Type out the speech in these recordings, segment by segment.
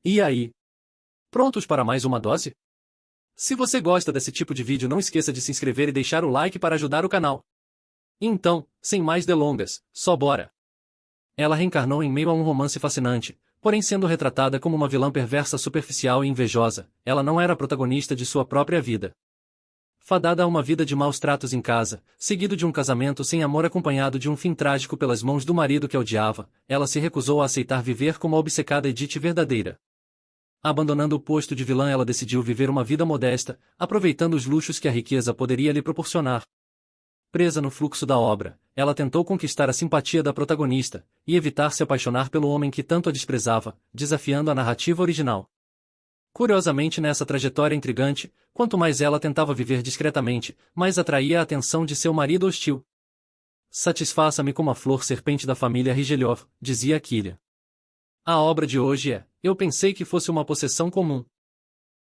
E aí? Prontos para mais uma dose? Se você gosta desse tipo de vídeo, não esqueça de se inscrever e deixar o like para ajudar o canal. Então, sem mais delongas, só bora! Ela reencarnou em meio a um romance fascinante, porém sendo retratada como uma vilã perversa, superficial e invejosa. Ela não era a protagonista de sua própria vida. Fadada a uma vida de maus tratos em casa, seguido de um casamento sem amor acompanhado de um fim trágico pelas mãos do marido que a odiava, ela se recusou a aceitar viver como a obcecada Edith verdadeira. Abandonando o posto de vilã, ela decidiu viver uma vida modesta, aproveitando os luxos que a riqueza poderia lhe proporcionar. Presa no fluxo da obra, ela tentou conquistar a simpatia da protagonista, e evitar se apaixonar pelo homem que tanto a desprezava, desafiando a narrativa original. Curiosamente, nessa trajetória intrigante, quanto mais ela tentava viver discretamente, mais atraía a atenção de seu marido hostil. Satisfaça-me como a flor serpente da família Rigeliov, dizia Killian. A obra de hoje é, eu pensei que fosse uma possessão comum.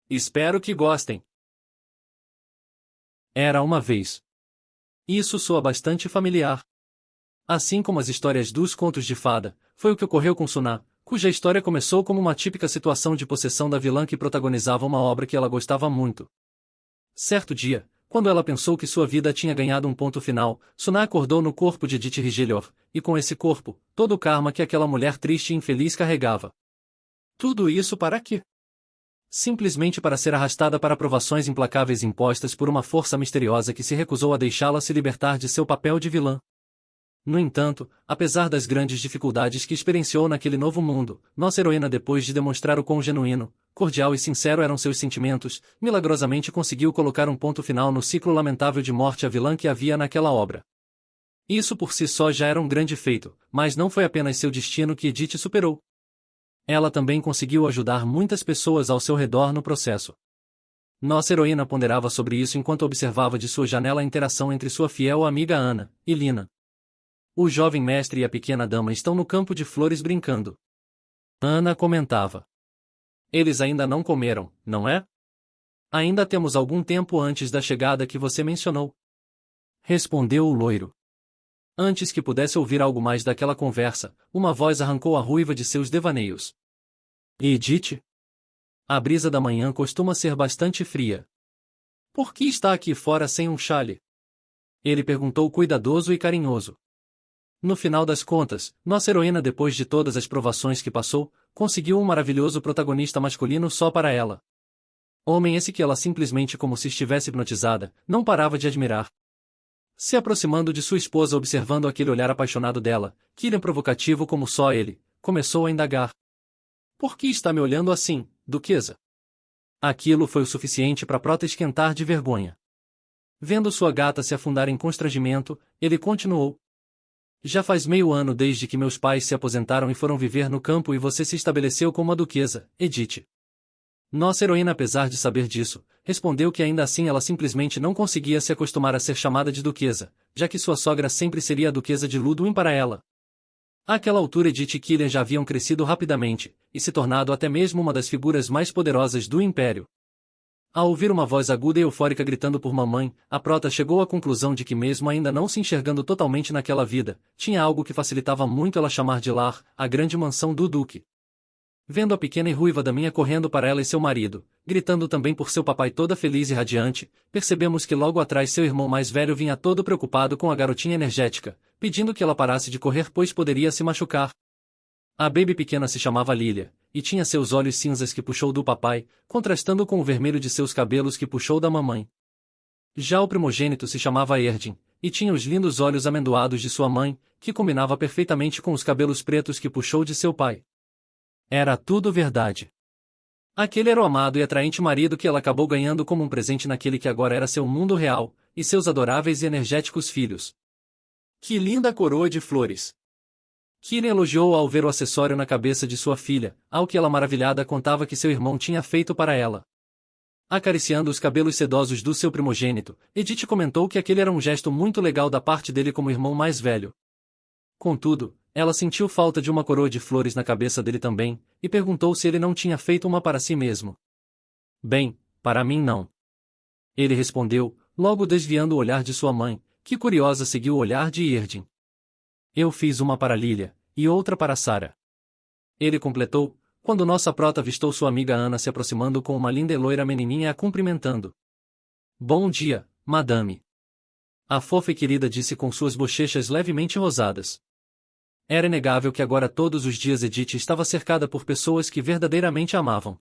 Espero que gostem. Era uma vez. Isso soa bastante familiar. Assim como as histórias dos contos de fada, foi o que ocorreu com Suná, cuja história começou como uma típica situação de possessão da vilã que protagonizava uma obra que ela gostava muito. Certo dia, quando ela pensou que sua vida tinha ganhado um ponto final, Suná acordou no corpo de Edith Rigeliov, e com esse corpo, todo o karma que aquela mulher triste e infeliz carregava. Tudo isso para quê? Simplesmente para ser arrastada para provações implacáveis impostas por uma força misteriosa que se recusou a deixá-la se libertar de seu papel de vilã. No entanto, apesar das grandes dificuldades que experienciou naquele novo mundo, nossa heroína, depois de demonstrar o quão genuíno, cordial e sincero eram seus sentimentos, milagrosamente conseguiu colocar um ponto final no ciclo lamentável de morte à vilã que havia naquela obra. Isso por si só já era um grande feito, mas não foi apenas seu destino que Edith superou. Ela também conseguiu ajudar muitas pessoas ao seu redor no processo. Nossa heroína ponderava sobre isso enquanto observava de sua janela a interação entre sua fiel amiga Ana e Lina. O jovem mestre e a pequena dama estão no campo de flores brincando. Ana comentava. Eles ainda não comeram, não é? Ainda temos algum tempo antes da chegada que você mencionou. Respondeu o loiro. Antes que pudesse ouvir algo mais daquela conversa, uma voz arrancou a ruiva de seus devaneios. Edith? A brisa da manhã costuma ser bastante fria. Por que está aqui fora sem um chale? Ele perguntou cuidadoso e carinhoso. No final das contas, nossa heroína, depois de todas as provações que passou, conseguiu um maravilhoso protagonista masculino só para ela. Homem esse que ela, simplesmente como se estivesse hipnotizada, não parava de admirar. Se aproximando de sua esposa, observando aquele olhar apaixonado dela, Killian, provocativo como só ele, começou a indagar. Por que está me olhando assim, duquesa? Aquilo foi o suficiente para Prota esquentar de vergonha. Vendo sua gata se afundar em constrangimento, ele continuou. Já faz meio ano desde que meus pais se aposentaram e foram viver no campo e você se estabeleceu como a duquesa, Edith. Nossa heroína, apesar de saber disso, respondeu que ainda assim ela simplesmente não conseguia se acostumar a ser chamada de duquesa, já que sua sogra sempre seria a duquesa de Ludwig para ela. Àquela altura, Edith e Killian já haviam crescido rapidamente, e se tornado até mesmo uma das figuras mais poderosas do império. Ao ouvir uma voz aguda e eufórica gritando por mamãe, a Prota chegou à conclusão de que, mesmo ainda não se enxergando totalmente naquela vida, tinha algo que facilitava muito ela chamar de lar, a grande mansão do duque. Vendo a pequena e ruiva daminha correndo para ela e seu marido, gritando também por seu papai toda feliz e radiante, percebemos que logo atrás seu irmão mais velho vinha todo preocupado com a garotinha energética, pedindo que ela parasse de correr pois poderia se machucar. A baby pequena se chamava Lilia, e tinha seus olhos cinzas que puxou do papai, contrastando com o vermelho de seus cabelos que puxou da mamãe. Já o primogênito se chamava Erdin, e tinha os lindos olhos amendoados de sua mãe, que combinava perfeitamente com os cabelos pretos que puxou de seu pai. Era tudo verdade. Aquele era o amado e atraente marido que ela acabou ganhando como um presente naquele que agora era seu mundo real, e seus adoráveis e energéticos filhos. Que linda coroa de flores! Killian elogiou ao ver o acessório na cabeça de sua filha, ao que ela maravilhada contava que seu irmão tinha feito para ela. Acariciando os cabelos sedosos do seu primogênito, Edith comentou que aquele era um gesto muito legal da parte dele como irmão mais velho. Contudo, ela sentiu falta de uma coroa de flores na cabeça dele também, e perguntou se ele não tinha feito uma para si mesmo. Bem, para mim não. Ele respondeu, logo desviando o olhar de sua mãe, que curiosa seguiu o olhar de Erdin. Eu fiz uma para Lilia, e outra para Sarah. Ele completou, quando nossa prota avistou sua amiga Ana se aproximando com uma linda e loira menininha a cumprimentando. Bom dia, madame. A fofa e querida disse com suas bochechas levemente rosadas. Era inegável que agora todos os dias Edith estava cercada por pessoas que verdadeiramente a amavam.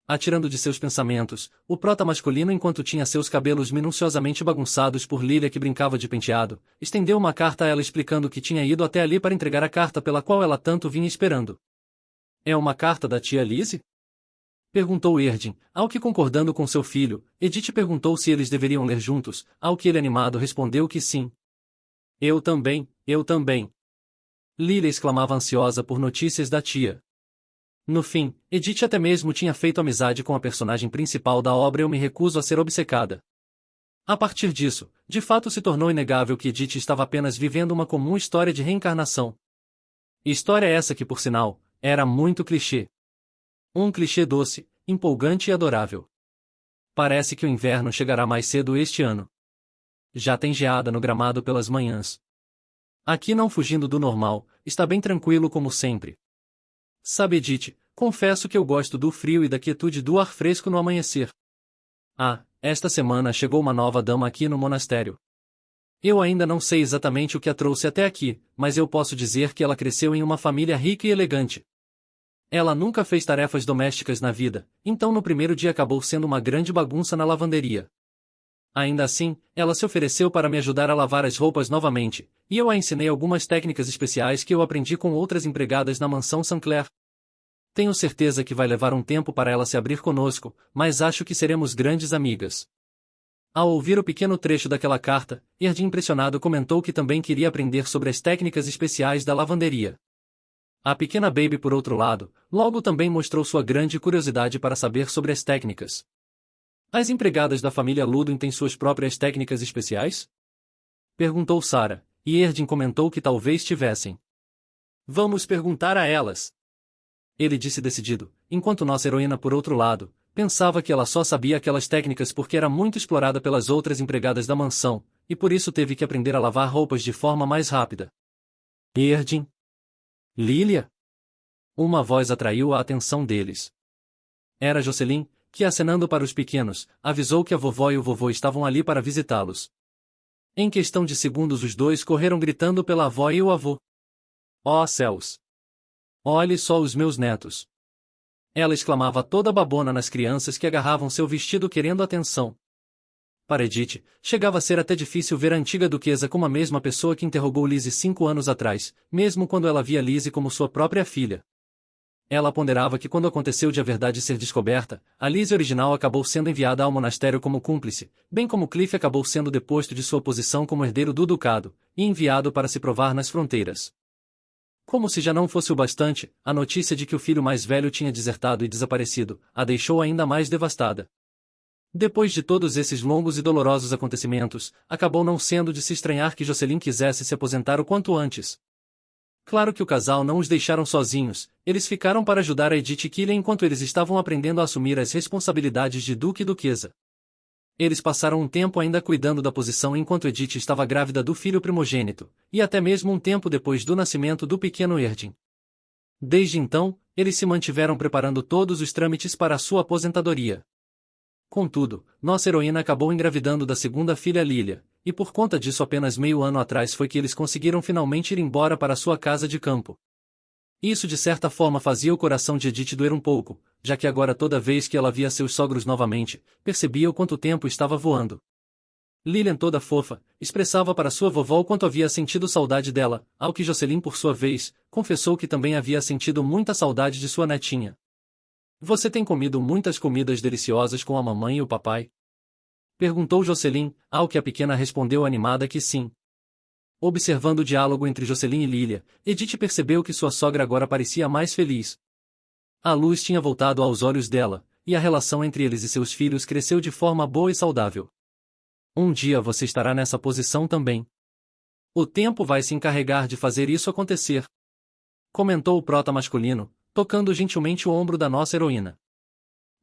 Atirando de seus pensamentos, o prota masculino enquanto tinha seus cabelos minuciosamente bagunçados por Lilia que brincava de penteado, estendeu uma carta a ela explicando que tinha ido até ali para entregar a carta pela qual ela tanto vinha esperando. É uma carta da tia Lizzie? Perguntou Erdin, ao que concordando com seu filho, Edith perguntou se eles deveriam ler juntos, ao que ele animado respondeu que sim. Eu também, eu também. Lilia exclamava ansiosa por notícias da tia. No fim, Edith até mesmo tinha feito amizade com a personagem principal da obra Eu Me Recuso a Ser Obcecada. A partir disso, de fato se tornou inegável que Edith estava apenas vivendo uma comum história de reencarnação. História essa que, por sinal, era muito clichê. Um clichê doce, empolgante e adorável. Parece que o inverno chegará mais cedo este ano. Já tem geada no gramado pelas manhãs. Aqui não fugindo do normal, está bem tranquilo como sempre. Sabe, Edith, confesso que eu gosto do frio e da quietude do ar fresco no amanhecer. Ah, esta semana chegou uma nova dama aqui no monastério. Eu ainda não sei exatamente o que a trouxe até aqui, mas eu posso dizer que ela cresceu em uma família rica e elegante. Ela nunca fez tarefas domésticas na vida, então no primeiro dia acabou sendo uma grande bagunça na lavanderia. Ainda assim, ela se ofereceu para me ajudar a lavar as roupas novamente, e eu a ensinei algumas técnicas especiais que eu aprendi com outras empregadas na mansão Saint-Clair. Tenho certeza que vai levar um tempo para ela se abrir conosco, mas acho que seremos grandes amigas. Ao ouvir o pequeno trecho daquela carta, Erdin impressionado comentou que também queria aprender sobre as técnicas especiais da lavanderia. A pequena Baby, por outro lado, logo também mostrou sua grande curiosidade para saber sobre as técnicas. As empregadas da família Ludwig têm suas próprias técnicas especiais? Perguntou Sarah, e Erdin comentou que talvez tivessem. Vamos perguntar a elas. Ele disse decidido, enquanto nossa heroína, por outro lado, pensava que ela só sabia aquelas técnicas porque era muito explorada pelas outras empregadas da mansão, e por isso teve que aprender a lavar roupas de forma mais rápida. Erdin? Lilia? Uma voz atraiu a atenção deles. Era Jocelyn, que, acenando para os pequenos, avisou que a vovó e o vovô estavam ali para visitá-los. Em questão de segundos os dois correram gritando pela avó e o avô. Ó céus! Olhe só os meus netos! Ela exclamava toda babona nas crianças que agarravam seu vestido querendo atenção. Para Edith, chegava a ser até difícil ver a antiga duquesa como a mesma pessoa que interrogou Lizzie 5 anos atrás, mesmo quando ela via Lizzie como sua própria filha. Ela ponderava que quando aconteceu de a verdade ser descoberta, a Lizzie original acabou sendo enviada ao monastério como cúmplice, bem como Cliff acabou sendo deposto de sua posição como herdeiro do ducado, e enviado para se provar nas fronteiras. Como se já não fosse o bastante, a notícia de que o filho mais velho tinha desertado e desaparecido, a deixou ainda mais devastada. Depois de todos esses longos e dolorosos acontecimentos, acabou não sendo de se estranhar que Jocelyn quisesse se aposentar o quanto antes. Claro que o casal não os deixaram sozinhos, eles ficaram para ajudar a Edith e Killian enquanto eles estavam aprendendo a assumir as responsabilidades de duque e duquesa. Eles passaram um tempo ainda cuidando da posição enquanto Edith estava grávida do filho primogênito, e até mesmo um tempo depois do nascimento do pequeno Erdin. Desde então, eles se mantiveram preparando todos os trâmites para a sua aposentadoria. Contudo, nossa heroína acabou engravidando da segunda filha Lilia, e por conta disso apenas meio ano atrás foi que eles conseguiram finalmente ir embora para sua casa de campo. Isso de certa forma fazia o coração de Edith doer um pouco, já que agora toda vez que ela via seus sogros novamente, percebia o quanto tempo estava voando. Lilian, toda fofa, expressava para sua vovó o quanto havia sentido saudade dela, ao que Jocelyn, por sua vez, confessou que também havia sentido muita saudade de sua netinha. Você tem comido muitas comidas deliciosas com a mamãe e o papai? Perguntou Jocelyn, ao que a pequena respondeu animada que sim. Observando o diálogo entre Jocelyn e Lilia, Edith percebeu que sua sogra agora parecia mais feliz. A luz tinha voltado aos olhos dela, e a relação entre eles e seus filhos cresceu de forma boa e saudável. Um dia você estará nessa posição também. O tempo vai se encarregar de fazer isso acontecer. Comentou o prota masculino, tocando gentilmente o ombro da nossa heroína.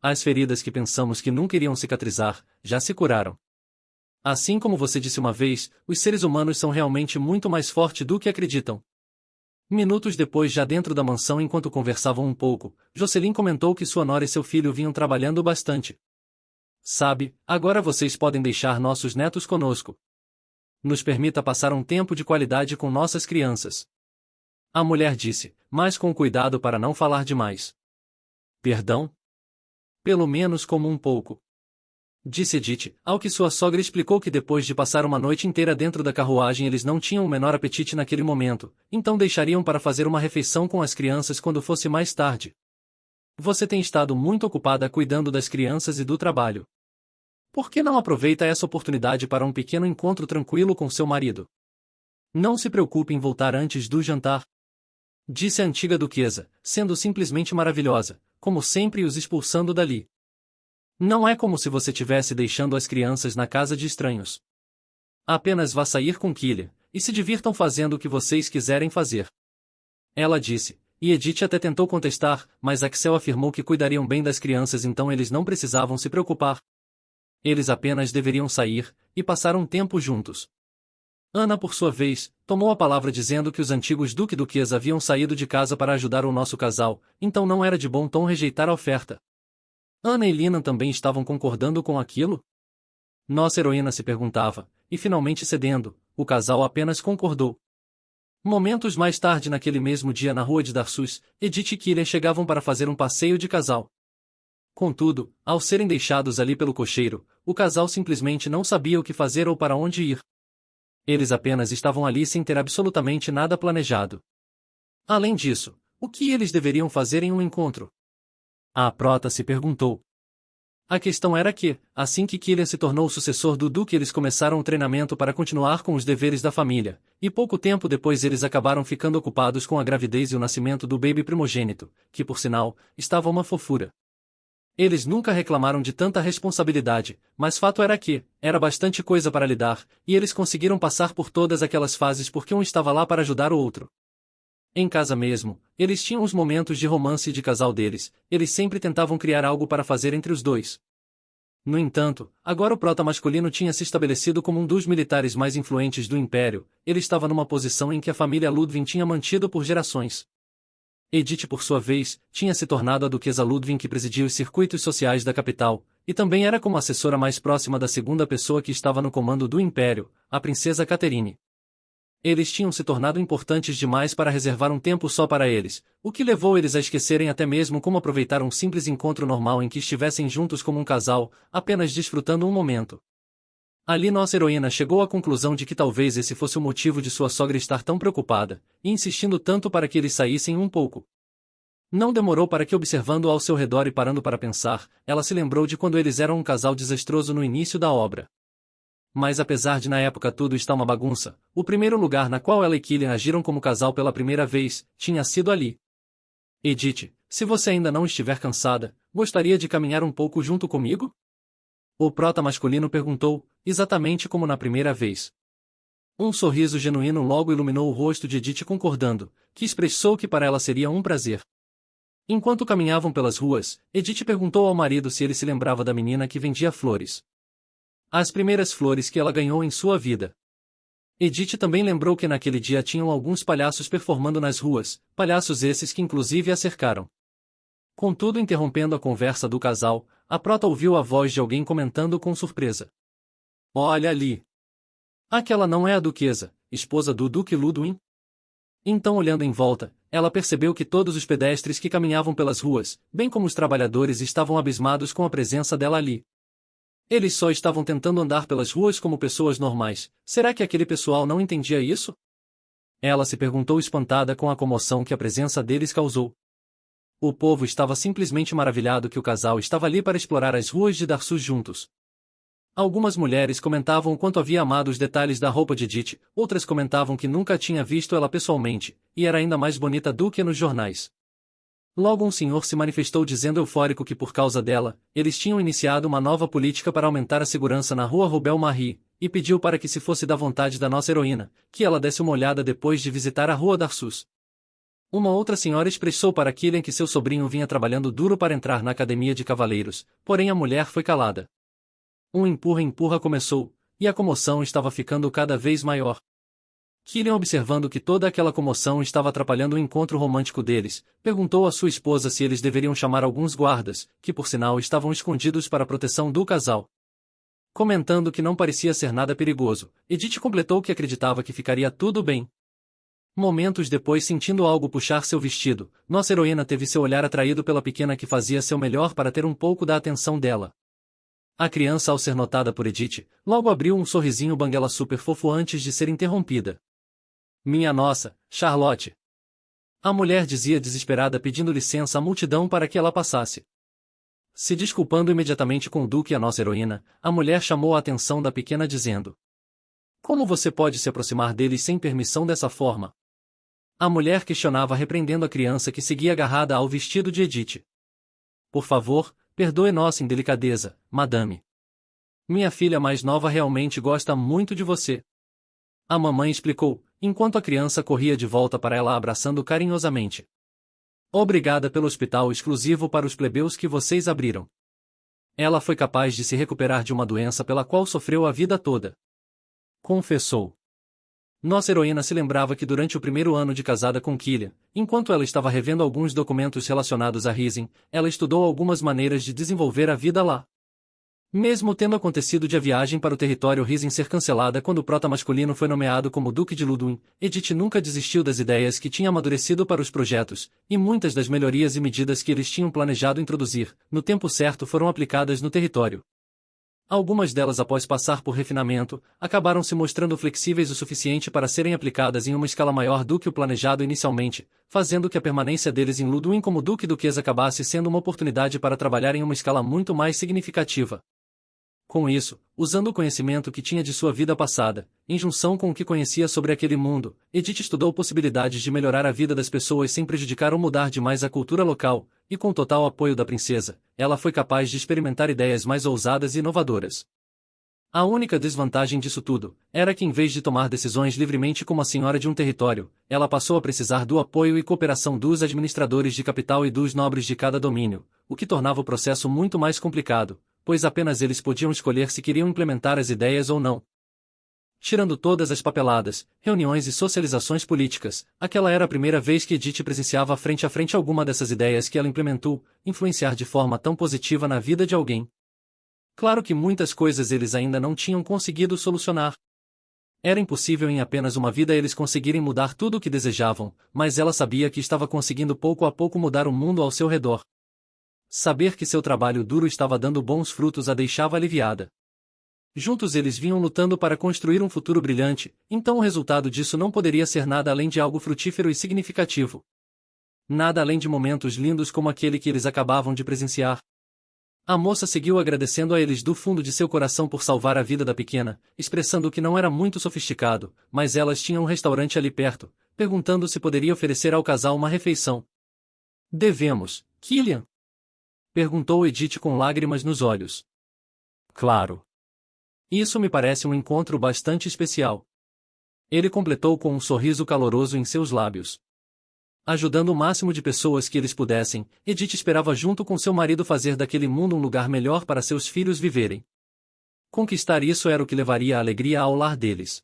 As feridas que pensamos que nunca iriam cicatrizar, já se curaram. Assim como você disse uma vez, os seres humanos são realmente muito mais fortes do que acreditam. Minutos depois, já dentro da mansão, enquanto conversavam um pouco, Jocelyn comentou que sua nora e seu filho vinham trabalhando bastante. Sabe, agora vocês podem deixar nossos netos conosco. Nos permita passar um tempo de qualidade com nossas crianças. A mulher disse, mas com cuidado para não falar demais. Perdão? Pelo menos como um pouco. Disse Edith, ao que sua sogra explicou que depois de passar uma noite inteira dentro da carruagem eles não tinham o menor apetite naquele momento, então deixariam para fazer uma refeição com as crianças quando fosse mais tarde. Você tem estado muito ocupada cuidando das crianças e do trabalho. Por que não aproveita essa oportunidade para um pequeno encontro tranquilo com seu marido? Não se preocupe em voltar antes do jantar. Disse a antiga duquesa, sendo simplesmente maravilhosa, como sempre, os expulsando dali. Não é como se você tivesse deixando as crianças na casa de estranhos. Apenas vá sair com Killian, e se divirtam fazendo o que vocês quiserem fazer. Ela disse, e Edith até tentou contestar, mas Axel afirmou que cuidariam bem das crianças, então eles não precisavam se preocupar. Eles apenas deveriam sair, e passar um tempo juntos. Ana, por sua vez, tomou a palavra dizendo que os antigos duque e duquesa haviam saído de casa para ajudar o nosso casal, então não era de bom tom rejeitar a oferta. Ana e Lina também estavam concordando com aquilo? Nossa heroína se perguntava, e finalmente cedendo, o casal apenas concordou. Momentos mais tarde naquele mesmo dia na rua de Darsus, Edith e Killian chegavam para fazer um passeio de casal. Contudo, ao serem deixados ali pelo cocheiro, o casal simplesmente não sabia o que fazer ou para onde ir. Eles apenas estavam ali sem ter absolutamente nada planejado. Além disso, o que eles deveriam fazer em um encontro? A prota se perguntou. A questão era que, assim que Killian se tornou o sucessor do duque, eles começaram o treinamento para continuar com os deveres da família, e pouco tempo depois eles acabaram ficando ocupados com a gravidez e o nascimento do baby primogênito, que por sinal, estava uma fofura. Eles nunca reclamaram de tanta responsabilidade, mas fato era que, era bastante coisa para lidar, e eles conseguiram passar por todas aquelas fases porque um estava lá para ajudar o outro. Em casa mesmo, eles tinham os momentos de romance de casal deles, eles sempre tentavam criar algo para fazer entre os dois. No entanto, agora o prota masculino tinha se estabelecido como um dos militares mais influentes do Império, ele estava numa posição em que a família Ludwig tinha mantido por gerações. Edith, por sua vez, tinha se tornado a duquesa Ludwig que presidia os circuitos sociais da capital, e também era como assessora mais próxima da segunda pessoa que estava no comando do Império, a princesa Catherine. Eles tinham se tornado importantes demais para reservar um tempo só para eles, o que levou eles a esquecerem até mesmo como aproveitar um simples encontro normal em que estivessem juntos como um casal, apenas desfrutando um momento. Ali nossa heroína chegou à conclusão de que talvez esse fosse o motivo de sua sogra estar tão preocupada, e insistindo tanto para que eles saíssem um pouco. Não demorou para que, observando ao seu redor e parando para pensar, ela se lembrou de quando eles eram um casal desastroso no início da obra. Mas apesar de na época tudo estar uma bagunça, o primeiro lugar na qual ela e Killian agiram como casal pela primeira vez, tinha sido ali. Edith, se você ainda não estiver cansada, gostaria de caminhar um pouco junto comigo? O prota masculino perguntou, exatamente como na primeira vez. Um sorriso genuíno logo iluminou o rosto de Edith concordando, que expressou que para ela seria um prazer. Enquanto caminhavam pelas ruas, Edith perguntou ao marido se ele se lembrava da menina que vendia flores. As primeiras flores que ela ganhou em sua vida. Edith também lembrou que naquele dia tinham alguns palhaços performando nas ruas, palhaços esses que inclusive a cercaram. Contudo, interrompendo a conversa do casal, a prota ouviu a voz de alguém comentando com surpresa. Olha ali! Aquela não é a duquesa, esposa do duque Ludwig? Então, olhando em volta, ela percebeu que todos os pedestres que caminhavam pelas ruas, bem como os trabalhadores, estavam abismados com a presença dela ali. Eles só estavam tentando andar pelas ruas como pessoas normais. Será que aquele pessoal não entendia isso? Ela se perguntou espantada com a comoção que a presença deles causou. O povo estava simplesmente maravilhado que o casal estava ali para explorar as ruas de Darsus juntos. Algumas mulheres comentavam o quanto havia amado os detalhes da roupa de Edith, outras comentavam que nunca tinha visto ela pessoalmente, e era ainda mais bonita do que nos jornais. Logo um senhor se manifestou dizendo eufórico que por causa dela, eles tinham iniciado uma nova política para aumentar a segurança na rua Robert Marie, e pediu para que se fosse da vontade da nossa heroína, que ela desse uma olhada depois de visitar a rua Darsus. Uma outra senhora expressou para Killian que seu sobrinho vinha trabalhando duro para entrar na academia de cavaleiros, porém a mulher foi calada. Um empurra-empurra começou, e a comoção estava ficando cada vez maior. Killian, observando que toda aquela comoção estava atrapalhando o encontro romântico deles, perguntou à sua esposa se eles deveriam chamar alguns guardas, que por sinal estavam escondidos para a proteção do casal. Comentando que não parecia ser nada perigoso, Edith completou que acreditava que ficaria tudo bem. Momentos depois, sentindo algo puxar seu vestido, nossa heroína teve seu olhar atraído pela pequena que fazia seu melhor para ter um pouco da atenção dela. A criança, ao ser notada por Edith, logo abriu um sorrisinho banguela super fofo antes de ser interrompida. Minha nossa, Charlotte! A mulher dizia desesperada, pedindo licença à multidão para que ela passasse. Se desculpando imediatamente com o Duque e a nossa heroína, a mulher chamou a atenção da pequena dizendo: Como você pode se aproximar deles sem permissão dessa forma? A mulher questionava, repreendendo a criança que seguia agarrada ao vestido de Edith. Por favor, perdoe nossa indelicadeza, madame. Minha filha mais nova realmente gosta muito de você. A mamãe explicou, enquanto a criança corria de volta para ela abraçando carinhosamente. Obrigada pelo hospital exclusivo para os plebeus que vocês abriram. Ela foi capaz de se recuperar de uma doença pela qual sofreu a vida toda. Confessou. Nossa heroína se lembrava que durante o primeiro ano de casada com Killian, enquanto ela estava revendo alguns documentos relacionados a Rising, ela estudou algumas maneiras de desenvolver a vida lá. Mesmo tendo acontecido de a viagem para o território Rising ser cancelada quando o prota masculino foi nomeado como Duque de Ludwig, Edith nunca desistiu das ideias que tinha amadurecido para os projetos, e muitas das melhorias e medidas que eles tinham planejado introduzir, no tempo certo foram aplicadas no território. Algumas delas, após passar por refinamento, acabaram se mostrando flexíveis o suficiente para serem aplicadas em uma escala maior do que o planejado inicialmente, fazendo que a permanência deles em Ludwig como Duque e Duquesa acabasse sendo uma oportunidade para trabalhar em uma escala muito mais significativa. Com isso, usando o conhecimento que tinha de sua vida passada, em junção com o que conhecia sobre aquele mundo, Edith estudou possibilidades de melhorar a vida das pessoas sem prejudicar ou mudar demais a cultura local, e com total apoio da princesa, ela foi capaz de experimentar ideias mais ousadas e inovadoras. A única desvantagem disso tudo era que, em vez de tomar decisões livremente como a senhora de um território, ela passou a precisar do apoio e cooperação dos administradores de capital e dos nobres de cada domínio, o que tornava o processo muito mais complicado, pois apenas eles podiam escolher se queriam implementar as ideias ou não. Tirando todas as papeladas, reuniões e socializações políticas, aquela era a primeira vez que Edith presenciava frente a frente alguma dessas ideias que ela implementou, influenciar de forma tão positiva na vida de alguém. Claro que muitas coisas eles ainda não tinham conseguido solucionar. Era impossível em apenas uma vida eles conseguirem mudar tudo o que desejavam, mas ela sabia que estava conseguindo pouco a pouco mudar o mundo ao seu redor. Saber que seu trabalho duro estava dando bons frutos a deixava aliviada. Juntos eles vinham lutando para construir um futuro brilhante, então o resultado disso não poderia ser nada além de algo frutífero e significativo. Nada além de momentos lindos como aquele que eles acabavam de presenciar. A moça seguiu agradecendo a eles do fundo de seu coração por salvar a vida da pequena, expressando que não era muito sofisticado, mas elas tinham um restaurante ali perto, perguntando se poderia oferecer ao casal uma refeição. Devemos, Killian? Perguntou Edith com lágrimas nos olhos. Claro. Isso me parece um encontro bastante especial. Ele completou com um sorriso caloroso em seus lábios. Ajudando o máximo de pessoas que eles pudessem, Edith esperava junto com seu marido fazer daquele mundo um lugar melhor para seus filhos viverem. Conquistar isso era o que levaria a alegria ao lar deles.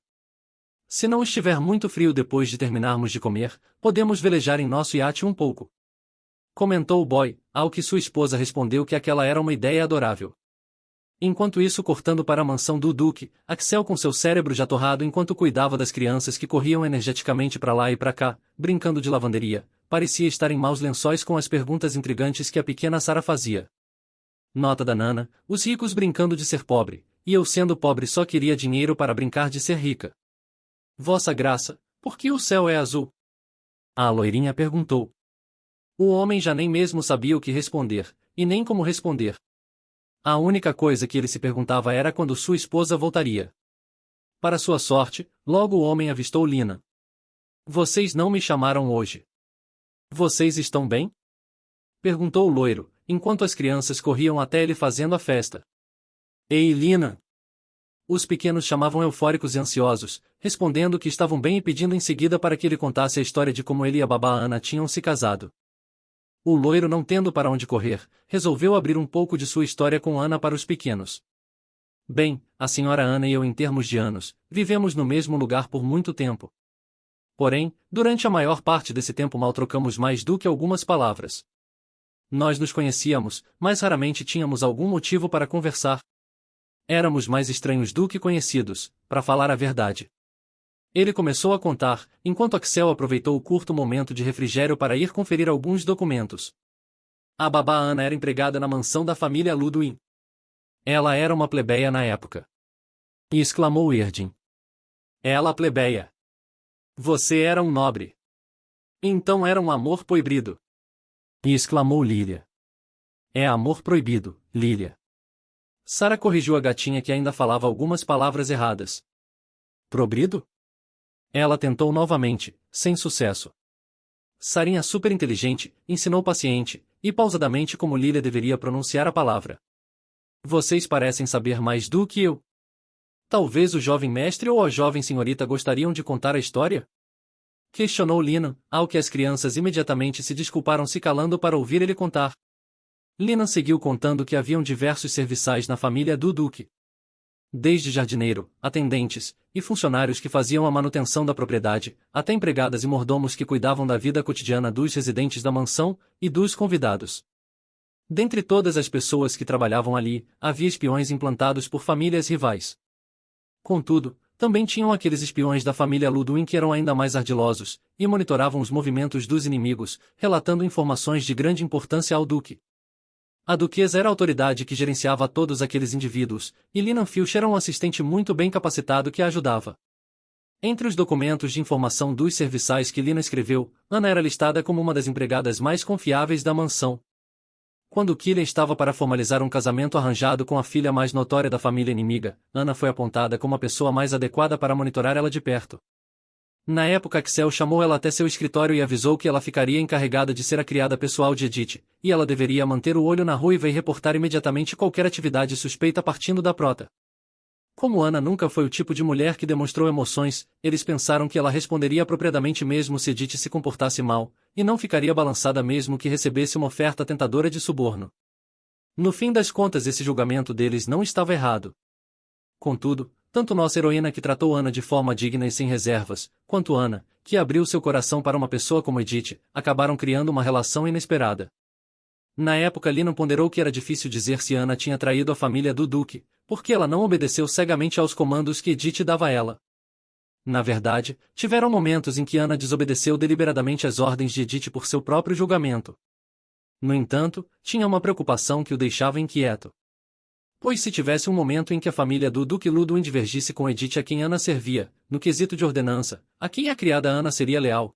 Se não estiver muito frio depois de terminarmos de comer, podemos velejar em nosso iate um pouco. Comentou o boy, ao que sua esposa respondeu que aquela era uma ideia adorável. Enquanto isso, cortando para a mansão do Duque, Axel com seu cérebro já torrado enquanto cuidava das crianças que corriam energeticamente para lá e para cá, brincando de lavanderia, parecia estar em maus lençóis com as perguntas intrigantes que a pequena Sarah fazia. Nota da Nana, os ricos brincando de ser pobre, e eu sendo pobre só queria dinheiro para brincar de ser rica. Vossa Graça, por que o céu é azul? A loirinha perguntou. O homem já nem mesmo sabia o que responder, e nem como responder. A única coisa que ele se perguntava era quando sua esposa voltaria. Para sua sorte, logo o homem avistou Lina. Vocês não me chamaram hoje. Vocês estão bem? Perguntou o loiro, enquanto as crianças corriam até ele fazendo a festa. Ei, Lina! Os pequenos chamavam eufóricos e ansiosos, respondendo que estavam bem e pedindo em seguida para que ele contasse a história de como ele e a babá Ana tinham se casado. O loiro, não tendo para onde correr, resolveu abrir um pouco de sua história com Ana para os pequenos. Bem, a senhora Ana e eu, em termos de anos, vivemos no mesmo lugar por muito tempo. Porém, durante a maior parte desse tempo mal trocamos mais do que algumas palavras. Nós nos conhecíamos, mas raramente tínhamos algum motivo para conversar. Éramos mais estranhos do que conhecidos, para falar a verdade. Ele começou a contar, enquanto Axel aproveitou o curto momento de refrigério para ir conferir alguns documentos. A babá Ana era empregada na mansão da família Ludwig. Ela era uma plebeia na época. E exclamou Erdin. Ela plebeia. Você era um nobre. Então era um amor proibido. E exclamou Lilia. É amor proibido, Lilia. Sara corrigiu a gatinha que ainda falava algumas palavras erradas. Proibido? Ela tentou novamente, sem sucesso. Sarinha super inteligente, ensinou paciente e pausadamente como Lilia deveria pronunciar a palavra. Vocês parecem saber mais do que eu. Talvez o jovem mestre ou a jovem senhorita gostariam de contar a história? Questionou Lina, ao que as crianças imediatamente se desculparam se calando para ouvir ele contar. Lina seguiu contando que haviam diversos serviçais na família do Duque. Desde jardineiro, atendentes e funcionários que faziam a manutenção da propriedade, até empregadas e mordomos que cuidavam da vida cotidiana dos residentes da mansão e dos convidados. Dentre todas as pessoas que trabalhavam ali, havia espiões implantados por famílias rivais. Contudo, também tinham aqueles espiões da família Ludwig que eram ainda mais ardilosos, e monitoravam os movimentos dos inimigos, relatando informações de grande importância ao duque. A duquesa era a autoridade que gerenciava todos aqueles indivíduos, e Linan Filch era um assistente muito bem capacitado que a ajudava. Entre os documentos de informação dos serviçais que Lina escreveu, Ana era listada como uma das empregadas mais confiáveis da mansão. Quando Killian estava para formalizar um casamento arranjado com a filha mais notória da família inimiga, Ana foi apontada como a pessoa mais adequada para monitorar ela de perto. Na época Axel chamou ela até seu escritório e avisou que ela ficaria encarregada de ser a criada pessoal de Edith, e ela deveria manter o olho na ruiva e reportar imediatamente qualquer atividade suspeita partindo da prota. Como Ana nunca foi o tipo de mulher que demonstrou emoções, eles pensaram que ela responderia apropriadamente mesmo se Edith se comportasse mal, e não ficaria balançada mesmo que recebesse uma oferta tentadora de suborno. No fim das contas esse julgamento deles não estava errado. Contudo, tanto nossa heroína que tratou Ana de forma digna e sem reservas, quanto Ana, que abriu seu coração para uma pessoa como Edith, acabaram criando uma relação inesperada. Na época Lina ponderou que era difícil dizer se Ana tinha traído a família do Duque, porque ela não obedeceu cegamente aos comandos que Edith dava a ela. Na verdade, tiveram momentos em que Ana desobedeceu deliberadamente às ordens de Edith por seu próprio julgamento. No entanto, tinha uma preocupação que o deixava inquieto. Pois se tivesse um momento em que a família do Duque Ludwig divergisse com Edith a quem Ana servia, no quesito de ordenança, a quem a criada Ana seria leal?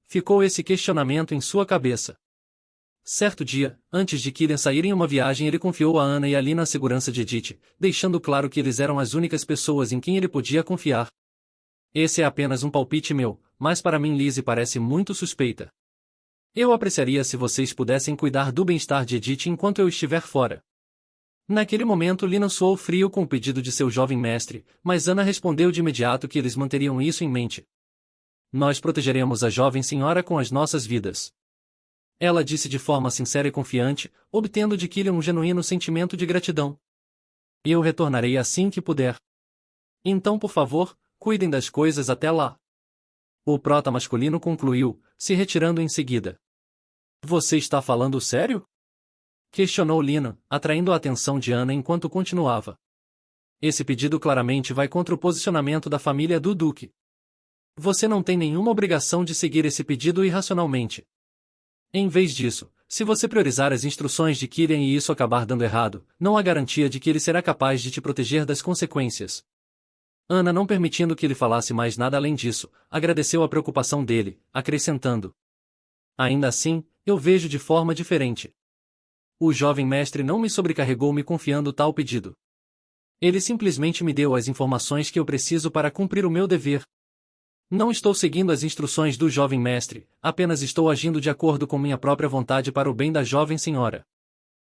Ficou esse questionamento em sua cabeça. Certo dia, antes de Killian sair em uma viagem ele confiou a Ana e a Lina a segurança de Edith, deixando claro que eles eram as únicas pessoas em quem ele podia confiar. Esse é apenas um palpite meu, mas para mim Lizzie parece muito suspeita. Eu apreciaria se vocês pudessem cuidar do bem-estar de Edith enquanto eu estiver fora. Naquele momento Lina soou frio com o pedido de seu jovem mestre, mas Ana respondeu de imediato que eles manteriam isso em mente. Nós protegeremos a jovem senhora com as nossas vidas. Ela disse de forma sincera e confiante, obtendo de Killian um genuíno sentimento de gratidão. Eu retornarei assim que puder. Então por favor, cuidem das coisas até lá. O prota masculino concluiu, se retirando em seguida. Você está falando sério? Questionou Lina, atraindo a atenção de Ana enquanto continuava. Esse pedido claramente vai contra o posicionamento da família do Duque. Você não tem nenhuma obrigação de seguir esse pedido irracionalmente. Em vez disso, se você priorizar as instruções de Killian e isso acabar dando errado, não há garantia de que ele será capaz de te proteger das consequências. Ana, não permitindo que ele falasse mais nada além disso, agradeceu a preocupação dele, acrescentando. Ainda assim, eu vejo de forma diferente. O jovem mestre não me sobrecarregou me confiando tal pedido. Ele simplesmente me deu as informações que eu preciso para cumprir o meu dever. Não estou seguindo as instruções do jovem mestre, apenas estou agindo de acordo com minha própria vontade para o bem da jovem senhora.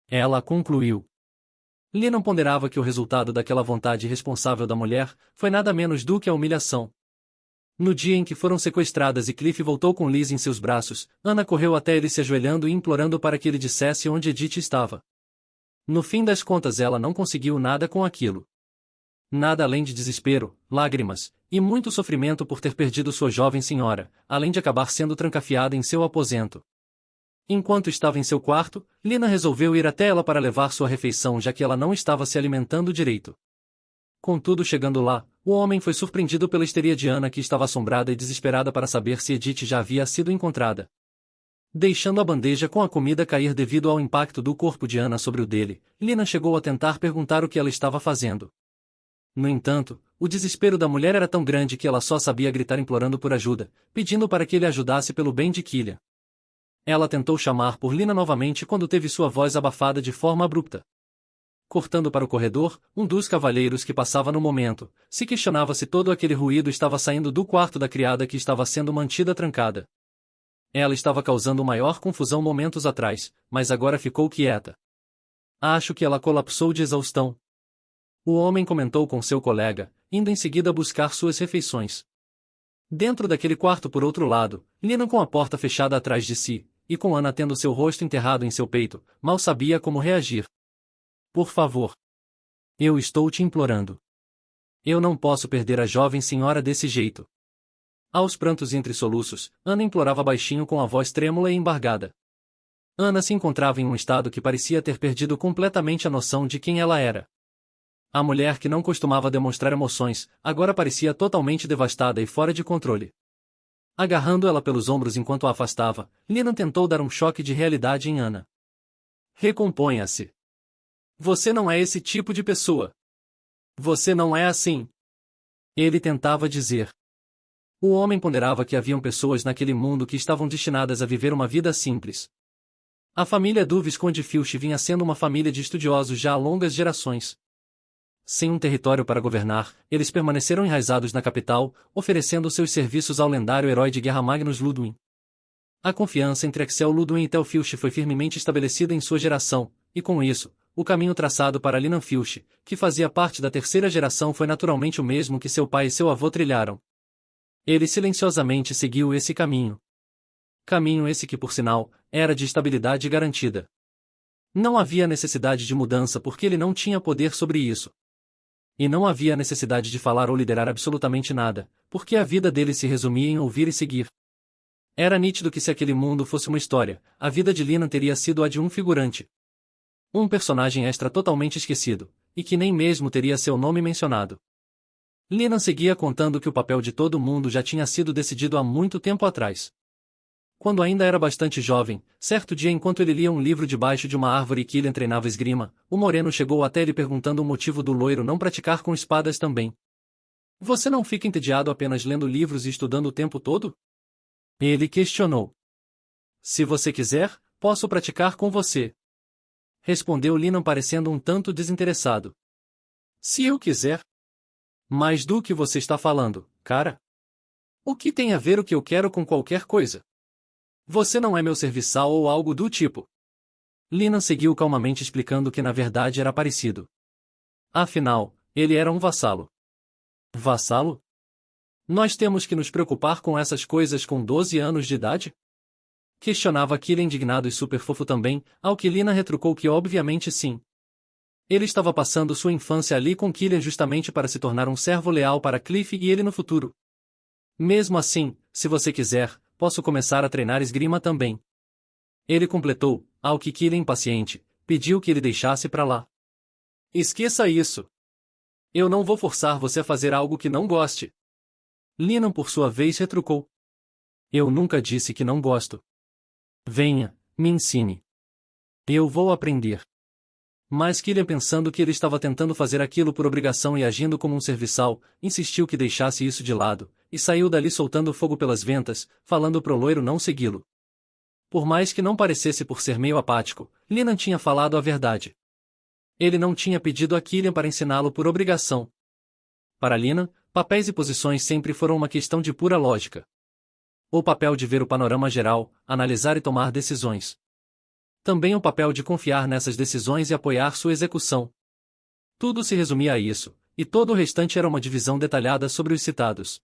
Ela concluiu. Lina ponderava que o resultado daquela vontade irresponsável da mulher foi nada menos do que a humilhação. No dia em que foram sequestradas e Cliff voltou com Liz em seus braços, Ana correu até ele se ajoelhando e implorando para que ele dissesse onde Edith estava. No fim das contas ela não conseguiu nada com aquilo. Nada além de desespero, lágrimas, E muito sofrimento por ter perdido sua jovem senhora, além de acabar sendo trancafiada em seu aposento. Enquanto estava em seu quarto, Lina resolveu ir até ela para levar sua refeição, já que ela não estava se alimentando direito. Contudo, chegando lá, o homem foi surpreendido pela histeria de Ana, que estava assombrada e desesperada para saber se Edith já havia sido encontrada. Deixando a bandeja com a comida cair devido ao impacto do corpo de Ana sobre o dele, Lina chegou a tentar perguntar o que ela estava fazendo. No entanto, o desespero da mulher era tão grande que ela só sabia gritar implorando por ajuda, pedindo para que ele ajudasse pelo bem de Killian. Ela tentou chamar por Lina novamente quando teve sua voz abafada de forma abrupta. Cortando para o corredor, um dos cavalheiros que passava no momento, se questionava se todo aquele ruído estava saindo do quarto da criada que estava sendo mantida trancada. Ela estava causando maior confusão momentos atrás, mas agora ficou quieta. Acho que ela colapsou de exaustão. O homem comentou com seu colega, indo em seguida buscar suas refeições. Dentro daquele quarto, por outro lado, Lina, com a porta fechada atrás de si, e com Ana tendo seu rosto enterrado em seu peito, mal sabia como reagir. Por favor. Eu estou te implorando. Eu não posso perder a jovem senhora desse jeito. Aos prantos e entre soluços, Ana implorava baixinho com a voz trêmula e embargada. Ana se encontrava em um estado que parecia ter perdido completamente a noção de quem ela era. A mulher que não costumava demonstrar emoções, agora parecia totalmente devastada e fora de controle. Agarrando ela pelos ombros enquanto a afastava, Lina tentou dar um choque de realidade em Ana. Recomponha-se. Você não é esse tipo de pessoa. Você não é assim. Ele tentava dizer. O homem ponderava que haviam pessoas naquele mundo que estavam destinadas a viver uma vida simples. A família do Visconde Filch vinha sendo uma família de estudiosos já há longas gerações. Sem um território para governar, eles permaneceram enraizados na capital, oferecendo seus serviços ao lendário herói de guerra Magnus Ludwig. A confiança entre Axel Ludwig e Tel Filch foi firmemente estabelecida em sua geração, e com isso, o caminho traçado para Linan Filch, que fazia parte da terceira geração, foi naturalmente o mesmo que seu pai e seu avô trilharam. Ele silenciosamente seguiu esse caminho. Caminho esse que, por sinal, era de estabilidade garantida. Não havia necessidade de mudança porque ele não tinha poder sobre isso. E não havia necessidade de falar ou liderar absolutamente nada, porque a vida dele se resumia em ouvir e seguir. Era nítido que se aquele mundo fosse uma história, a vida de Linan teria sido a de um figurante. Um personagem extra totalmente esquecido, e que nem mesmo teria seu nome mencionado. Linan seguia contando que o papel de todo mundo já tinha sido decidido há muito tempo atrás. Quando ainda era bastante jovem, certo dia enquanto ele lia um livro debaixo de uma árvore e Killian treinava esgrima, o moreno chegou até ele perguntando o motivo do loiro não praticar com espadas também. Você não fica entediado apenas lendo livros e estudando o tempo todo? Ele questionou. Se você quiser, posso praticar com você. Respondeu Linan parecendo um tanto desinteressado. Se eu quiser. Mas do que você está falando, cara? O que tem a ver o que eu quero com qualquer coisa? Você não é meu serviçal ou algo do tipo. Linan seguiu calmamente explicando que na verdade era parecido. Afinal, ele era um vassalo. Vassalo? Nós temos que nos preocupar com essas coisas com 12 anos de idade? Questionava Killian indignado e super fofo também, ao que Lina retrucou que obviamente sim. Ele estava passando sua infância ali com Killian justamente para se tornar um servo leal para Cliff e ele no futuro. Mesmo assim, se você quiser, posso começar a treinar esgrima também. Ele completou, ao que Killian, impaciente, pediu que ele deixasse pra lá. Esqueça isso. Eu não vou forçar você a fazer algo que não goste. Linan por sua vez retrucou. Eu nunca disse que não gosto. Venha, me ensine. Eu vou aprender. Mas Killian, pensando que ele estava tentando fazer aquilo por obrigação e agindo como um serviçal, insistiu que deixasse isso de lado, e saiu dali soltando fogo pelas ventas, falando pro loiro não segui-lo. Por mais que não parecesse por ser meio apático, Linan tinha falado a verdade. Ele não tinha pedido a Killian para ensiná-lo por obrigação. Para Linan, papéis e posições sempre foram uma questão de pura lógica. O papel de ver o panorama geral, analisar e tomar decisões. Também o papel de confiar nessas decisões e apoiar sua execução. Tudo se resumia a isso, e todo o restante era uma divisão detalhada sobre os citados.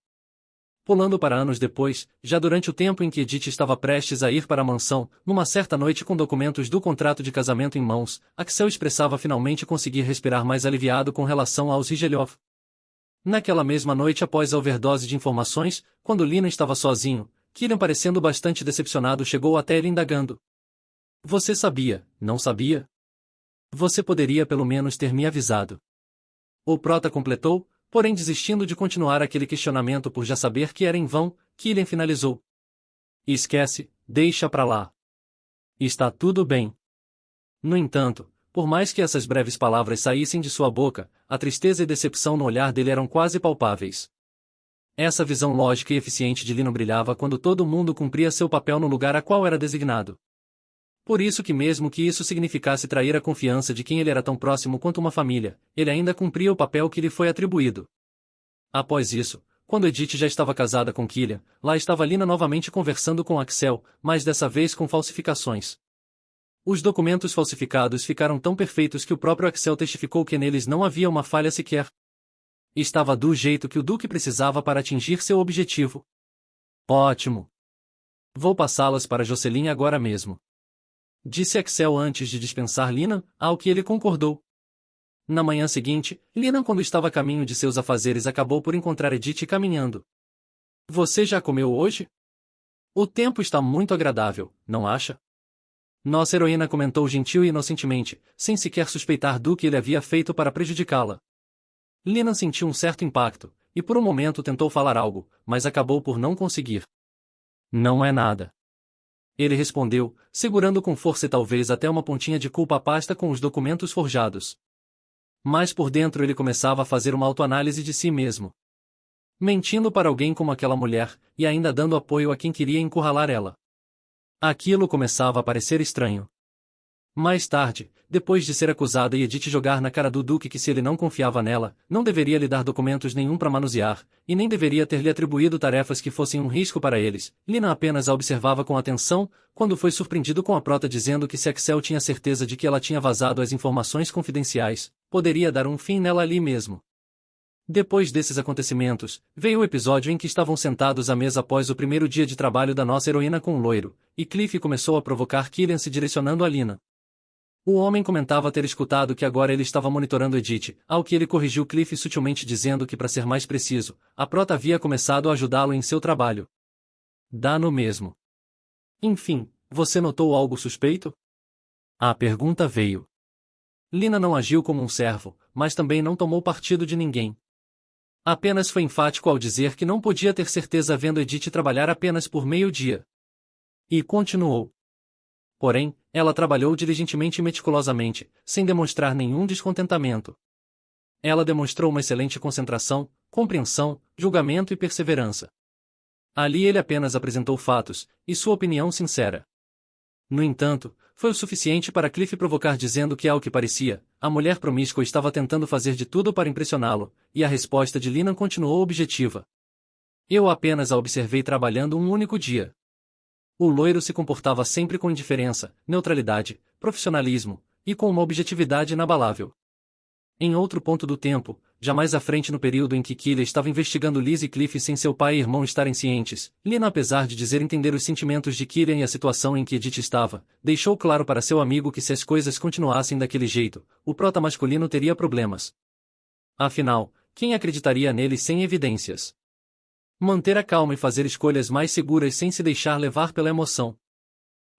Pulando para anos depois, já durante o tempo em que Edith estava prestes a ir para a mansão, numa certa noite com documentos do contrato de casamento em mãos, Axel expressava finalmente conseguir respirar mais aliviado com relação aos Rigeliov. Naquela mesma noite após a overdose de informações, quando Lina estava sozinho, Killian parecendo bastante decepcionado chegou até ele indagando. Você sabia, não sabia? Você poderia pelo menos ter me avisado. O prota completou, porém desistindo de continuar aquele questionamento por já saber que era em vão, Killian finalizou. Esquece, deixa pra lá. Está tudo bem. No entanto, por mais que essas breves palavras saíssem de sua boca, a tristeza e decepção no olhar dele eram quase palpáveis. Essa visão lógica e eficiente de Lino brilhava quando todo mundo cumpria seu papel no lugar a qual era designado. Por isso que mesmo que isso significasse trair a confiança de quem ele era tão próximo quanto uma família, ele ainda cumpria o papel que lhe foi atribuído. Após isso, quando Edith já estava casada com Killian, lá estava Lina novamente conversando com Axel, mas dessa vez com falsificações. Os documentos falsificados ficaram tão perfeitos que o próprio Axel testificou que neles não havia uma falha sequer. Estava do jeito que o Duque precisava para atingir seu objetivo. Ótimo! Vou passá-las para Jocelyn agora mesmo. Disse Axel antes de dispensar Lina, ao que ele concordou. Na manhã seguinte, Lina, quando estava a caminho de seus afazeres, acabou por encontrar Edith caminhando. Você já comeu hoje? O tempo está muito agradável, não acha? Nossa heroína comentou gentil e inocentemente, sem sequer suspeitar do que ele havia feito para prejudicá-la. Lina sentiu um certo impacto, e por um momento tentou falar algo, mas acabou por não conseguir. Não é nada. Ele respondeu, segurando com força e talvez até uma pontinha de culpa a pasta com os documentos forjados. Mas por dentro ele começava a fazer uma autoanálise de si mesmo. Mentindo para alguém como aquela mulher, e ainda dando apoio a quem queria encurralar ela. Aquilo começava a parecer estranho. Mais tarde, depois de ser acusada e Edith jogar na cara do Duque que se ele não confiava nela, não deveria lhe dar documentos nenhum para manusear, e nem deveria ter lhe atribuído tarefas que fossem um risco para eles, Lina apenas a observava com atenção, quando foi surpreendido com a prota dizendo que se Axel tinha certeza de que ela tinha vazado as informações confidenciais, poderia dar um fim nela ali mesmo. Depois desses acontecimentos, veio o episódio em que estavam sentados à mesa após o primeiro dia de trabalho da nossa heroína com o loiro, e Cliff começou a provocar Killian se direcionando a Lina. O homem comentava ter escutado que agora ele estava monitorando Edith, ao que ele corrigiu Cliff sutilmente dizendo que para ser mais preciso, a prota havia começado a ajudá-lo em seu trabalho. Dá no mesmo. Enfim, você notou algo suspeito? A pergunta veio. Lina não agiu como um servo, mas também não tomou partido de ninguém. Apenas foi enfático ao dizer que não podia ter certeza vendo Edith trabalhar apenas por meio-dia. E continuou. Porém, ela trabalhou diligentemente e meticulosamente, sem demonstrar nenhum descontentamento. Ela demonstrou uma excelente concentração, compreensão, julgamento e perseverança. Ali ele apenas apresentou fatos, e sua opinião sincera. No entanto, foi o suficiente para Cliff provocar dizendo que, ao que parecia, a mulher promíscua estava tentando fazer de tudo para impressioná-lo, e a resposta de Lina continuou objetiva. Eu apenas a observei trabalhando um único dia. O loiro se comportava sempre com indiferença, neutralidade, profissionalismo, e com uma objetividade inabalável. Em outro ponto do tempo, já mais à frente no período em que Killian estava investigando Liz e Cliff sem seu pai e irmão estarem cientes, Lina, apesar de dizer entender os sentimentos de Killian e a situação em que Edith estava, deixou claro para seu amigo que se as coisas continuassem daquele jeito, o prota masculino teria problemas. Afinal, quem acreditaria nele sem evidências? Manter a calma e fazer escolhas mais seguras sem se deixar levar pela emoção.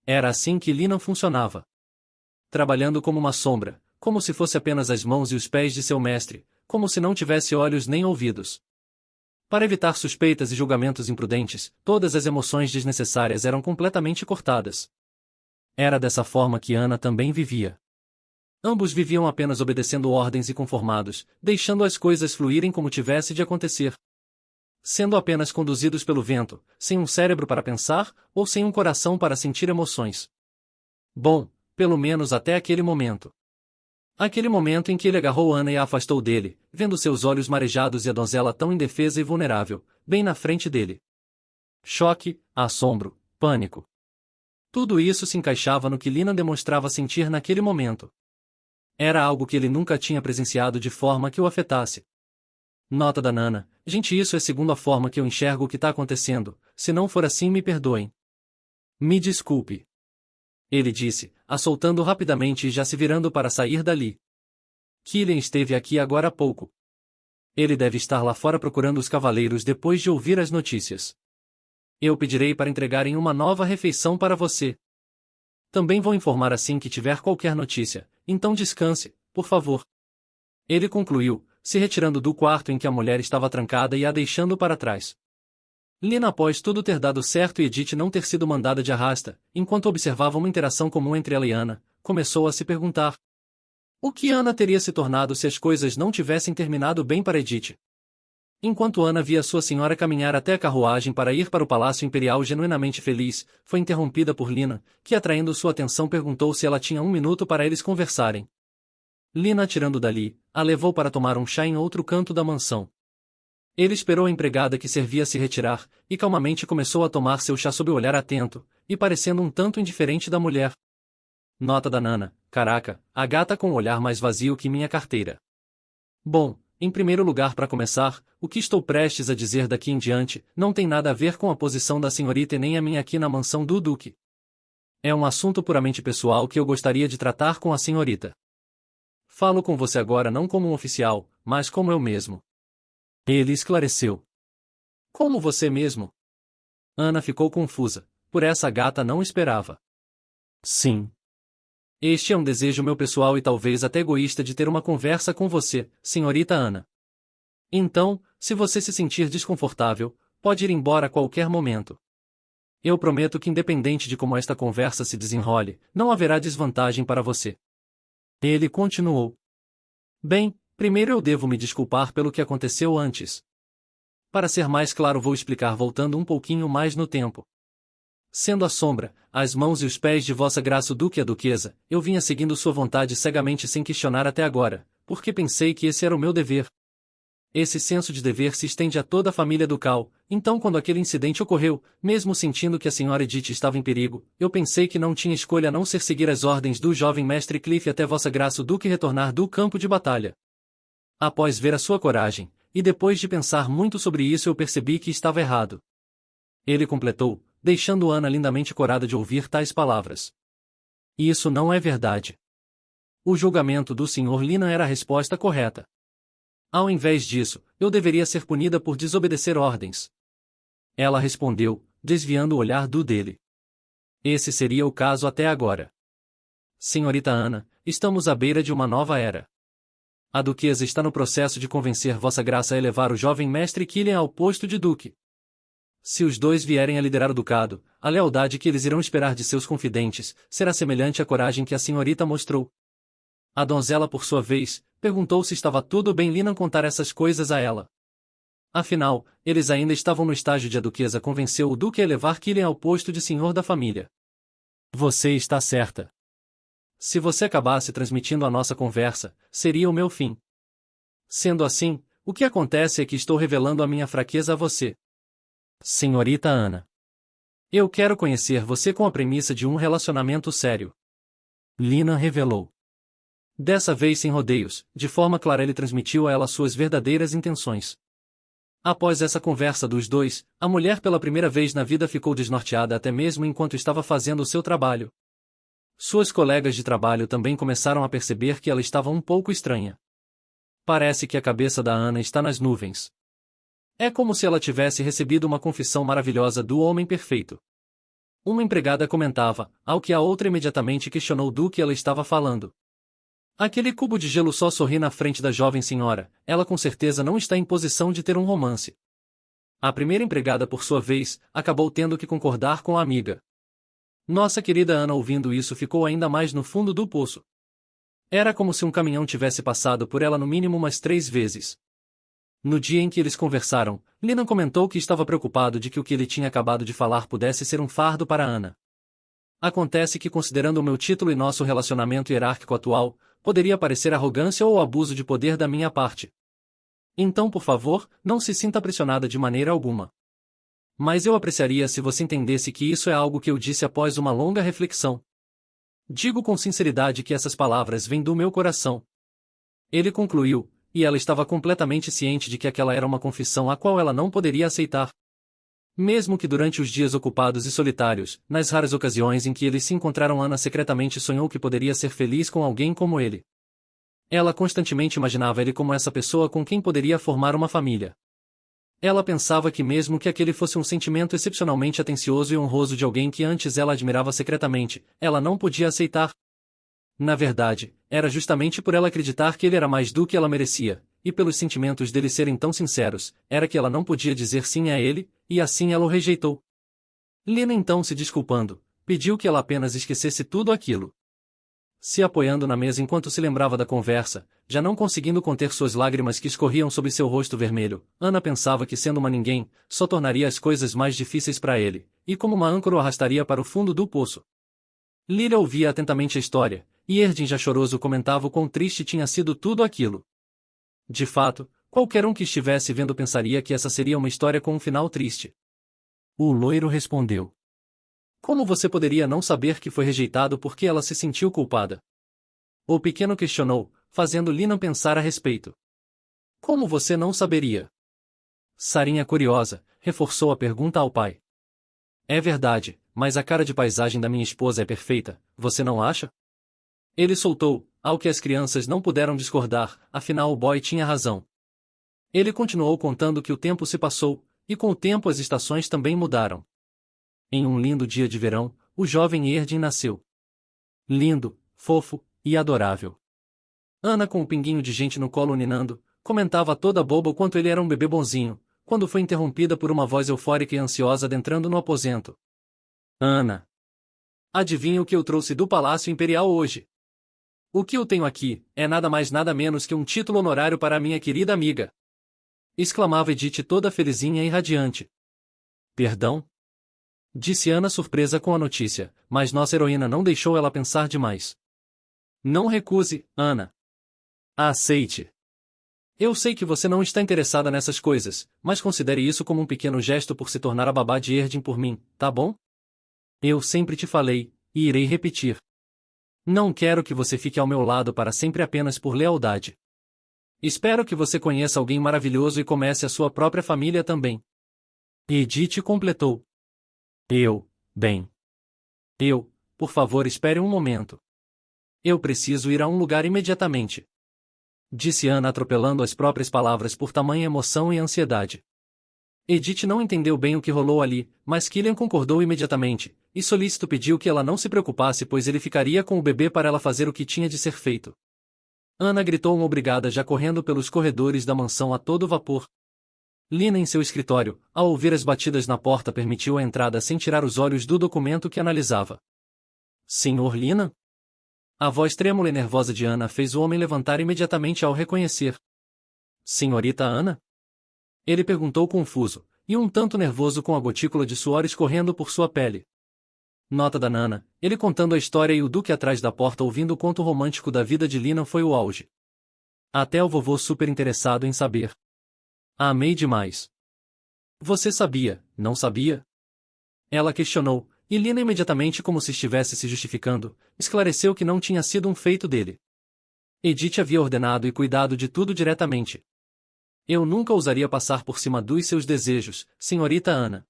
Era assim que Lina funcionava. Trabalhando como uma sombra, como se fosse apenas as mãos e os pés de seu mestre, como se não tivesse olhos nem ouvidos. Para evitar suspeitas e julgamentos imprudentes, todas as emoções desnecessárias eram completamente cortadas. Era dessa forma que Ana também vivia. Ambos viviam apenas obedecendo ordens e conformados, deixando as coisas fluírem como tivesse de acontecer. Sendo apenas conduzidos pelo vento, sem um cérebro para pensar, ou sem um coração para sentir emoções. Bom, pelo menos até aquele momento. Aquele momento em que ele agarrou Ana e a afastou dele, vendo seus olhos marejados e a donzela tão indefesa e vulnerável, bem na frente dele. Choque, assombro, pânico. Tudo isso se encaixava no que Lina demonstrava sentir naquele momento. Era algo que ele nunca tinha presenciado de forma que o afetasse. Nota da Nana: gente, isso é segundo a forma que eu enxergo o que está acontecendo, se não for assim me perdoem. Me desculpe. Ele disse, a soltando rapidamente e já se virando para sair dali. Killian esteve aqui agora há pouco. Ele deve estar lá fora procurando os cavaleiros depois de ouvir as notícias. Eu pedirei para entregarem uma nova refeição para você. Também vou informar assim que tiver qualquer notícia, então descanse, por favor. Ele concluiu, se retirando do quarto em que a mulher estava trancada e a deixando para trás. Lina, após tudo ter dado certo e Edith não ter sido mandada de arrasta, enquanto observava uma interação comum entre ela e Ana, começou a se perguntar: o que Ana teria se tornado se as coisas não tivessem terminado bem para Edith? Enquanto Ana via sua senhora caminhar até a carruagem para ir para o Palácio Imperial genuinamente feliz, foi interrompida por Lina, que atraindo sua atenção perguntou se ela tinha 1 minuto para eles conversarem. Lina, tirando dali, a levou para tomar um chá em outro canto da mansão. Ele esperou a empregada que servia se retirar, e calmamente começou a tomar seu chá sob o olhar atento, e parecendo um tanto indiferente da mulher. Nota da Nana: caraca, a gata com o olhar mais vazio que minha carteira. Bom, em primeiro lugar, para começar, o que estou prestes a dizer daqui em diante não tem nada a ver com a posição da senhorita e nem a minha aqui na mansão do Duque. É um assunto puramente pessoal que eu gostaria de tratar com a senhorita. Falo com você agora não como um oficial, mas como eu mesmo. Ele esclareceu. Como você mesmo? Ana ficou confusa, por essa gata não esperava. Sim. Este é um desejo meu pessoal e talvez até egoísta de ter uma conversa com você, senhorita Ana. Então, se você se sentir desconfortável, pode ir embora a qualquer momento. Eu prometo que independente de como esta conversa se desenrole, não haverá desvantagem para você. Ele continuou. Bem, primeiro eu devo me desculpar pelo que aconteceu antes. Para ser mais claro, vou explicar voltando um pouquinho mais no tempo. Sendo a sombra, as mãos e os pés de Vossa Graça o Duque e a Duquesa, eu vinha seguindo sua vontade cegamente sem questionar até agora, porque pensei que esse era o meu dever. Esse senso de dever se estende a toda a família ducal, então quando aquele incidente ocorreu, mesmo sentindo que a senhora Edith estava em perigo, eu pensei que não tinha escolha a não ser seguir as ordens do jovem mestre Cliff até Vossa Graça o Duque retornar do campo de batalha. Após ver a sua coragem, e depois de pensar muito sobre isso, eu percebi que estava errado. Ele completou, deixando Ana lindamente corada de ouvir tais palavras. Isso não é verdade. O julgamento do Sr. Lina era a resposta correta. Ao invés disso, eu deveria ser punida por desobedecer ordens. Ela respondeu, desviando o olhar do dele. Esse seria o caso até agora. Senhorita Ana, estamos à beira de uma nova era. A duquesa está no processo de convencer Vossa Graça a elevar o jovem mestre Killian ao posto de duque. Se os dois vierem a liderar o ducado, a lealdade que eles irão esperar de seus confidentes será semelhante à coragem que a senhorita mostrou. A donzela, por sua vez, perguntou se estava tudo bem Lina contar essas coisas a ela. Afinal, eles ainda estavam no estágio de a duquesa convenceu o duque a elevar Killian ao posto de senhor da família. Você está certa. Se você acabasse transmitindo a nossa conversa, seria o meu fim. Sendo assim, o que acontece é que estou revelando a minha fraqueza a você. Senhorita Ana. Eu quero conhecer você com a premissa de um relacionamento sério. Lina revelou. Dessa vez sem rodeios, de forma clara ele transmitiu a ela suas verdadeiras intenções. Após essa conversa dos dois, a mulher pela primeira vez na vida ficou desnorteada até mesmo enquanto estava fazendo o seu trabalho. Suas colegas de trabalho também começaram a perceber que ela estava um pouco estranha. Parece que a cabeça da Ana está nas nuvens. É como se ela tivesse recebido uma confissão maravilhosa do homem perfeito. Uma empregada comentava, ao que a outra imediatamente questionou do que ela estava falando. Aquele cubo de gelo só sorri na frente da jovem senhora, ela com certeza não está em posição de ter um romance. A primeira empregada, por sua vez, acabou tendo que concordar com a amiga. Nossa querida Ana, ouvindo isso, ficou ainda mais no fundo do poço. Era como se um caminhão tivesse passado por ela no mínimo umas 3 vezes. No dia em que eles conversaram, Lina comentou que estava preocupado de que o que ele tinha acabado de falar pudesse ser um fardo para Ana. Acontece que, considerando o meu título e nosso relacionamento hierárquico atual, poderia parecer arrogância ou abuso de poder da minha parte. Então, por favor, não se sinta pressionada de maneira alguma. Mas eu apreciaria se você entendesse que isso é algo que eu disse após uma longa reflexão. Digo com sinceridade que essas palavras vêm do meu coração. Ele concluiu, e ela estava completamente ciente de que aquela era uma confissão a qual ela não poderia aceitar. Mesmo que durante os dias ocupados e solitários, nas raras ocasiões em que eles se encontraram, Ana secretamente sonhou que poderia ser feliz com alguém como ele. Ela constantemente imaginava ele como essa pessoa com quem poderia formar uma família. Ela pensava que mesmo que aquele fosse um sentimento excepcionalmente atencioso e honroso de alguém que antes ela admirava secretamente, ela não podia aceitar. Na verdade, era justamente por ela acreditar que ele era mais do que ela merecia, e pelos sentimentos dele serem tão sinceros, era que ela não podia dizer sim a ele, e assim ela o rejeitou. Lina então se desculpando, pediu que ela apenas esquecesse tudo aquilo. Se apoiando na mesa enquanto se lembrava da conversa, já não conseguindo conter suas lágrimas que escorriam sobre seu rosto vermelho, Ana pensava que sendo uma ninguém, só tornaria as coisas mais difíceis para ele, e como uma âncora o arrastaria para o fundo do poço. Lila ouvia atentamente a história, e Erdin já choroso comentava o quão triste tinha sido tudo aquilo. De fato, qualquer um que estivesse vendo pensaria que essa seria uma história com um final triste. O loiro respondeu. Como você poderia não saber que foi rejeitado porque ela se sentiu culpada? O pequeno questionou, fazendo Lina pensar a respeito. Como você não saberia? Sarinha curiosa, reforçou a pergunta ao pai. É verdade, mas a cara de paisagem da minha esposa é perfeita, você não acha? Ele soltou, ao que as crianças não puderam discordar, afinal o boy tinha razão. Ele continuou contando que o tempo se passou, e com o tempo as estações também mudaram. Em um lindo dia de verão, o jovem Erdin nasceu. Lindo, fofo e adorável. Ana, com um pinguinho de gente no colo ninando, comentava toda boba o quanto ele era um bebê bonzinho, quando foi interrompida por uma voz eufórica e ansiosa adentrando no aposento. Ana! Adivinha o que eu trouxe do Palácio Imperial hoje? O que eu tenho aqui é nada mais nada menos que um título honorário para a minha querida amiga. Exclamava Edith toda felizinha e radiante. Perdão? Disse Ana surpresa com a notícia, mas nossa heroína não deixou ela pensar demais. Não recuse, Ana. Aceite. Eu sei que você não está interessada nessas coisas, mas considere isso como um pequeno gesto por se tornar a babá de Erdin por mim, tá bom? Eu sempre te falei, e irei repetir. Não quero que você fique ao meu lado para sempre apenas por lealdade. Espero que você conheça alguém maravilhoso e comece a sua própria família também. Edith completou. Por favor, espere um momento. Eu preciso ir a um lugar imediatamente. Disse Ana atropelando as próprias palavras por tamanha emoção e ansiedade. Edith não entendeu bem o que rolou ali, mas Killian concordou imediatamente, e solícito pediu que ela não se preocupasse pois ele ficaria com o bebê para ela fazer o que tinha de ser feito. Ana gritou uma obrigada já correndo pelos corredores da mansão a todo vapor. Lina em seu escritório, ao ouvir as batidas na porta permitiu a entrada sem tirar os olhos do documento que analisava. Senhor Lina? A voz trêmula e nervosa de Ana fez o homem levantar imediatamente ao reconhecer. Senhorita Ana? Ele perguntou confuso, e um tanto nervoso com a gotícula de suor escorrendo por sua pele. Nota da Nana, ele contando a história e o duque atrás da porta ouvindo o conto romântico da vida de Lina foi o auge. Até o vovô super interessado em saber. A amei demais. Você sabia, não sabia? Ela questionou, e Lina imediatamente como se estivesse se justificando, esclareceu que não tinha sido um feito dele. Edith havia ordenado e cuidado de tudo diretamente. Eu nunca ousaria passar por cima dos seus desejos, senhorita Ana.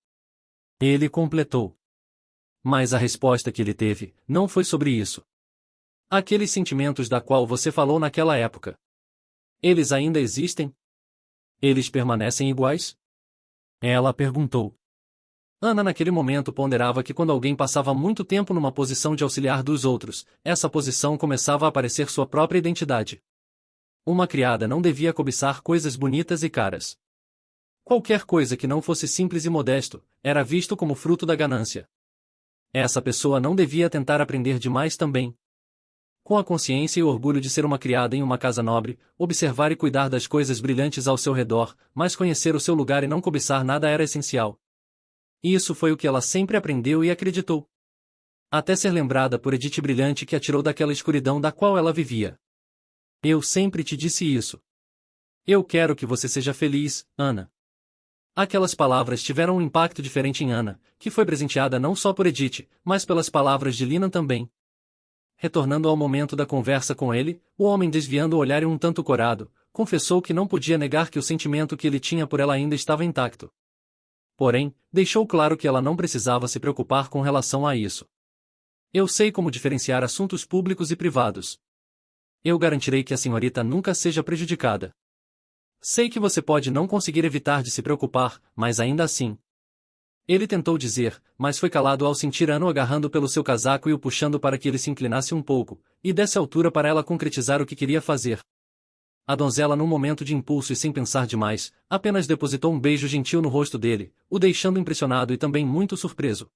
Ele completou. Mas a resposta que ele teve, não foi sobre isso. Aqueles sentimentos da qual você falou naquela época. Eles ainda existem? Eles permanecem iguais? Ela perguntou. Ana naquele momento ponderava que quando alguém passava muito tempo numa posição de auxiliar dos outros, essa posição começava a aparecer sua própria identidade. Uma criada não devia cobiçar coisas bonitas e caras. Qualquer coisa que não fosse simples e modesto, era visto como fruto da ganância. Essa pessoa não devia tentar aprender demais também. Com a consciência e o orgulho de ser uma criada em uma casa nobre, observar e cuidar das coisas brilhantes ao seu redor, mas conhecer o seu lugar e não cobiçar nada era essencial. Isso foi o que ela sempre aprendeu e acreditou. Até ser lembrada por Edith brilhante que a tirou daquela escuridão da qual ela vivia. Eu sempre te disse isso. Eu quero que você seja feliz, Ana. Aquelas palavras tiveram um impacto diferente em Ana, que foi presenteada não só por Edith, mas pelas palavras de Lina também. Retornando ao momento da conversa com ele, o homem desviando o olhar e um tanto corado, confessou que não podia negar que o sentimento que ele tinha por ela ainda estava intacto. Porém, deixou claro que ela não precisava se preocupar com relação a isso. Eu sei como diferenciar assuntos públicos e privados. Eu garantirei que a senhorita nunca seja prejudicada. Sei que você pode não conseguir evitar de se preocupar, mas ainda assim. Ele tentou dizer, mas foi calado ao sentir Ana o agarrando pelo seu casaco e o puxando para que ele se inclinasse um pouco, e desse altura para ela concretizar o que queria fazer. A donzela, num momento de impulso e sem pensar demais, apenas depositou um beijo gentil no rosto dele, o deixando impressionado e também muito surpreso.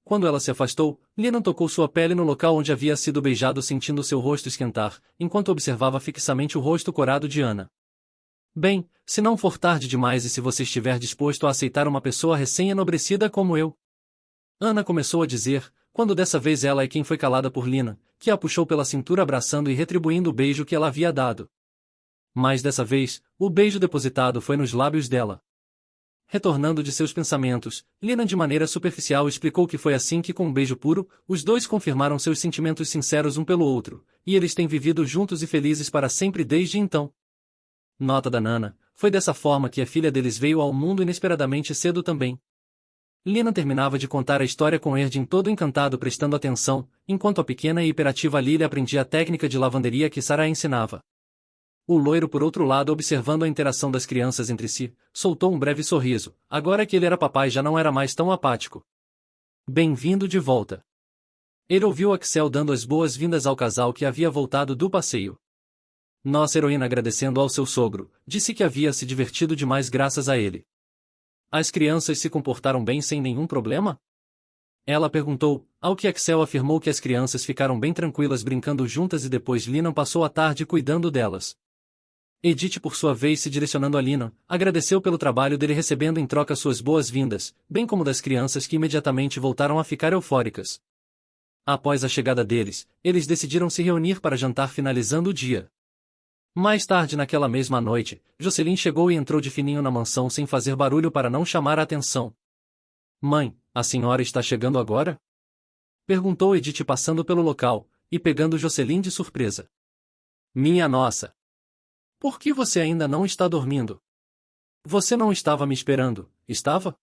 Quando ela se afastou, Lina tocou sua pele no local onde havia sido beijado, sentindo seu rosto esquentar, enquanto observava fixamente o rosto corado de Ana. Bem, se não for tarde demais e se você estiver disposto a aceitar uma pessoa recém-enobrecida como eu. Ana começou a dizer, quando dessa vez ela é quem foi calada por Lina, que a puxou pela cintura abraçando e retribuindo o beijo que ela havia dado. Mas dessa vez, o beijo depositado foi nos lábios dela. Retornando de seus pensamentos, Lina de maneira superficial explicou que foi assim que com um beijo puro, os dois confirmaram seus sentimentos sinceros um pelo outro, e eles têm vivido juntos e felizes para sempre desde então. Nota da Nana, foi dessa forma que a filha deles veio ao mundo inesperadamente cedo também. Lina terminava de contar a história com Erdin todo encantado prestando atenção, enquanto a pequena e hiperativa Lily aprendia a técnica de lavanderia que Sarah ensinava. O loiro, por outro lado, observando a interação das crianças entre si, soltou um breve sorriso, agora que ele era papai já não era mais tão apático. Bem-vindo de volta. Ele ouviu Axel dando as boas-vindas ao casal que havia voltado do passeio. Nossa heroína, agradecendo ao seu sogro, disse que havia se divertido demais graças a ele. As crianças se comportaram bem sem nenhum problema? Ela perguntou, ao que Axel afirmou que as crianças ficaram bem tranquilas brincando juntas e depois Lina passou a tarde cuidando delas. Edith, por sua vez, se direcionando a Lina, agradeceu pelo trabalho dele recebendo em troca suas boas-vindas, bem como das crianças que imediatamente voltaram a ficar eufóricas. Após a chegada deles, eles decidiram se reunir para jantar finalizando o dia. Mais tarde naquela mesma noite, Jocelyn chegou e entrou de fininho na mansão sem fazer barulho para não chamar a atenção. Mãe, a senhora está chegando agora? Perguntou Edith passando pelo local, e pegando Jocelyn de surpresa. Minha nossa! Por que você ainda não está dormindo? Você não estava me esperando, estava?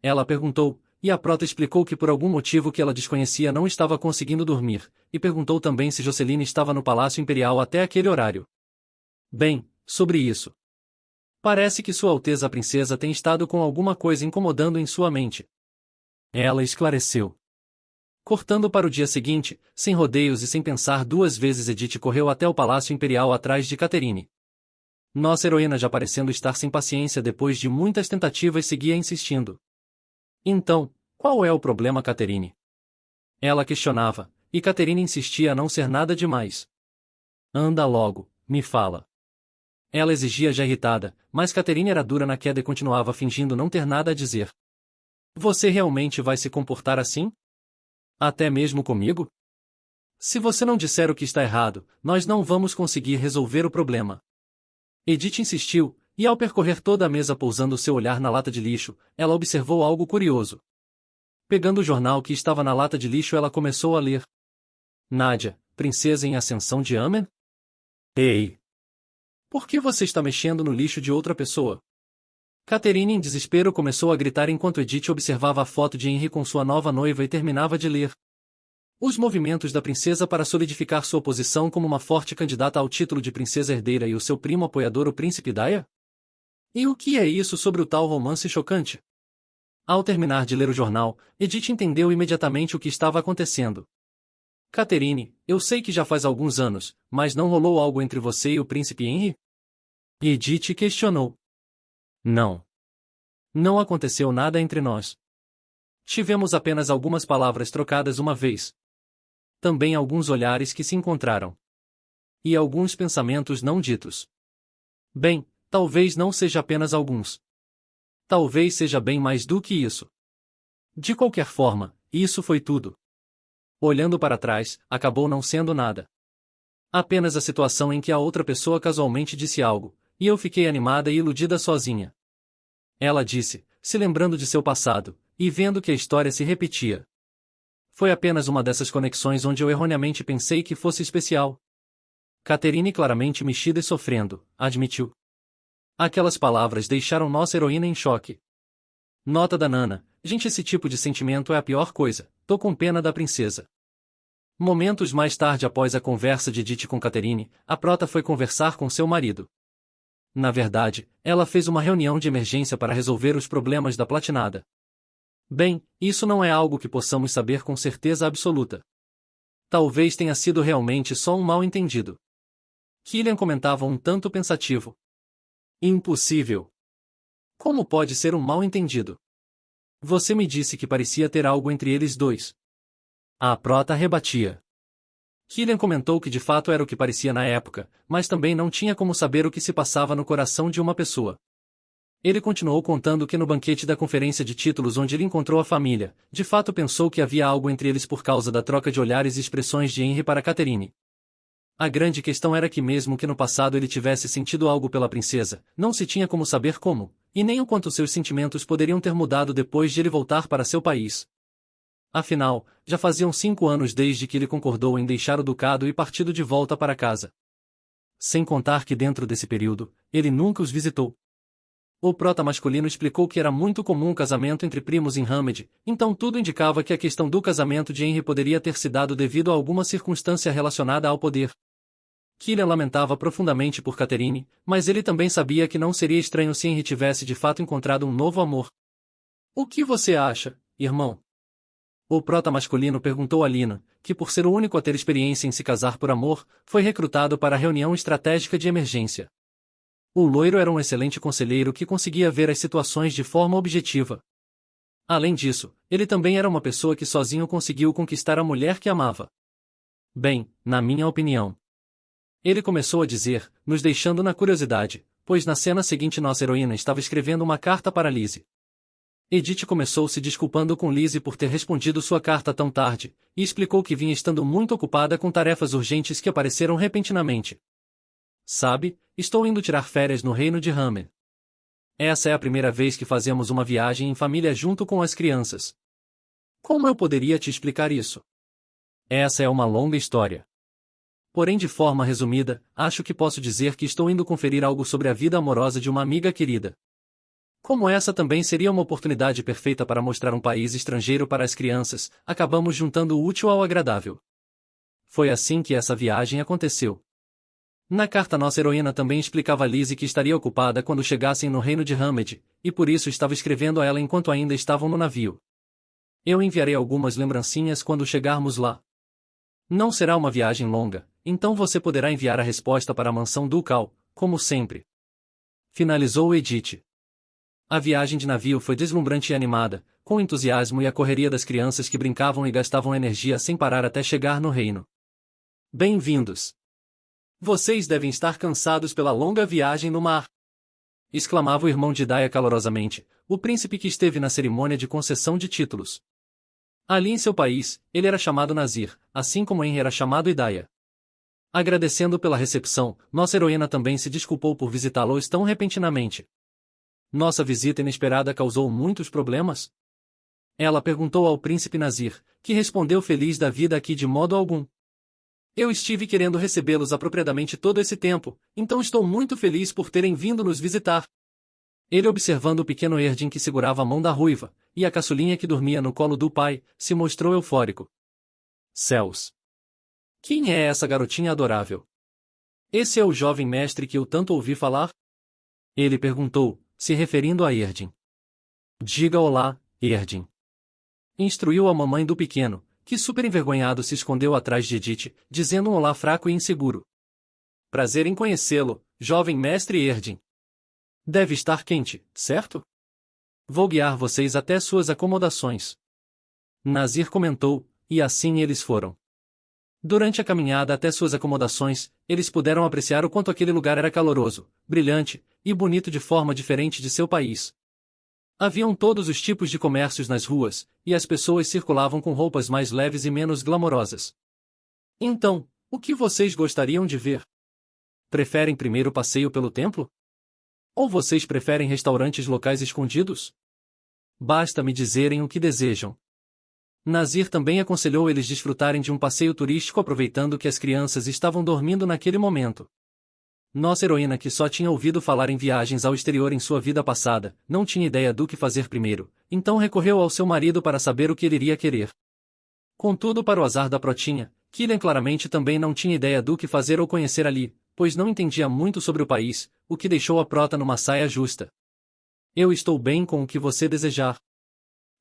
Ela perguntou, e a prota explicou que por algum motivo que ela desconhecia não estava conseguindo dormir, e perguntou também se Jocelyn estava no Palácio Imperial até aquele horário. Bem, sobre isso. Parece que Sua Alteza a Princesa tem estado com alguma coisa incomodando em sua mente. Ela esclareceu. Cortando para o dia seguinte, sem rodeios e sem pensar duas vezes, Edith correu até o Palácio Imperial atrás de Catherine. Nossa heroína, já parecendo estar sem paciência depois de muitas tentativas, seguia insistindo. Então, qual é o problema, Catherine? Ela questionava, e Catherine insistia a não ser nada demais. Anda logo, me fala. Ela exigia já irritada, mas Catherine era dura na queda e continuava fingindo não ter nada a dizer. Você realmente vai se comportar assim? Até mesmo comigo? Se você não disser o que está errado, nós não vamos conseguir resolver o problema. Edith insistiu, e ao percorrer toda a mesa pousando seu olhar na lata de lixo, ela observou algo curioso. Pegando o jornal que estava na lata de lixo, ela começou a ler. Nádia, princesa em ascensão de Amen? Ei! Por que você está mexendo no lixo de outra pessoa? Catherine, em desespero, começou a gritar enquanto Edith observava a foto de Henry com sua nova noiva e terminava de ler. Os movimentos da princesa para solidificar sua posição como uma forte candidata ao título de princesa herdeira e o seu primo apoiador, o príncipe Daya? E o que é isso sobre o tal romance chocante? Ao terminar de ler o jornal, Edith entendeu imediatamente o que estava acontecendo. Catherine, eu sei que já faz alguns anos, mas não rolou algo entre você e o príncipe Henry? Edith questionou. Não. Não aconteceu nada entre nós. Tivemos apenas algumas palavras trocadas uma vez. Também alguns olhares que se encontraram. E alguns pensamentos não ditos. Bem, talvez não seja apenas alguns. Talvez seja bem mais do que isso. De qualquer forma, isso foi tudo. Olhando para trás, acabou não sendo nada. Apenas a situação em que a outra pessoa casualmente disse algo, e eu fiquei animada e iludida sozinha. Ela disse, se lembrando de seu passado, e vendo que a história se repetia. Foi apenas uma dessas conexões onde eu erroneamente pensei que fosse especial. Catherine, claramente mexida e sofrendo, admitiu. Aquelas palavras deixaram nossa heroína em choque. Nota da Nana, gente, esse tipo de sentimento é a pior coisa, tô com pena da princesa. Momentos mais tarde, após a conversa de Edith com Catherine, a prota foi conversar com seu marido. Na verdade, ela fez uma reunião de emergência para resolver os problemas da platinada. Bem, isso não é algo que possamos saber com certeza absoluta. Talvez tenha sido realmente só um mal-entendido. Killian comentava um tanto pensativo. Impossível. Como pode ser um mal-entendido? Você me disse que parecia ter algo entre eles dois. A prota rebatia. Killian comentou que de fato era o que parecia na época, mas também não tinha como saber o que se passava no coração de uma pessoa. Ele continuou contando que no banquete da conferência de títulos onde ele encontrou a família, de fato pensou que havia algo entre eles por causa da troca de olhares e expressões de Henry para Catherine. A grande questão era que mesmo que no passado ele tivesse sentido algo pela princesa, não se tinha como saber como, e nem o quanto seus sentimentos poderiam ter mudado depois de ele voltar para seu país. Afinal, já faziam 5 anos desde que ele concordou em deixar o ducado e partido de volta para casa. Sem contar que dentro desse período, ele nunca os visitou. O prota masculino explicou que era muito comum o casamento entre primos em Hamed, então tudo indicava que a questão do casamento de Henry poderia ter se dado devido a alguma circunstância relacionada ao poder. Killian lamentava profundamente por Catherine, mas ele também sabia que não seria estranho se Henry tivesse de fato encontrado um novo amor. O que você acha, irmão? O prota masculino perguntou a Lina, que por ser o único a ter experiência em se casar por amor, foi recrutado para a reunião estratégica de emergência. O loiro era um excelente conselheiro que conseguia ver as situações de forma objetiva. Além disso, ele também era uma pessoa que sozinho conseguiu conquistar a mulher que amava. Bem, na minha opinião. Ele começou a dizer, nos deixando na curiosidade, pois na cena seguinte nossa heroína estava escrevendo uma carta para Lizzie. Edith começou se desculpando com Lizzie por ter respondido sua carta tão tarde, e explicou que vinha estando muito ocupada com tarefas urgentes que apareceram repentinamente. Sabe, estou indo tirar férias no reino de Hammer. Essa é a primeira vez que fazemos uma viagem em família junto com as crianças. Como eu poderia te explicar isso? Essa é uma longa história. Porém, de forma resumida, acho que posso dizer que estou indo conferir algo sobre a vida amorosa de uma amiga querida. Como essa também seria uma oportunidade perfeita para mostrar um país estrangeiro para as crianças, acabamos juntando o útil ao agradável. Foi assim que essa viagem aconteceu. Na carta nossa heroína também explicava a Lizzie que estaria ocupada quando chegassem no reino de Hamed, e por isso estava escrevendo a ela enquanto ainda estavam no navio. Eu enviarei algumas lembrancinhas quando chegarmos lá. Não será uma viagem longa, então você poderá enviar a resposta para a mansão ducal, como sempre. Finalizou Edith. A viagem de navio foi deslumbrante e animada, com o entusiasmo e a correria das crianças que brincavam e gastavam energia sem parar até chegar no reino. Bem-vindos! Vocês devem estar cansados pela longa viagem no mar! Exclamava o irmão de Daya calorosamente, o príncipe que esteve na cerimônia de concessão de títulos. Ali em seu país, ele era chamado Nazir, assim como Henry era chamado Idaya. Agradecendo pela recepção, nossa heroína também se desculpou por visitá-los tão repentinamente. Nossa visita inesperada causou muitos problemas? Ela perguntou ao príncipe Nazir, que respondeu feliz da vida aqui de modo algum. Eu estive querendo recebê-los apropriadamente todo esse tempo, então estou muito feliz por terem vindo nos visitar. Ele observando o pequeno Erdin que segurava a mão da ruiva, e a caçulinha que dormia no colo do pai, se mostrou eufórico. Céus! Quem é essa garotinha adorável? Esse é o jovem mestre que eu tanto ouvi falar? Ele perguntou, se referindo a Erdin. Diga olá, Erdin. Instruiu a mamãe do pequeno, que super envergonhado se escondeu atrás de Edith, dizendo um olá fraco e inseguro. Prazer em conhecê-lo, jovem mestre Erdin. Deve estar quente, certo? Vou guiar vocês até suas acomodações. Nazir comentou, e assim eles foram. Durante a caminhada até suas acomodações, eles puderam apreciar o quanto aquele lugar era caloroso, brilhante e bonito de forma diferente de seu país. Haviam todos os tipos de comércios nas ruas, e as pessoas circulavam com roupas mais leves e menos glamorosas. Então, o que vocês gostariam de ver? Preferem primeiro passeio pelo templo? Ou vocês preferem restaurantes locais escondidos? Basta me dizerem o que desejam. Nazir também aconselhou eles desfrutarem de um passeio turístico aproveitando que as crianças estavam dormindo naquele momento. Nossa heroína, que só tinha ouvido falar em viagens ao exterior em sua vida passada, não tinha ideia do que fazer primeiro, então recorreu ao seu marido para saber o que ele iria querer. Contudo, para o azar da protinha, Killian claramente também não tinha ideia do que fazer ou conhecer ali, pois não entendia muito sobre o país, o que deixou a prota numa saia justa. Eu estou bem com o que você desejar.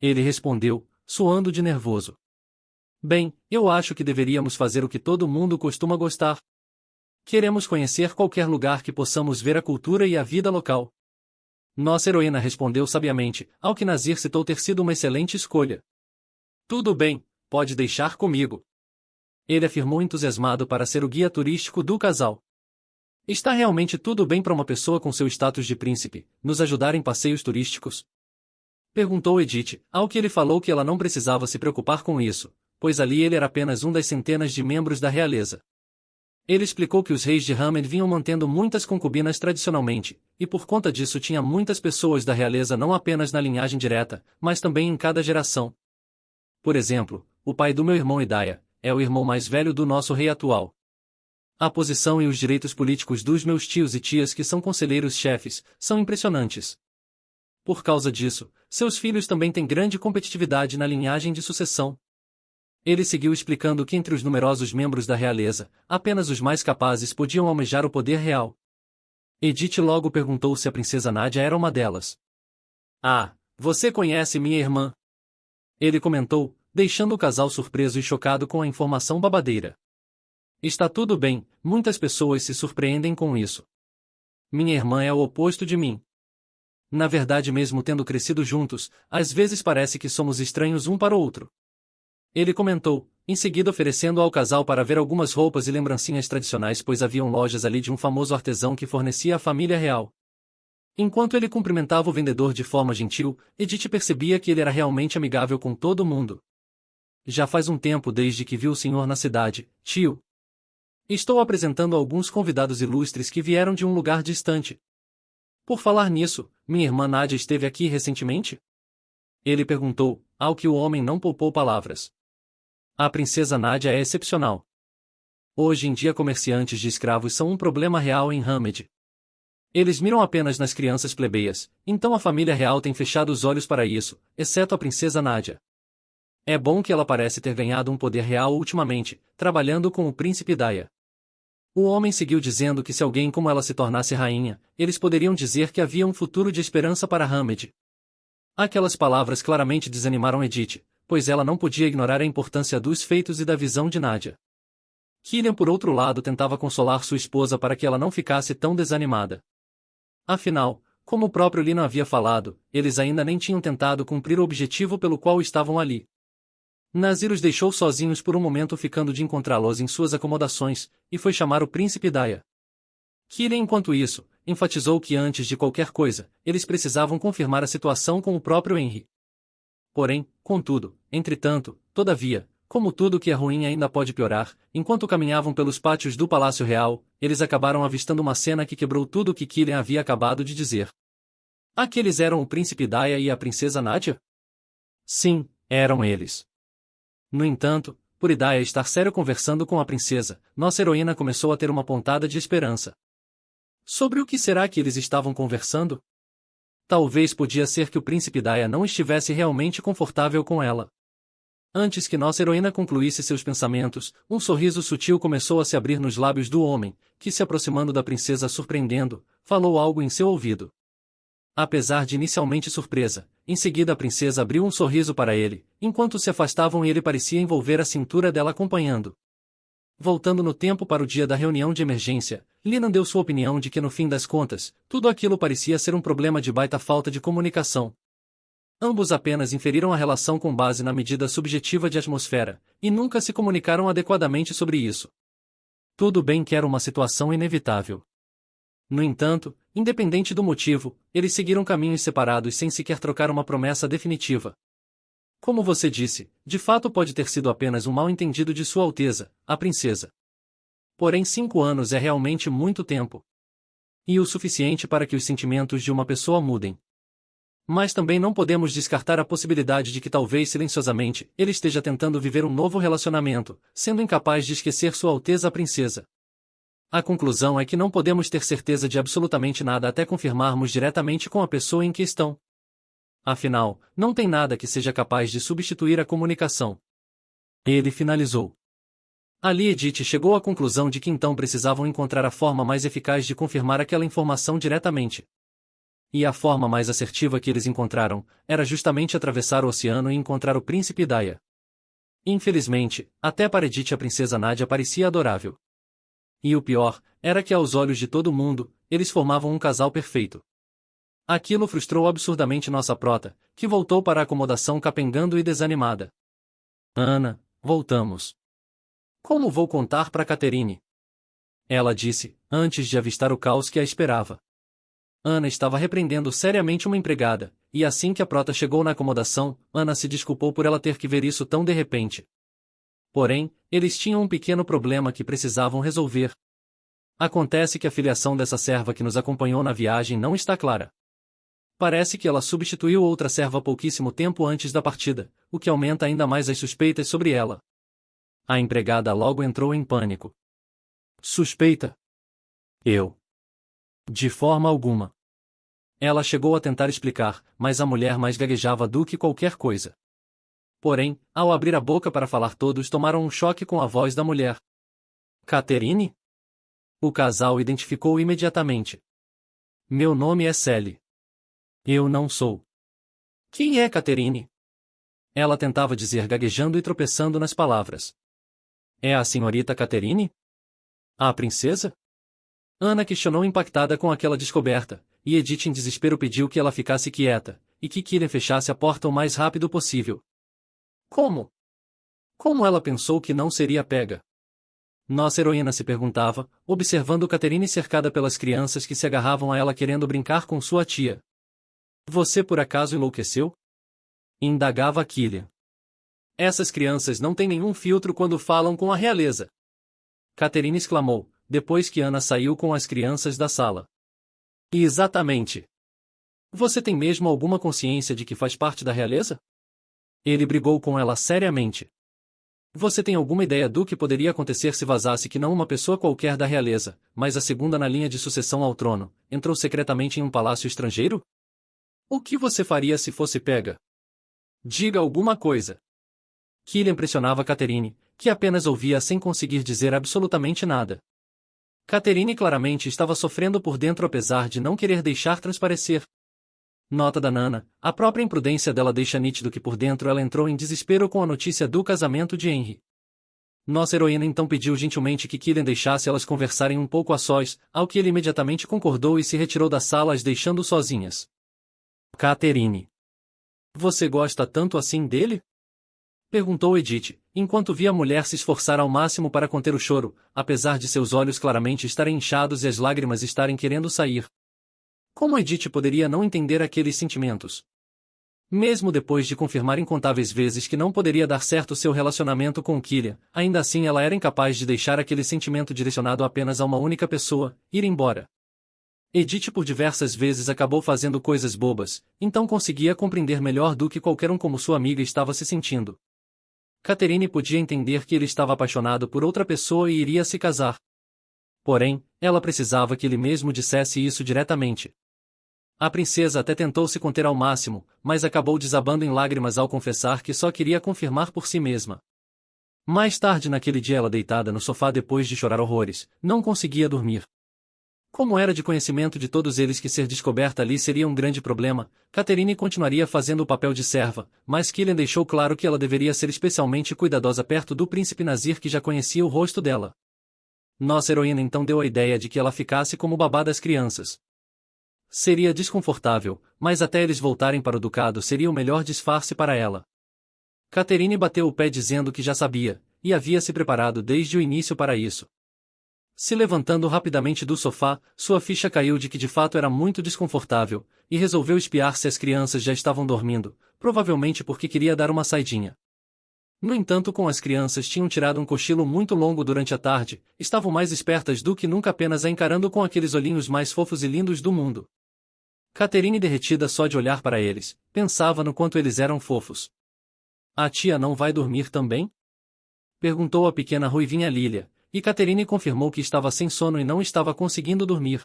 Ele respondeu, suando de nervoso. Bem, eu acho que deveríamos fazer o que todo mundo costuma gostar. Queremos conhecer qualquer lugar que possamos ver a cultura e a vida local. Nossa heroína respondeu sabiamente, ao que Nazir citou ter sido uma excelente escolha. Tudo bem, pode deixar comigo. Ele afirmou entusiasmado para ser o guia turístico do casal. Está realmente tudo bem para uma pessoa com seu status de príncipe nos ajudar em passeios turísticos? Perguntou Edith, ao que ele falou que ela não precisava se preocupar com isso, pois ali ele era apenas um das centenas de membros da realeza. Ele explicou que os reis de Hamed vinham mantendo muitas concubinas tradicionalmente, e por conta disso tinha muitas pessoas da realeza não apenas na linhagem direta, mas também em cada geração. Por exemplo, o pai do meu irmão Idaia é o irmão mais velho do nosso rei atual. A posição e os direitos políticos dos meus tios e tias que são conselheiros-chefes são impressionantes. Por causa disso, seus filhos também têm grande competitividade na linhagem de sucessão. Ele seguiu explicando que entre os numerosos membros da realeza, apenas os mais capazes podiam almejar o poder real. Edith logo perguntou se a princesa Nádia era uma delas. Ah, você conhece minha irmã? Ele comentou, deixando o casal surpreso e chocado com a informação babadeira. Está tudo bem, muitas pessoas se surpreendem com isso. Minha irmã é o oposto de mim. Na verdade, mesmo tendo crescido juntos, às vezes parece que somos estranhos um para o outro. Ele comentou, em seguida oferecendo ao casal para ver algumas roupas e lembrancinhas tradicionais, pois haviam lojas ali de um famoso artesão que fornecia à família real. Enquanto ele cumprimentava o vendedor de forma gentil, Edith percebia que ele era realmente amigável com todo mundo. Já faz um tempo desde que viu o senhor na cidade, tio. Estou apresentando alguns convidados ilustres que vieram de um lugar distante. Por falar nisso, minha irmã Nádia esteve aqui recentemente? Ele perguntou, ao que o homem não poupou palavras. A princesa Nádia é excepcional. Hoje em dia comerciantes de escravos são um problema real em Hamed. Eles miram apenas nas crianças plebeias, então a família real tem fechado os olhos para isso, exceto a princesa Nádia. É bom que ela parece ter ganhado um poder real ultimamente, trabalhando com o príncipe Daia. O homem seguiu dizendo que se alguém como ela se tornasse rainha, eles poderiam dizer que havia um futuro de esperança para Hamed. Aquelas palavras claramente desanimaram Edith, pois ela não podia ignorar a importância dos feitos e da visão de Nádia. Killian, por outro lado, tentava consolar sua esposa para que ela não ficasse tão desanimada. Afinal, como o próprio Lino havia falado, eles ainda nem tinham tentado cumprir o objetivo pelo qual estavam ali. Nazir os deixou sozinhos por um momento, ficando de encontrá-los em suas acomodações, e foi chamar o príncipe Daia. Killian, enquanto isso, enfatizou que antes de qualquer coisa, eles precisavam confirmar a situação com o próprio Henry. Porém, contudo, entretanto, todavia, como tudo que é ruim ainda pode piorar, enquanto caminhavam pelos pátios do Palácio Real, eles acabaram avistando uma cena que quebrou tudo o que Killian havia acabado de dizer. Aqueles eram o príncipe Daia e a princesa Nádia? Sim, eram eles. No entanto, por Idaia estar sério conversando com a princesa, nossa heroína começou a ter uma pontada de esperança. Sobre o que será que eles estavam conversando? Talvez podia ser que o príncipe Daia não estivesse realmente confortável com ela. Antes que nossa heroína concluísse seus pensamentos, um sorriso sutil começou a se abrir nos lábios do homem, que, se aproximando da princesa surpreendendo, falou algo em seu ouvido. Apesar de inicialmente surpresa, em seguida a princesa abriu um sorriso para ele, enquanto se afastavam e ele parecia envolver a cintura dela acompanhando. Voltando no tempo para o dia da reunião de emergência, Lina deu sua opinião de que no fim das contas, tudo aquilo parecia ser um problema de baita falta de comunicação. Ambos apenas inferiram a relação com base na medida subjetiva de atmosfera, e nunca se comunicaram adequadamente sobre isso. Tudo bem que era uma situação inevitável. No entanto, independente do motivo, eles seguiram caminhos separados sem sequer trocar uma promessa definitiva. Como você disse, de fato pode ter sido apenas um mal-entendido de Sua Alteza, a princesa. Porém 5 anos é realmente muito tempo. E o suficiente para que os sentimentos de uma pessoa mudem. Mas também não podemos descartar a possibilidade de que talvez silenciosamente ele esteja tentando viver um novo relacionamento, sendo incapaz de esquecer Sua Alteza a princesa. A conclusão é que não podemos ter certeza de absolutamente nada até confirmarmos diretamente com a pessoa em questão. Afinal, não tem nada que seja capaz de substituir a comunicação. Ele finalizou. Ali Edith chegou à conclusão de que então precisavam encontrar a forma mais eficaz de confirmar aquela informação diretamente. E a forma mais assertiva que eles encontraram era justamente atravessar o oceano e encontrar o príncipe Daya. Infelizmente, até para Edith a princesa Nadia parecia adorável. E o pior, era que aos olhos de todo mundo, eles formavam um casal perfeito. Aquilo frustrou absurdamente nossa prota, que voltou para a acomodação capengando e desanimada. Ana, voltamos. Como vou contar para Catherine? Ela disse, antes de avistar o caos que a esperava. Ana estava repreendendo seriamente uma empregada, e assim que a prota chegou na acomodação, Ana se desculpou por ela ter que ver isso tão de repente. Porém, eles tinham um pequeno problema que precisavam resolver. Acontece que a filiação dessa serva que nos acompanhou na viagem não está clara. Parece que ela substituiu outra serva pouquíssimo tempo antes da partida, o que aumenta ainda mais as suspeitas sobre ela. A empregada logo entrou em pânico. Suspeita? Eu. De forma alguma. Ela chegou a tentar explicar, mas a mulher mais gaguejava do que qualquer coisa. Porém, ao abrir a boca para falar todos tomaram um choque com a voz da mulher. Catherine? O casal identificou imediatamente. Meu nome é Sally. Eu não sou. Quem é Catherine? Ela tentava dizer gaguejando e tropeçando nas palavras. É a senhorita Catherine? A princesa? Ana questionou impactada com aquela descoberta, e Edith em desespero pediu que ela ficasse quieta, e que Killian fechasse a porta o mais rápido possível. Como? Como ela pensou que não seria pega? Nossa heroína se perguntava, observando Catherine cercada pelas crianças que se agarravam a ela querendo brincar com sua tia. Você por acaso enlouqueceu? Indagava Killian. Essas crianças não têm nenhum filtro quando falam com a realeza. Catherine exclamou, depois que Ana saiu com as crianças da sala. Exatamente. Você tem mesmo alguma consciência de que faz parte da realeza? Ele brigou com ela seriamente. Você tem alguma ideia do que poderia acontecer se vazasse que não uma pessoa qualquer da realeza, mas a segunda na linha de sucessão ao trono, entrou secretamente em um palácio estrangeiro? O que você faria se fosse pega? Diga alguma coisa. Killian pressionava Catherine, que apenas ouvia sem conseguir dizer absolutamente nada. Catherine claramente estava sofrendo por dentro apesar de não querer deixar transparecer. Nota da Nana, a própria imprudência dela deixa nítido que por dentro ela entrou em desespero com a notícia do casamento de Henry. Nossa heroína então pediu gentilmente que Killian deixasse elas conversarem um pouco a sós, ao que ele imediatamente concordou e se retirou da sala as deixando sozinhas. Catherine. Você gosta tanto assim dele? Perguntou Edith, enquanto via a mulher se esforçar ao máximo para conter o choro, apesar de seus olhos claramente estarem inchados e as lágrimas estarem querendo sair. Como Edith poderia não entender aqueles sentimentos? Mesmo depois de confirmar incontáveis vezes que não poderia dar certo seu relacionamento com Killian, ainda assim ela era incapaz de deixar aquele sentimento direcionado apenas a uma única pessoa, ir embora. Edith por diversas vezes acabou fazendo coisas bobas, então conseguia compreender melhor do que qualquer um como sua amiga estava se sentindo. Catherine podia entender que ele estava apaixonado por outra pessoa e iria se casar. Porém, ela precisava que ele mesmo dissesse isso diretamente. A princesa até tentou se conter ao máximo, mas acabou desabando em lágrimas ao confessar que só queria confirmar por si mesma. Mais tarde naquele dia ela deitada no sofá depois de chorar horrores, não conseguia dormir. Como era de conhecimento de todos eles que ser descoberta ali seria um grande problema, Catherine continuaria fazendo o papel de serva, mas Killian deixou claro que ela deveria ser especialmente cuidadosa perto do príncipe Nazir que já conhecia o rosto dela. Nossa heroína então deu a ideia de que ela ficasse como babá das crianças. Seria desconfortável, mas até eles voltarem para o ducado seria o melhor disfarce para ela. Catherine bateu o pé dizendo que já sabia, e havia se preparado desde o início para isso. Se levantando rapidamente do sofá, sua ficha caiu de que de fato era muito desconfortável, e resolveu espiar se as crianças já estavam dormindo, provavelmente porque queria dar uma saidinha. No entanto, como as crianças tinham tirado um cochilo muito longo durante a tarde, estavam mais espertas do que nunca apenas a encarando com aqueles olhinhos mais fofos e lindos do mundo. Catherine derretida só de olhar para eles, pensava no quanto eles eram fofos. A tia não vai dormir também? Perguntou a pequena ruivinha Lilia, e Catherine confirmou que estava sem sono e não estava conseguindo dormir.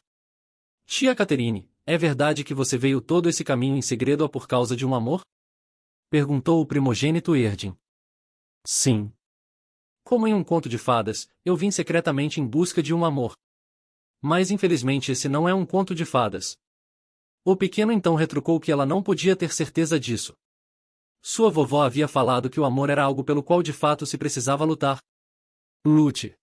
Tia Catherine, é verdade que você veio todo esse caminho em segredo por causa de um amor? Perguntou o primogênito Erdin. Sim. Como em um conto de fadas, eu vim secretamente em busca de um amor. Mas infelizmente esse não é um conto de fadas. O pequeno então retrucou que ela não podia ter certeza disso. Sua vovó havia falado que o amor era algo pelo qual de fato se precisava lutar. Lute.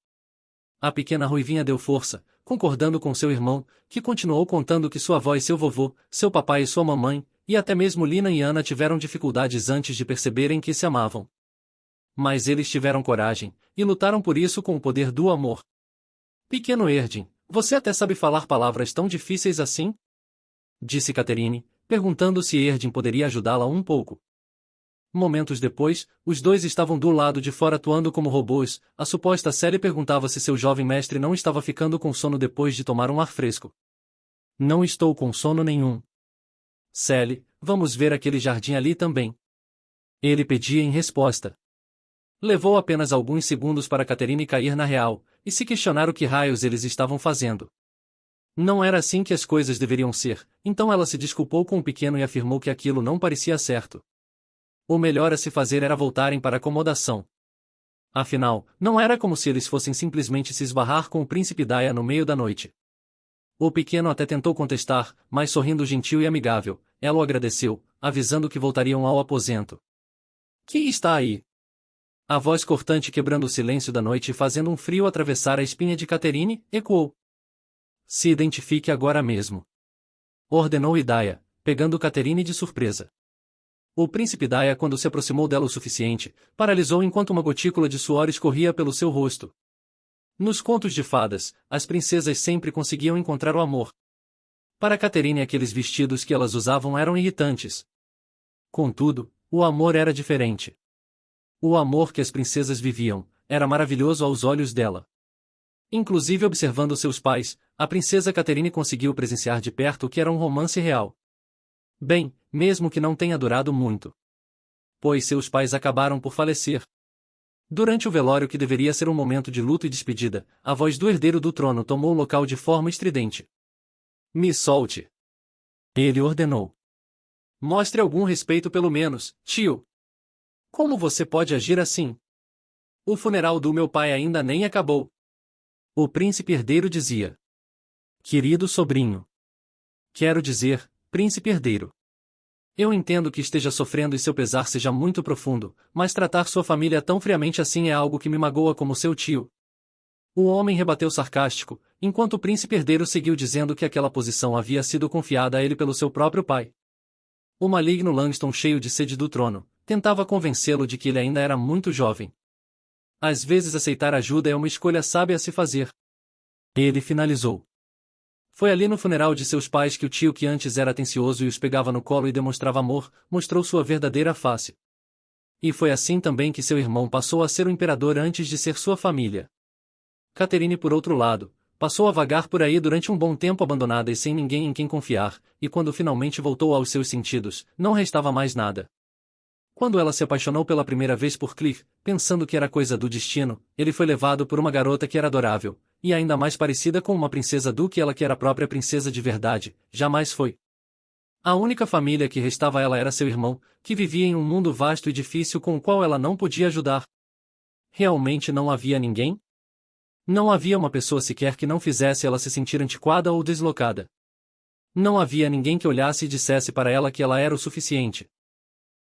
A pequena ruivinha deu força, concordando com seu irmão, que continuou contando que sua avó e seu vovô, seu papai e sua mamãe, e até mesmo Lina e Ana tiveram dificuldades antes de perceberem que se amavam. Mas eles tiveram coragem, e lutaram por isso com o poder do amor. Pequeno Erdin, você até sabe falar palavras tão difíceis assim? Disse Catherine, perguntando se Erdin poderia ajudá-la um pouco. Momentos depois, os dois estavam do lado de fora atuando como robôs. A suposta Sally perguntava se seu jovem mestre não estava ficando com sono depois de tomar um ar fresco. Não estou com sono nenhum. Sally, vamos ver aquele jardim ali também. Ele pedia em resposta. Levou apenas alguns segundos para Catherine cair na real, e se questionar o que raios eles estavam fazendo. Não era assim que as coisas deveriam ser, então ela se desculpou com o pequeno e afirmou que aquilo não parecia certo. O melhor a se fazer era voltarem para a acomodação. Afinal, não era como se eles fossem simplesmente se esbarrar com o príncipe Daya no meio da noite. O pequeno até tentou contestar, mas sorrindo gentil e amigável, ela o agradeceu, avisando que voltariam ao aposento. Que está aí? A voz cortante quebrando o silêncio da noite e fazendo um frio atravessar a espinha de Catherine, ecoou. Se identifique agora mesmo. Ordenou Hidaya, pegando Catherine de surpresa. O príncipe Daya, quando se aproximou dela o suficiente, paralisou enquanto uma gotícula de suor escorria pelo seu rosto. Nos contos de fadas, as princesas sempre conseguiam encontrar o amor. Para Catherine aqueles vestidos que elas usavam eram irritantes. Contudo, o amor era diferente. O amor que as princesas viviam, era maravilhoso aos olhos dela. Inclusive observando seus pais, a princesa Catherine conseguiu presenciar de perto o que era um romance real. Bem, mesmo que não tenha durado muito. Pois seus pais acabaram por falecer. Durante o velório que deveria ser um momento de luto e despedida, a voz do herdeiro do trono tomou o local de forma estridente. Me solte. Ele ordenou. Mostre algum respeito pelo menos, tio. Como você pode agir assim? O funeral do meu pai ainda nem acabou. O príncipe herdeiro dizia. Querido sobrinho. Quero dizer, príncipe herdeiro. Eu entendo que esteja sofrendo e seu pesar seja muito profundo, mas tratar sua família tão friamente assim é algo que me magoa como seu tio. O homem rebateu sarcástico, enquanto o príncipe herdeiro seguiu dizendo que aquela posição havia sido confiada a ele pelo seu próprio pai. O maligno Langston, cheio de sede do trono, tentava convencê-lo de que ele ainda era muito jovem. Às vezes aceitar ajuda é uma escolha sábia a se fazer. Ele finalizou. Foi ali no funeral de seus pais que o tio, que antes era atencioso e os pegava no colo e demonstrava amor, mostrou sua verdadeira face. E foi assim também que seu irmão passou a ser o imperador antes de ser sua família. Catherine, por outro lado, passou a vagar por aí durante um bom tempo abandonada e sem ninguém em quem confiar, e quando finalmente voltou aos seus sentidos, não restava mais nada. Quando ela se apaixonou pela primeira vez por Cliff, pensando que era coisa do destino, ele foi levado por uma garota que era adorável, e ainda mais parecida com uma princesa do que ela, que era a própria princesa de verdade, jamais foi. A única família que restava a ela era seu irmão, que vivia em um mundo vasto e difícil com o qual ela não podia ajudar. Realmente não havia ninguém? Não havia uma pessoa sequer que não fizesse ela se sentir antiquada ou deslocada. Não havia ninguém que olhasse e dissesse para ela que ela era o suficiente.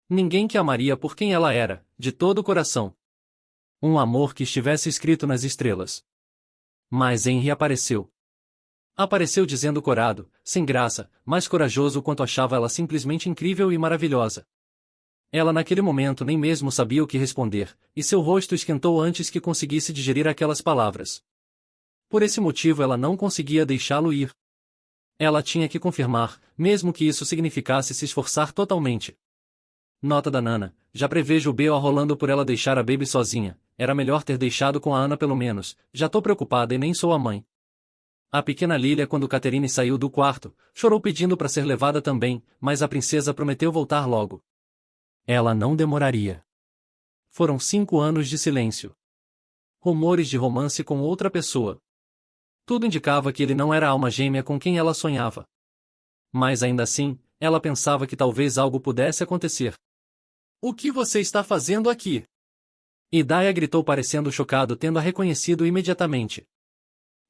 Ninguém que amaria por quem ela era, de todo o coração. Um amor que estivesse escrito nas estrelas. Mas Henry apareceu. Apareceu dizendo corado, sem graça, mas corajoso quanto achava ela simplesmente incrível e maravilhosa. Ela naquele momento nem mesmo sabia o que responder, e seu rosto esquentou antes que conseguisse digerir aquelas palavras. Por esse motivo ela não conseguia deixá-lo ir. Ela tinha que confirmar, mesmo que isso significasse se esforçar totalmente. Nota da Nana, já prevejo o B.O. rolando por ela deixar a Baby sozinha, era melhor ter deixado com a Ana pelo menos, já tô preocupada e nem sou a mãe. A pequena Lilia, quando Catherine saiu do quarto, chorou pedindo para ser levada também, mas a princesa prometeu voltar logo. Ela não demoraria. Foram 5 anos de silêncio. Rumores de romance com outra pessoa. Tudo indicava que ele não era a alma gêmea com quem ela sonhava. Mas ainda assim, ela pensava que talvez algo pudesse acontecer. O que você está fazendo aqui? Hidaya gritou parecendo chocado tendo-a reconhecido imediatamente.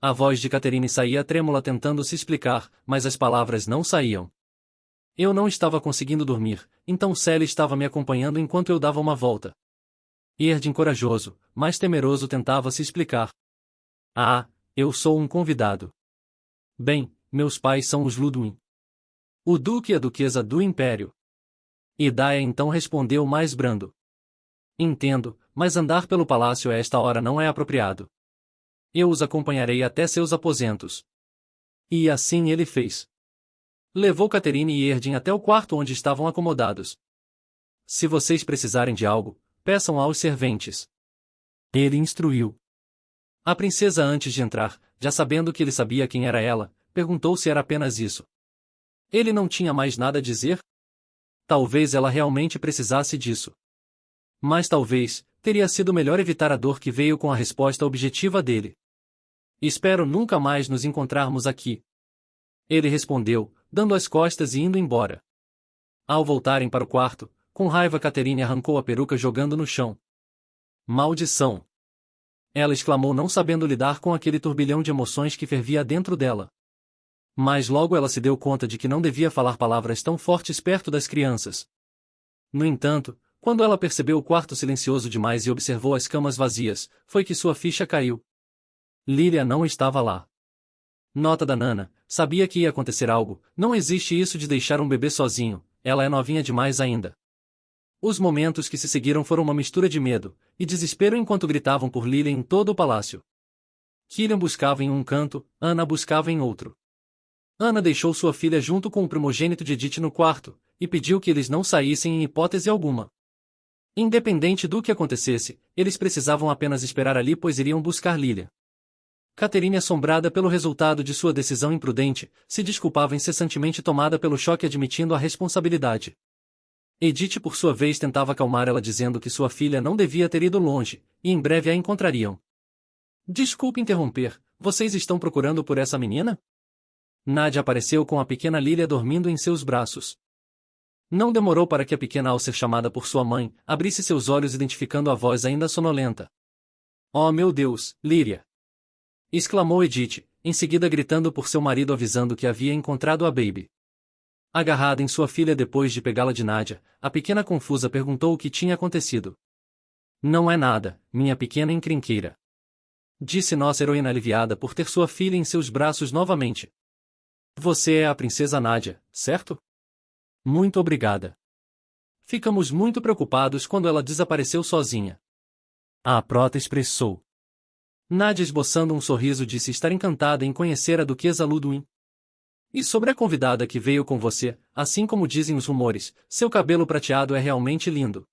A voz de Catherine saía trêmula tentando se explicar, mas as palavras não saíam. Eu não estava conseguindo dormir, então Sally estava me acompanhando enquanto eu dava uma volta. Erdin corajoso, mas temeroso tentava se explicar. Ah, eu sou um convidado. Bem, meus pais são os Ludwig. O duque e a duquesa do Império. Hidaya então respondeu mais brando. Entendo, mas andar pelo palácio a esta hora não é apropriado. Eu os acompanharei até seus aposentos. E assim ele fez. Levou Catherine e Erdin até o quarto onde estavam acomodados. Se vocês precisarem de algo, peçam aos serventes. Ele instruiu. A princesa antes de entrar, já sabendo que ele sabia quem era ela, perguntou se era apenas isso. Ele não tinha mais nada a dizer? Talvez ela realmente precisasse disso. Mas talvez, teria sido melhor evitar a dor que veio com a resposta objetiva dele. Espero nunca mais nos encontrarmos aqui. Ele respondeu, dando as costas e indo embora. Ao voltarem para o quarto, com raiva Catherine arrancou a peruca jogando no chão. Maldição! Ela exclamou não sabendo lidar com aquele turbilhão de emoções que fervia dentro dela. Mas logo ela se deu conta de que não devia falar palavras tão fortes perto das crianças. No entanto, quando ela percebeu o quarto silencioso demais e observou as camas vazias, foi que sua ficha caiu. Lilia não estava lá. Nota da Nana, sabia que ia acontecer algo, não existe isso de deixar um bebê sozinho, ela é novinha demais ainda. Os momentos que se seguiram foram uma mistura de medo e desespero enquanto gritavam por Lilia em todo o palácio. Killian buscava em um canto, Ana buscava em outro. Ana deixou sua filha junto com o primogênito de Edith no quarto, e pediu que eles não saíssem em hipótese alguma. Independente do que acontecesse, eles precisavam apenas esperar ali pois iriam buscar Lilia. Catherine, assombrada pelo resultado de sua decisão imprudente, se desculpava incessantemente tomada pelo choque admitindo a responsabilidade. Edith por sua vez tentava acalmar ela dizendo que sua filha não devia ter ido longe, e em breve a encontrariam. Desculpe interromper, vocês estão procurando por essa menina? Nadia apareceu com a pequena Lilia dormindo em seus braços. Não demorou para que a pequena, ao ser chamada por sua mãe, abrisse seus olhos identificando a voz ainda sonolenta. Oh meu Deus, Lilia! Exclamou Edith, em seguida gritando por seu marido avisando que havia encontrado a baby. Agarrada em sua filha depois de pegá-la de Nadia, a pequena confusa perguntou o que tinha acontecido. Não é nada, minha pequena encrenqueira. Disse nossa heroína aliviada por ter sua filha em seus braços novamente. Você é a princesa Nadia, certo? Muito obrigada. Ficamos muito preocupados quando ela desapareceu sozinha. A prota expressou. Nadia, esboçando um sorriso, disse estar encantada em conhecer a duquesa Ludwig. E sobre a convidada que veio com você, assim como dizem os rumores, seu cabelo prateado é realmente lindo.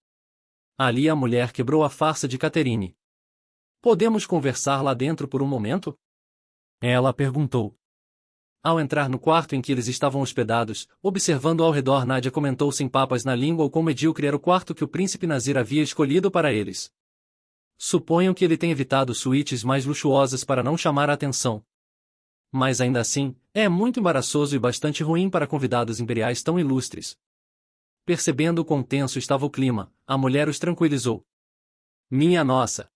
Ali a mulher quebrou a farsa de Catherine. Podemos conversar lá dentro por um momento? Ela perguntou. Ao entrar no quarto em que eles estavam hospedados, observando ao redor, Nadia comentou sem papas na língua o quão medíocre era o quarto que o príncipe Nazir havia escolhido para eles. Suponho que ele tem evitado suítes mais luxuosas para não chamar a atenção. Mas ainda assim, é muito embaraçoso e bastante ruim para convidados imperiais tão ilustres. Percebendo o quão tenso estava o clima, a mulher os tranquilizou. Minha nossa!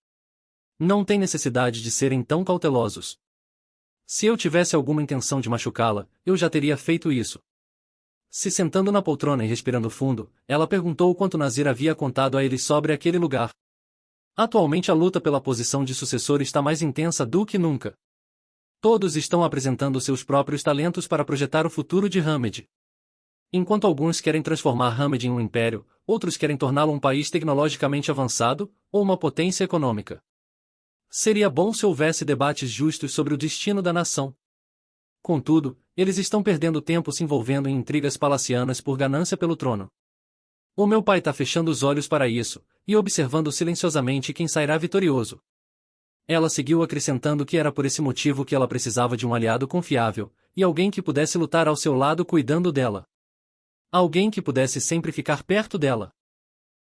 Não tem necessidade de serem tão cautelosos. Se eu tivesse alguma intenção de machucá-la, eu já teria feito isso. Se sentando na poltrona e respirando fundo, ela perguntou o quanto Nazir havia contado a eles sobre aquele lugar. Atualmente a luta pela posição de sucessor está mais intensa do que nunca. Todos estão apresentando seus próprios talentos para projetar o futuro de Hamed. Enquanto alguns querem transformar Hamed em um império, outros querem torná-lo um país tecnologicamente avançado, ou uma potência econômica. Seria bom se houvesse debates justos sobre o destino da nação. Contudo, eles estão perdendo tempo se envolvendo em intrigas palacianas por ganância pelo trono. O meu pai está fechando os olhos para isso, e observando silenciosamente quem sairá vitorioso. Ela seguiu acrescentando que era por esse motivo que ela precisava de um aliado confiável, e alguém que pudesse lutar ao seu lado cuidando dela. Alguém que pudesse sempre ficar perto dela.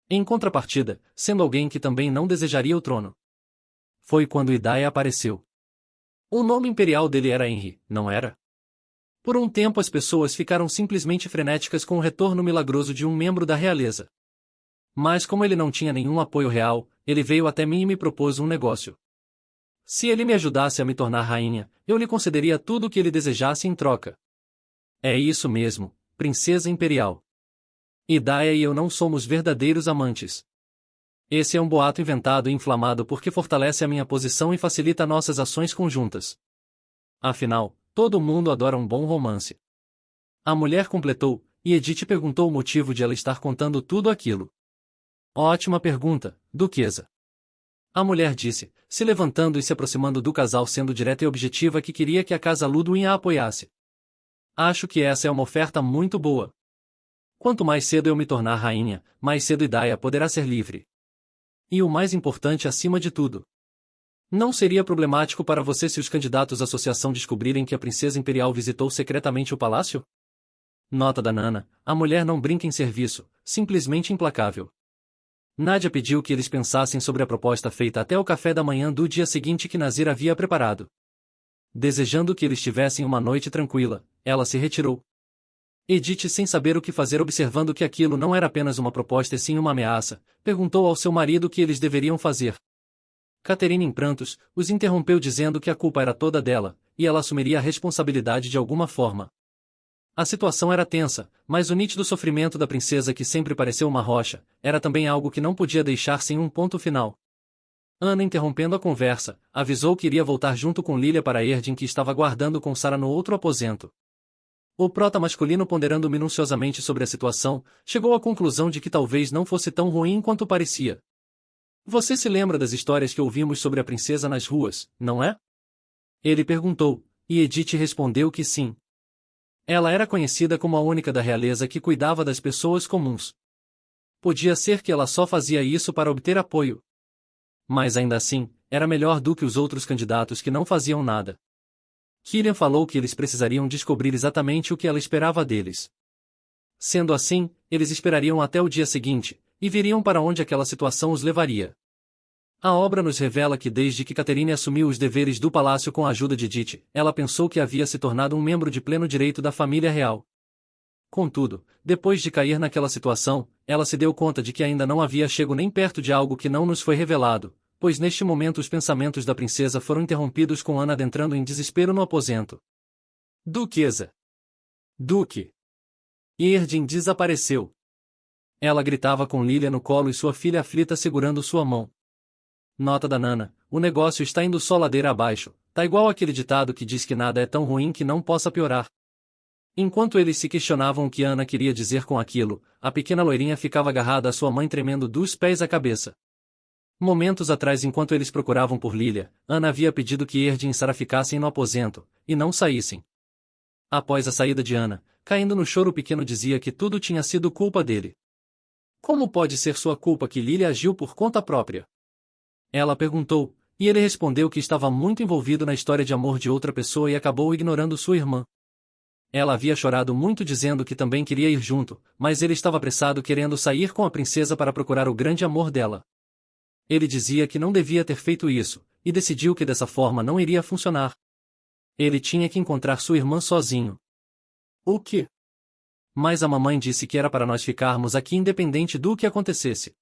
Em contrapartida, sendo alguém que também não desejaria o trono. Foi quando Hidaya apareceu. O nome imperial dele era Henry, não era? Por um tempo as pessoas ficaram simplesmente frenéticas com o retorno milagroso de um membro da realeza. Mas como ele não tinha nenhum apoio real, ele veio até mim e me propôs um negócio. Se ele me ajudasse a me tornar rainha, eu lhe concederia tudo o que ele desejasse em troca. É isso mesmo, princesa imperial. Idaia e eu não somos verdadeiros amantes. Esse é um boato inventado e inflamado porque fortalece a minha posição e facilita nossas ações conjuntas. Afinal, todo mundo adora um bom romance. A mulher completou, e Edith perguntou o motivo de ela estar contando tudo aquilo. Ótima pergunta, duquesa. A mulher disse, se levantando e se aproximando do casal sendo direta e objetiva que queria que a casa Ludwig a apoiasse. Acho que essa é uma oferta muito boa. Quanto mais cedo eu me tornar rainha, mais cedo Idaia poderá ser livre. E o mais importante acima de tudo. Não seria problemático para você se os candidatos à associação descobrirem que a princesa imperial visitou secretamente o palácio? Nota da Nana, a mulher não brinca em serviço, simplesmente implacável. Nádia pediu que eles pensassem sobre a proposta feita até o café da manhã do dia seguinte que Nazir havia preparado. Desejando que eles tivessem uma noite tranquila, ela se retirou. Edith, sem saber o que fazer observando que aquilo não era apenas uma proposta e sim uma ameaça, perguntou ao seu marido o que eles deveriam fazer. Caterina, em prantos, os interrompeu dizendo que a culpa era toda dela, e ela assumiria a responsabilidade de alguma forma. A situação era tensa, mas o nítido sofrimento da princesa, que sempre pareceu uma rocha, era também algo que não podia deixar sem um ponto final. Ana, interrompendo a conversa, avisou que iria voltar junto com Lilia para Erdin, que estava guardando com Sara no outro aposento. O prota masculino, ponderando minuciosamente sobre a situação, chegou à conclusão de que talvez não fosse tão ruim quanto parecia. Você se lembra das histórias que ouvimos sobre a princesa nas ruas, não é? Ele perguntou, e Edith respondeu que sim. Ela era conhecida como a única da realeza que cuidava das pessoas comuns. Podia ser que ela só fazia isso para obter apoio. Mas ainda assim, era melhor do que os outros candidatos que não faziam nada. Killian falou que eles precisariam descobrir exatamente o que ela esperava deles. Sendo assim, eles esperariam até o dia seguinte, e viriam para onde aquela situação os levaria. A obra nos revela que desde que Caterine assumiu os deveres do palácio com a ajuda de Edith, ela pensou que havia se tornado um membro de pleno direito da família real. Contudo, depois de cair naquela situação, ela se deu conta de que ainda não havia chego nem perto de algo que não nos foi revelado, pois neste momento os pensamentos da princesa foram interrompidos com Ana adentrando em desespero no aposento. Duquesa! Duque! Erdin desapareceu. Ela gritava com Lilia no colo e sua filha aflita segurando sua mão. Nota da Nana, o negócio está indo só ladeira abaixo, tá igual aquele ditado que diz que nada é tão ruim que não possa piorar. Enquanto eles se questionavam o que Ana queria dizer com aquilo, a pequena loirinha ficava agarrada à sua mãe tremendo dos pés à cabeça. Momentos atrás, enquanto eles procuravam por Lilia, Ana havia pedido que Erdin e Sara ficassem no aposento, e não saíssem. Após a saída de Ana, caindo no choro, o pequeno dizia que tudo tinha sido culpa dele. Como pode ser sua culpa que Lilia agiu por conta própria? Ela perguntou, e ele respondeu que estava muito envolvido na história de amor de outra pessoa e acabou ignorando sua irmã. Ela havia chorado muito dizendo que também queria ir junto, mas ele estava apressado querendo sair com a princesa para procurar o grande amor dela. Ele dizia que não devia ter feito isso, e decidiu que dessa forma não iria funcionar. Ele tinha que encontrar sua irmã sozinho. O quê? Mas a mamãe disse que era para nós ficarmos aqui independente do que acontecesse.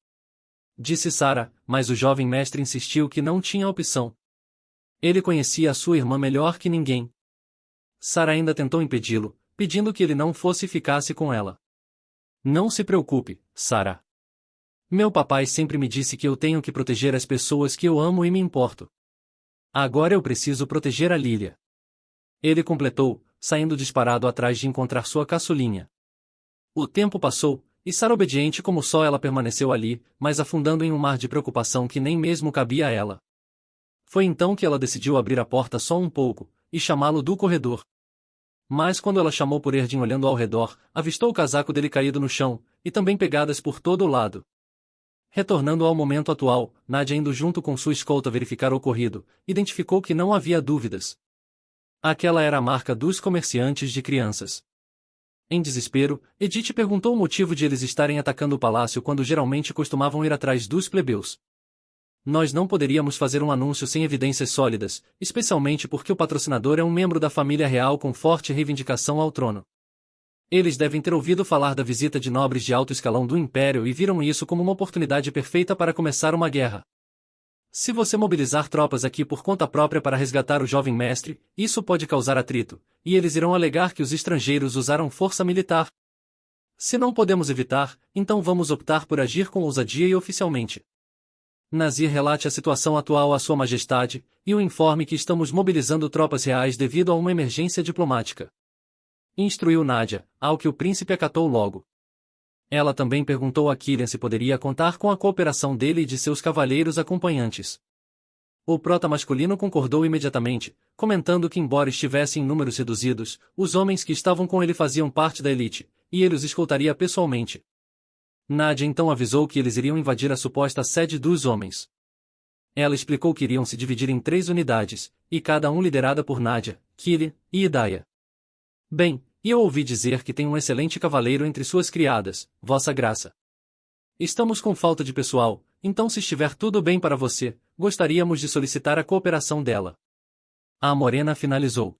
Disse Sara, mas o jovem mestre insistiu que não tinha opção. Ele conhecia a sua irmã melhor que ninguém. Sara ainda tentou impedi-lo, pedindo que ele não fosse e ficasse com ela. Não se preocupe, Sara. Meu papai sempre me disse que eu tenho que proteger as pessoas que eu amo e me importo. Agora eu preciso proteger a Lilia. Ele completou, saindo disparado atrás de encontrar sua caçulinha. O tempo passou, e Sara, obediente como só ela, permaneceu ali, mas afundando em um mar de preocupação que nem mesmo cabia a ela. Foi então que ela decidiu abrir a porta só um pouco, e chamá-lo do corredor. Mas quando ela chamou por Erdin, olhando ao redor, avistou o casaco dele caído no chão, e também pegadas por todo o lado. Retornando ao momento atual, Nadia, indo junto com sua escolta verificar o ocorrido, identificou que não havia dúvidas. Aquela era a marca dos comerciantes de crianças. Em desespero, Edith perguntou o motivo de eles estarem atacando o palácio quando geralmente costumavam ir atrás dos plebeus. Nós não poderíamos fazer um anúncio sem evidências sólidas, especialmente porque o patrocinador é um membro da família real com forte reivindicação ao trono. Eles devem ter ouvido falar da visita de nobres de alto escalão do Império e viram isso como uma oportunidade perfeita para começar uma guerra. Se você mobilizar tropas aqui por conta própria para resgatar o jovem mestre, isso pode causar atrito, e eles irão alegar que os estrangeiros usaram força militar. Se não podemos evitar, então vamos optar por agir com ousadia e oficialmente. Nazir relate a situação atual à Sua Majestade, e o informe que estamos mobilizando tropas reais devido a uma emergência diplomática. Instruiu Nádia, ao que o príncipe acatou logo. Ela também perguntou a Killian se poderia contar com a cooperação dele e de seus cavalheiros acompanhantes. O prota masculino concordou imediatamente, comentando que embora estivessem em números reduzidos, os homens que estavam com ele faziam parte da elite, e ele os escoltaria pessoalmente. Nádia então avisou que eles iriam invadir a suposta sede dos homens. Ela explicou que iriam se dividir em 3 unidades, e cada um liderada por Nádia, Killian e Idaia. Bem, e eu ouvi dizer que tem um excelente cavaleiro entre suas criadas, Vossa Graça. Estamos com falta de pessoal, então se estiver tudo bem para você, gostaríamos de solicitar a cooperação dela. A morena finalizou.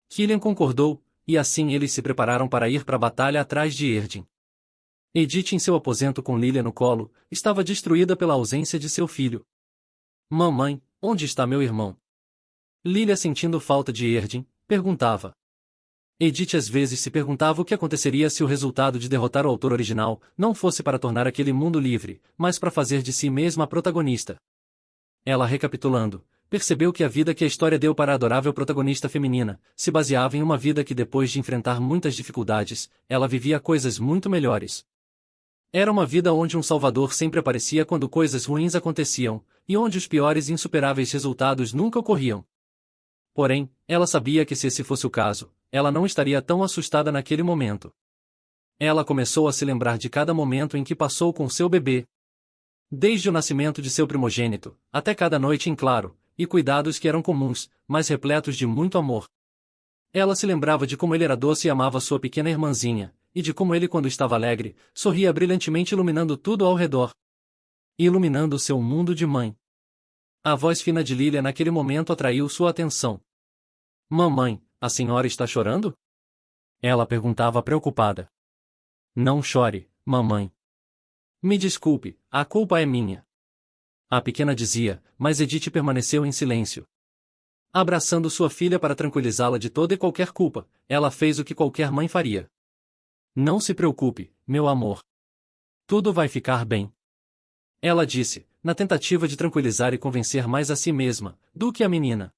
Killian concordou, e assim eles se prepararam para ir para a batalha atrás de Erdin. Edith em seu aposento com Lilia no colo, estava destruída pela ausência de seu filho. Mamãe, onde está meu irmão? Lilia, sentindo falta de Erdin, perguntava. Edith às vezes se perguntava o que aconteceria se o resultado de derrotar o autor original não fosse para tornar aquele mundo livre, mas para fazer de si mesma a protagonista. Ela, recapitulando, percebeu que a vida que a história deu para a adorável protagonista feminina se baseava em uma vida que, depois de enfrentar muitas dificuldades, ela vivia coisas muito melhores. Era uma vida onde um salvador sempre aparecia quando coisas ruins aconteciam, e onde os piores e insuperáveis resultados nunca ocorriam. Porém, ela sabia que se esse fosse o caso, ela não estaria tão assustada naquele momento. Ela começou a se lembrar de cada momento em que passou com seu bebê. Desde o nascimento de seu primogênito, até cada noite em claro, e cuidados que eram comuns, mas repletos de muito amor. Ela se lembrava de como ele era doce e amava sua pequena irmãzinha, e de como ele, quando estava alegre, sorria brilhantemente, iluminando tudo ao redor. Iluminando seu mundo de mãe. A voz fina de Lilia naquele momento atraiu sua atenção. Mamãe, a senhora está chorando? Ela perguntava preocupada. Não chore, mamãe. Me desculpe, a culpa é minha. A pequena dizia, mas Edith permaneceu em silêncio. Abraçando sua filha para tranquilizá-la de toda e qualquer culpa, ela fez o que qualquer mãe faria. Não se preocupe, meu amor. Tudo vai ficar bem. Ela disse, na tentativa de tranquilizar e convencer mais a si mesma, do que a menina.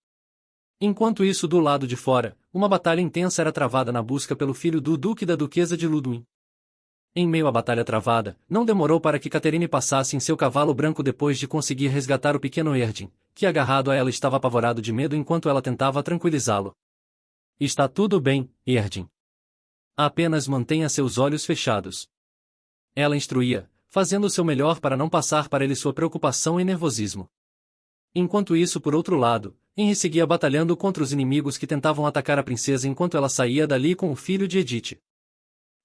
Enquanto isso, do lado de fora, uma batalha intensa era travada na busca pelo filho do duque e da duquesa de Ludwig. Em meio à batalha travada, não demorou para que Catherine passasse em seu cavalo branco depois de conseguir resgatar o pequeno Erdin, que agarrado a ela estava apavorado de medo enquanto ela tentava tranquilizá-lo. Está tudo bem, Erdin. Apenas mantenha seus olhos fechados. Ela instruía, fazendo o seu melhor para não passar para ele sua preocupação e nervosismo. Enquanto isso, por outro lado, Henry seguia batalhando contra os inimigos que tentavam atacar a princesa enquanto ela saía dali com o filho de Edith.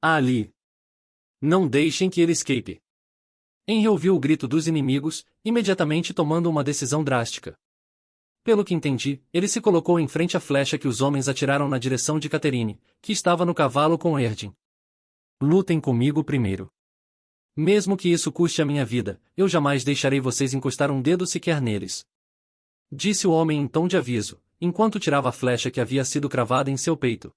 Ali! Não deixem que ele escape! Henry ouviu o grito dos inimigos, imediatamente tomando uma decisão drástica. Pelo que entendi, ele se colocou em frente à flecha que os homens atiraram na direção de Catherine, que estava no cavalo com Erdin. Lutem comigo primeiro. Mesmo que isso custe a minha vida, eu jamais deixarei vocês encostar um dedo sequer neles. Disse o homem em tom de aviso, enquanto tirava a flecha que havia sido cravada em seu peito.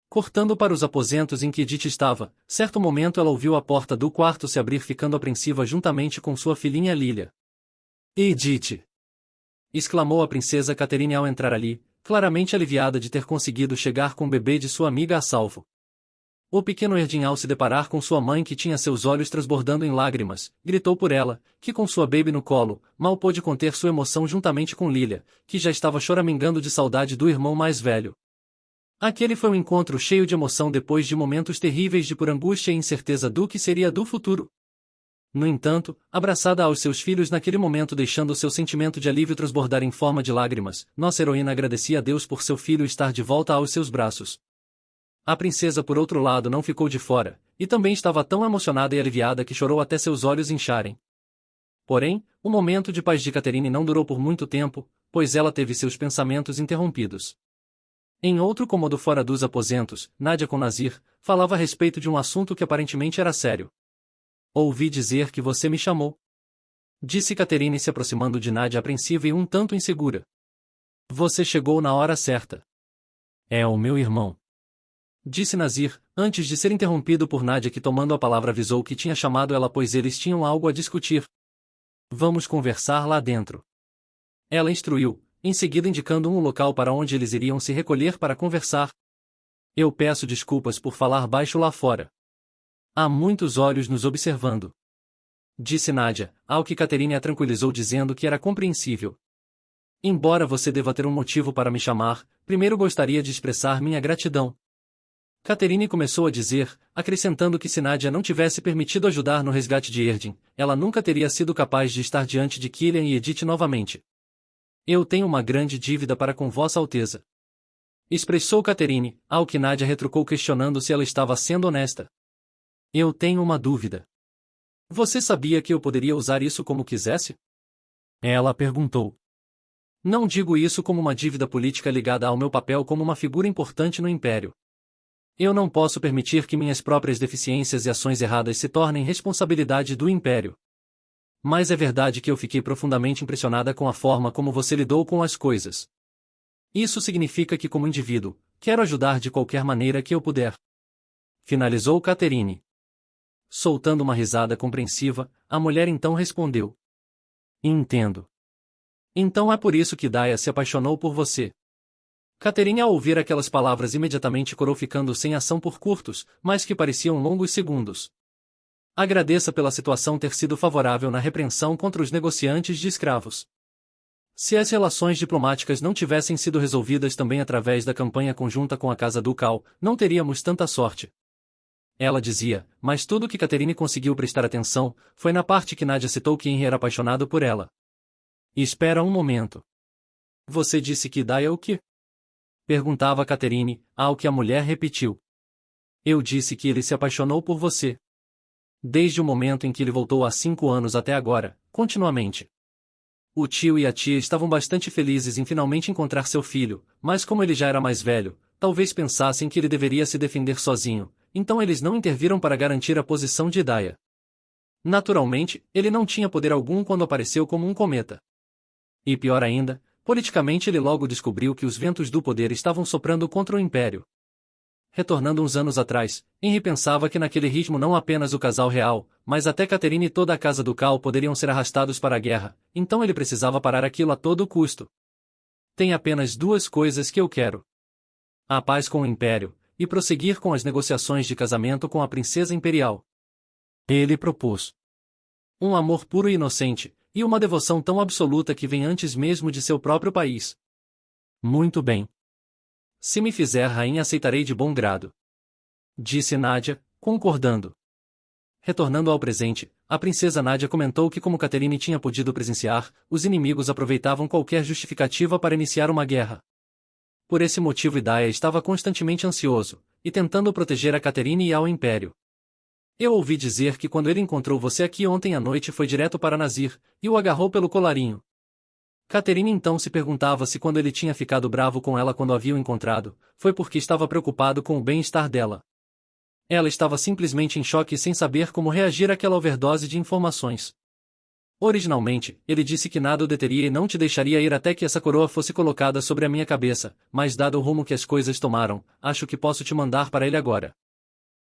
Cortando para os aposentos em que Edith estava, certo momento ela ouviu a porta do quarto se abrir, ficando apreensiva juntamente com sua filhinha Lilia. Edith! Exclamou a princesa Catherine ao entrar ali, claramente aliviada de ter conseguido chegar com o bebê de sua amiga a salvo. O pequeno Erdin, ao se deparar com sua mãe que tinha seus olhos transbordando em lágrimas, gritou por ela, que com sua baby no colo, mal pôde conter sua emoção juntamente com Lilia, que já estava choramingando de saudade do irmão mais velho. Aquele foi um encontro cheio de emoção depois de momentos terríveis de pura angústia e incerteza do que seria do futuro. No entanto, abraçada aos seus filhos naquele momento, deixando seu sentimento de alívio transbordar em forma de lágrimas, nossa heroína agradecia a Deus por seu filho estar de volta aos seus braços. A princesa, por outro lado, não ficou de fora, e também estava tão emocionada e aliviada que chorou até seus olhos incharem. Porém, o momento de paz de Catherine não durou por muito tempo, pois ela teve seus pensamentos interrompidos. Em outro cômodo fora dos aposentos, Nádia com Nazir, falava a respeito de um assunto que aparentemente era sério. Ouvi dizer que você me chamou. Disse Catherine se aproximando de Nadia apreensiva e um tanto insegura. Você chegou na hora certa. É o meu irmão. Disse Nazir, antes de ser interrompido por Nadia que tomando a palavra avisou que tinha chamado ela pois eles tinham algo a discutir. Vamos conversar lá dentro. Ela instruiu, em seguida indicando um local para onde eles iriam se recolher para conversar. Eu peço desculpas por falar baixo lá fora. Há muitos olhos nos observando. Disse Nadia, ao que Catherine a tranquilizou dizendo que era compreensível. Embora você deva ter um motivo para me chamar, primeiro gostaria de expressar minha gratidão. Catherine começou a dizer, acrescentando que se Nadia não tivesse permitido ajudar no resgate de Erdin, ela nunca teria sido capaz de estar diante de Killian e Edith novamente. Eu tenho uma grande dívida para com Vossa Alteza. Expressou Catherine, ao que Nadia retrucou questionando se ela estava sendo honesta. Eu tenho uma dúvida. Você sabia que eu poderia usar isso como quisesse? Ela perguntou. Não digo isso como uma dívida política ligada ao meu papel como uma figura importante no Império. Eu não posso permitir que minhas próprias deficiências e ações erradas se tornem responsabilidade do Império. Mas é verdade que eu fiquei profundamente impressionada com a forma como você lidou com as coisas. Isso significa que como indivíduo, quero ajudar de qualquer maneira que eu puder. Finalizou Catherine. Soltando uma risada compreensiva, a mulher então respondeu. Entendo. Então é por isso que Daya se apaixonou por você. Catherine ao ouvir aquelas palavras imediatamente corou ficando sem ação por curtos, mas que pareciam longos segundos. Agradeça pela situação ter sido favorável na repreensão contra os negociantes de escravos. Se as relações diplomáticas não tivessem sido resolvidas também através da campanha conjunta com a Casa Ducal, não teríamos tanta sorte. Ela dizia, mas tudo que Catherine conseguiu prestar atenção, foi na parte que Nadia citou que Henry era apaixonado por ela. Espera um momento. Você disse que Daya o quê? Perguntava Catherine, ao que a mulher repetiu. Eu disse que ele se apaixonou por você. Desde o momento em que ele voltou há 5 anos até agora, continuamente. O tio e a tia estavam bastante felizes em finalmente encontrar seu filho, mas como ele já era mais velho, talvez pensassem que ele deveria se defender sozinho, então eles não interviram para garantir a posição de Daya. Naturalmente, ele não tinha poder algum quando apareceu como um cometa. E pior ainda, politicamente ele logo descobriu que os ventos do poder estavam soprando contra o Império. Retornando uns anos atrás, Henry pensava que naquele ritmo não apenas o casal real, mas até Catherine e toda a Casa Ducal poderiam ser arrastados para a guerra, então ele precisava parar aquilo a todo custo. Tem apenas 2 coisas que eu quero. A paz com o Império, e prosseguir com as negociações de casamento com a princesa imperial. Ele propôs um amor puro e inocente, e uma devoção tão absoluta que vem antes mesmo de seu próprio país. Muito bem. Se me fizer rainha aceitarei de bom grado. Disse Nadia, concordando. Retornando ao presente, a princesa Nadia comentou que como Catherine tinha podido presenciar, os inimigos aproveitavam qualquer justificativa para iniciar uma guerra. Por esse motivo Daya estava constantemente ansioso, e tentando proteger a Catherine e ao Império. Eu ouvi dizer que quando ele encontrou você aqui ontem à noite foi direto para Nazir, e o agarrou pelo colarinho. Catherine então se perguntava se quando ele tinha ficado bravo com ela quando a haviam encontrado, foi porque estava preocupado com o bem-estar dela. Ela estava simplesmente em choque sem saber como reagir àquela overdose de informações. Originalmente, ele disse que nada o deteria e não te deixaria ir até que essa coroa fosse colocada sobre a minha cabeça, mas dado o rumo que as coisas tomaram, acho que posso te mandar para ele agora.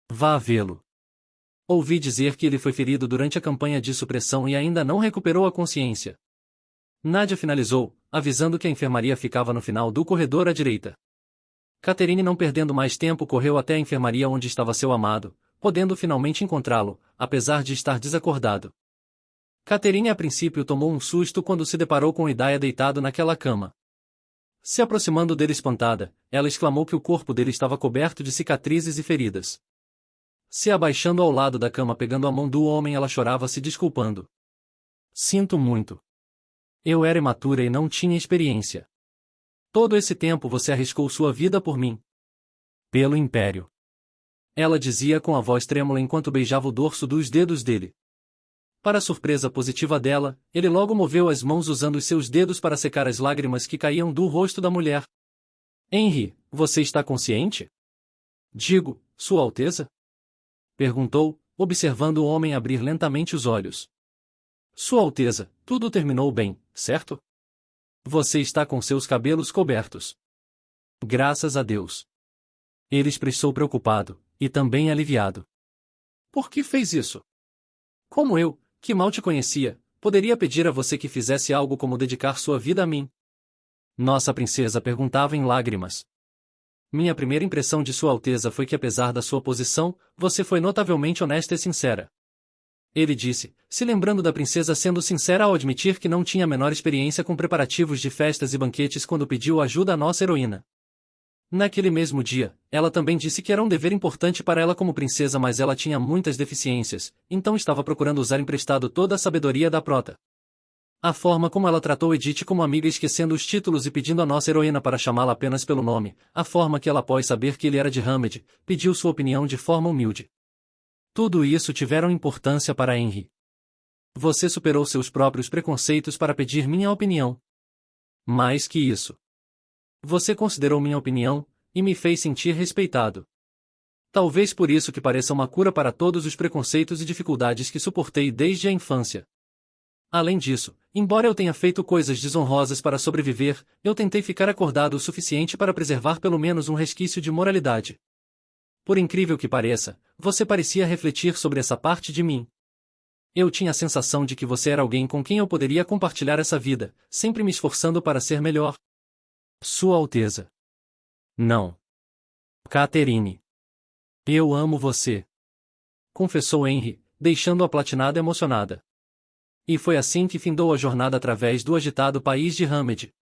Vá vê-lo. Ouvi dizer que ele foi ferido durante a campanha de supressão e ainda não recuperou a consciência. Nadia finalizou, avisando que a enfermaria ficava no final do corredor à direita. Catherine não perdendo mais tempo correu até a enfermaria onde estava seu amado, podendo finalmente encontrá-lo, apesar de estar desacordado. Catherine a princípio tomou um susto quando se deparou com Daya deitado naquela cama. Se aproximando dele espantada, ela exclamou que o corpo dele estava coberto de cicatrizes e feridas. Se abaixando ao lado da cama pegando a mão do homem ela chorava se desculpando. Sinto muito. Eu era imatura e não tinha experiência. Todo esse tempo você arriscou sua vida por mim. Pelo Império. Ela dizia com a voz trêmula enquanto beijava o dorso dos dedos dele. Para surpresa positiva dela, ele logo moveu as mãos usando os seus dedos para secar as lágrimas que caíam do rosto da mulher. Henry, você está consciente? Digo, Sua Alteza? Perguntou, observando o homem abrir lentamente os olhos. Sua Alteza, tudo terminou bem, certo? Você está com seus cabelos cobertos. Graças a Deus. Ele expressou preocupado, e também aliviado. Por que fez isso? Como eu, que mal te conhecia, poderia pedir a você que fizesse algo como dedicar sua vida a mim? Nossa princesa perguntava em lágrimas. Minha primeira impressão de Sua Alteza foi que apesar da sua posição, você foi notavelmente honesta e sincera. Ele disse, se lembrando da princesa sendo sincera ao admitir que não tinha a menor experiência com preparativos de festas e banquetes quando pediu ajuda à nossa heroína. Naquele mesmo dia, ela também disse que era um dever importante para ela como princesa, mas ela tinha muitas deficiências, então estava procurando usar emprestado toda a sabedoria da prota. A forma como ela tratou Edith como amiga, esquecendo os títulos e pedindo a nossa heroína para chamá-la apenas pelo nome, a forma que ela, após saber que ele era de Hamed, pediu sua opinião de forma humilde. Tudo isso tiveram importância para Henry. Você superou seus próprios preconceitos para pedir minha opinião. Mais que isso. Você considerou minha opinião, e me fez sentir respeitado. Talvez por isso que pareça uma cura para todos os preconceitos e dificuldades que suportei desde a infância. Além disso, embora eu tenha feito coisas desonrosas para sobreviver, eu tentei ficar acordado o suficiente para preservar pelo menos um resquício de moralidade. Por incrível que pareça, você parecia refletir sobre essa parte de mim. Eu tinha a sensação de que você era alguém com quem eu poderia compartilhar essa vida, sempre me esforçando para ser melhor. Sua Alteza. Não. Catherine. Eu amo você. Confessou Henry, deixando-a platinada emocionada. E foi assim que findou a jornada através do agitado país de Hamed.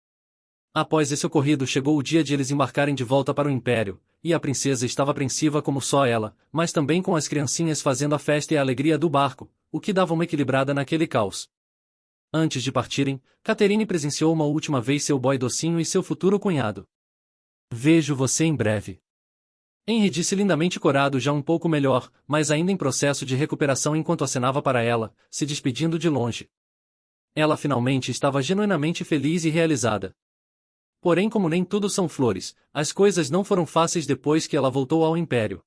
Após esse ocorrido chegou o dia de eles embarcarem de volta para o Império, e a princesa estava apreensiva como só ela, mas também com as criancinhas fazendo a festa e a alegria do barco, o que dava uma equilibrada naquele caos. Antes de partirem, Catherine presenciou uma última vez seu boy docinho e seu futuro cunhado. Vejo você em breve. Henry disse lindamente corado, já um pouco melhor, mas ainda em processo de recuperação enquanto acenava para ela, se despedindo de longe. Ela finalmente estava genuinamente feliz e realizada. Porém, como nem tudo são flores, as coisas não foram fáceis depois que ela voltou ao Império.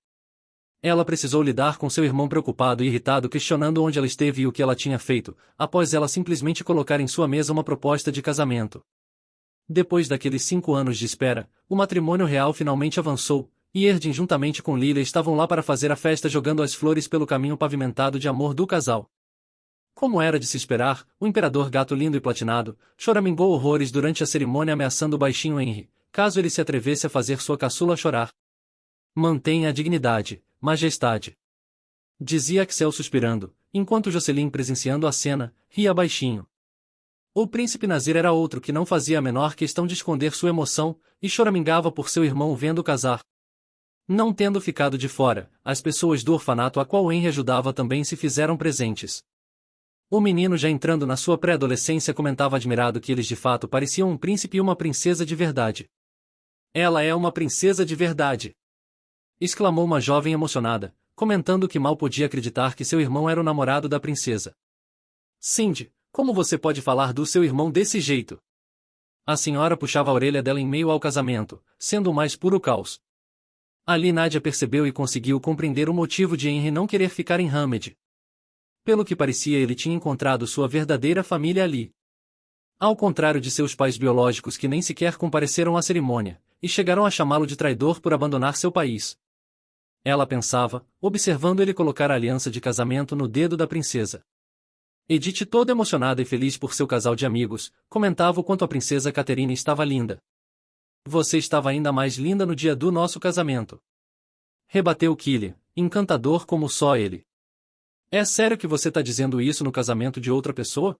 Ela precisou lidar com seu irmão preocupado e irritado questionando onde ela esteve e o que ela tinha feito, após ela simplesmente colocar em sua mesa uma proposta de casamento. Depois daqueles 5 anos de espera, o matrimônio real finalmente avançou, e Erdin juntamente com Lilia estavam lá para fazer a festa jogando as flores pelo caminho pavimentado de amor do casal. Como era de se esperar, o imperador gato lindo e platinado, choramingou horrores durante a cerimônia ameaçando o baixinho Henry, caso ele se atrevesse a fazer sua caçula chorar. Mantenha a dignidade, majestade. Dizia Axel suspirando, enquanto Jocelyn, presenciando a cena, ria baixinho. O príncipe Nazir era outro que não fazia a menor questão de esconder sua emoção, e choramingava por seu irmão vendo casar. Não tendo ficado de fora, as pessoas do orfanato a qual Henry ajudava também se fizeram presentes. O menino, já entrando na sua pré-adolescência, comentava admirado que eles de fato pareciam um príncipe e uma princesa de verdade. Ela é uma princesa de verdade! Exclamou uma jovem emocionada, comentando que mal podia acreditar que seu irmão era o namorado da princesa. Cindy, como você pode falar do seu irmão desse jeito? A senhora puxava a orelha dela em meio ao casamento, sendo o mais puro caos. Ali Nadia percebeu e conseguiu compreender o motivo de Henry não querer ficar em Hamed. Pelo que parecia, ele tinha encontrado sua verdadeira família ali. Ao contrário de seus pais biológicos que nem sequer compareceram à cerimônia, e chegaram a chamá-lo de traidor por abandonar seu país. Ela pensava, observando ele colocar a aliança de casamento no dedo da princesa. Edith, toda emocionada e feliz por seu casal de amigos, comentava o quanto a princesa Catherine estava linda. Você estava ainda mais linda no dia do nosso casamento. Rebateu Killian, encantador como só ele. É sério que você tá dizendo isso no casamento de outra pessoa?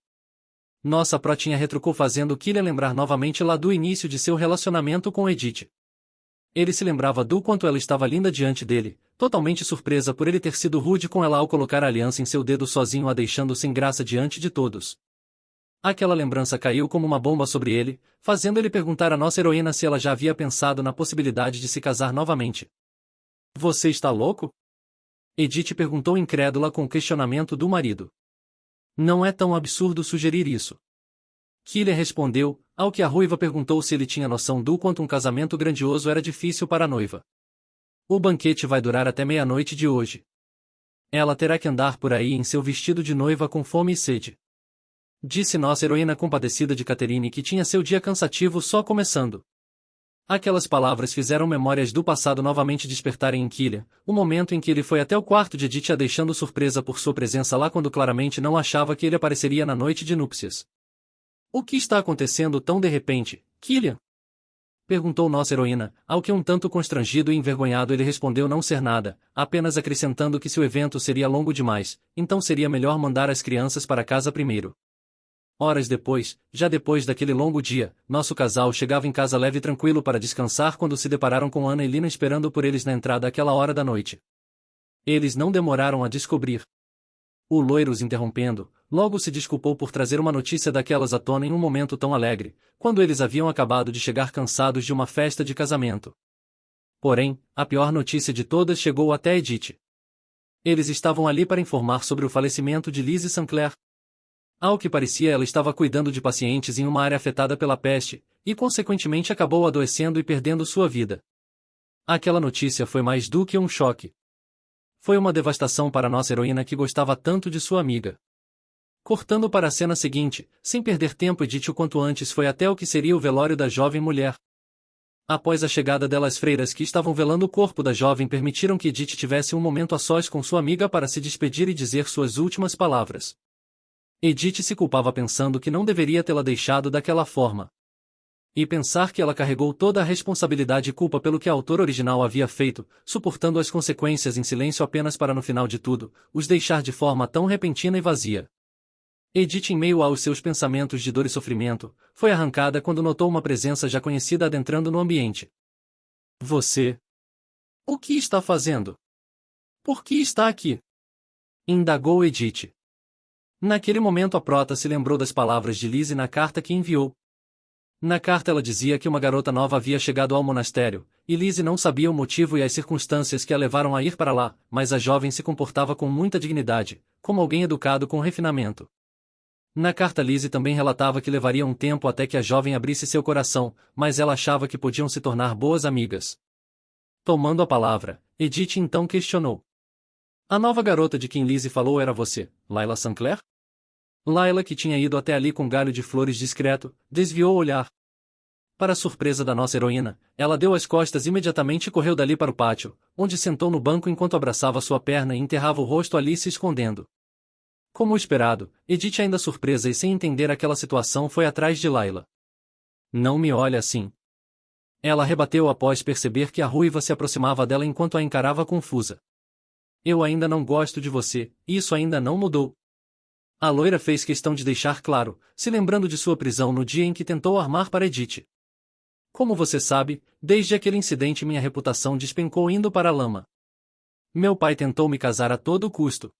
Nossa protinha retrucou, fazendo Killian lembrar novamente lá do início de seu relacionamento com Edith. Ele se lembrava do quanto ela estava linda diante dele, totalmente surpresa por ele ter sido rude com ela ao colocar a aliança em seu dedo sozinho, a deixando sem graça diante de todos. Aquela lembrança caiu como uma bomba sobre ele, fazendo ele perguntar à nossa heroína se ela já havia pensado na possibilidade de se casar novamente. Você está louco? Edith perguntou incrédula com o questionamento do marido. Não é tão absurdo sugerir isso. Killian respondeu, ao que a ruiva perguntou se ele tinha noção do quanto um casamento grandioso era difícil para a noiva. O banquete vai durar até meia-noite de hoje. Ela terá que andar por aí em seu vestido de noiva com fome e sede. Disse nossa heroína compadecida de Catherine, que tinha seu dia cansativo só começando. Aquelas palavras fizeram memórias do passado novamente despertarem em Killian, o momento em que ele foi até o quarto de Edith, a deixando surpresa por sua presença lá quando claramente não achava que ele apareceria na noite de núpcias. O que está acontecendo tão de repente, Killian? Perguntou nossa heroína, ao que um tanto constrangido e envergonhado ele respondeu não ser nada, apenas acrescentando que se o evento seria longo demais, então seria melhor mandar as crianças para casa primeiro. Horas depois, já depois daquele longo dia, nosso casal chegava em casa leve e tranquilo para descansar quando se depararam com Ana e Lina esperando por eles na entrada àquela hora da noite. Eles não demoraram a descobrir. O loiro os interrompendo, logo se desculpou por trazer uma notícia daquelas à tona em um momento tão alegre, quando eles haviam acabado de chegar cansados de uma festa de casamento. Porém, a pior notícia de todas chegou até Edith. Eles estavam ali para informar sobre o falecimento de Lizzie Sinclair. Ao que parecia, ela estava cuidando de pacientes em uma área afetada pela peste, e consequentemente acabou adoecendo e perdendo sua vida. Aquela notícia foi mais do que um choque. Foi uma devastação para nossa heroína que gostava tanto de sua amiga. Cortando para a cena seguinte, sem perder tempo, Edith o quanto antes foi até o que seria o velório da jovem mulher. Após a chegada dela, as freiras que estavam velando o corpo da jovem permitiram que Edith tivesse um momento a sós com sua amiga para se despedir e dizer suas últimas palavras. Edith se culpava pensando que não deveria tê-la deixado daquela forma. E pensar que ela carregou toda a responsabilidade e culpa pelo que a autora original havia feito, suportando as consequências em silêncio apenas para no final de tudo, os deixar de forma tão repentina e vazia. Edith, em meio aos seus pensamentos de dor e sofrimento, foi arrancada quando notou uma presença já conhecida adentrando no ambiente. Você? O que está fazendo? Por que está aqui? Indagou Edith. Naquele momento a prota se lembrou das palavras de Lizzie na carta que enviou. Na carta ela dizia que uma garota nova havia chegado ao monastério, e Lizzie não sabia o motivo e as circunstâncias que a levaram a ir para lá, mas a jovem se comportava com muita dignidade, como alguém educado com refinamento. Na carta Lizzie também relatava que levaria um tempo até que a jovem abrisse seu coração, mas ela achava que podiam se tornar boas amigas. Tomando a palavra, Edith então questionou. A nova garota de quem Lizzie falou era você, Layla Sinclair? Layla, que tinha ido até ali com um galho de flores discreto, desviou o olhar. Para a surpresa da nossa heroína, ela deu as costas imediatamente e correu dali para o pátio, onde sentou no banco enquanto abraçava sua perna e enterrava o rosto ali se escondendo. Como esperado, Edith, ainda surpresa e sem entender aquela situação, foi atrás de Layla. Não me olhe assim. Ela rebateu após perceber que a ruiva se aproximava dela enquanto a encarava confusa. Eu ainda não gosto de você, e isso ainda não mudou. A loira fez questão de deixar claro, se lembrando de sua prisão no dia em que tentou armar para Edith. Como você sabe, desde aquele incidente minha reputação despencou indo para a lama. Meu pai tentou me casar a todo custo.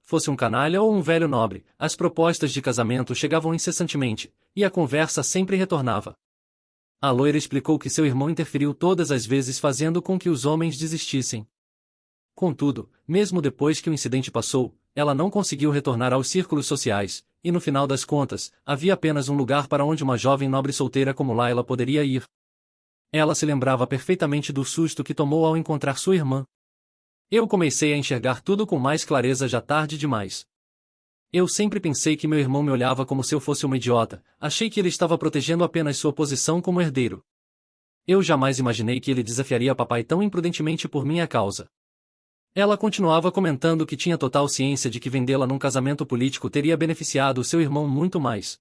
Fosse um canalha ou um velho nobre, as propostas de casamento chegavam incessantemente, e a conversa sempre retornava. A loira explicou que seu irmão interferiu todas as vezes, fazendo com que os homens desistissem. Contudo, mesmo depois que o incidente passou, ela não conseguiu retornar aos círculos sociais, e no final das contas, havia apenas um lugar para onde uma jovem nobre solteira como Layla poderia ir. Ela se lembrava perfeitamente do susto que tomou ao encontrar sua irmã. Eu comecei a enxergar tudo com mais clareza já tarde demais. Eu sempre pensei que meu irmão me olhava como se eu fosse uma idiota, achei que ele estava protegendo apenas sua posição como herdeiro. Eu jamais imaginei que ele desafiaria papai tão imprudentemente por minha causa. Ela continuava comentando que tinha total ciência de que vendê-la num casamento político teria beneficiado seu irmão muito mais.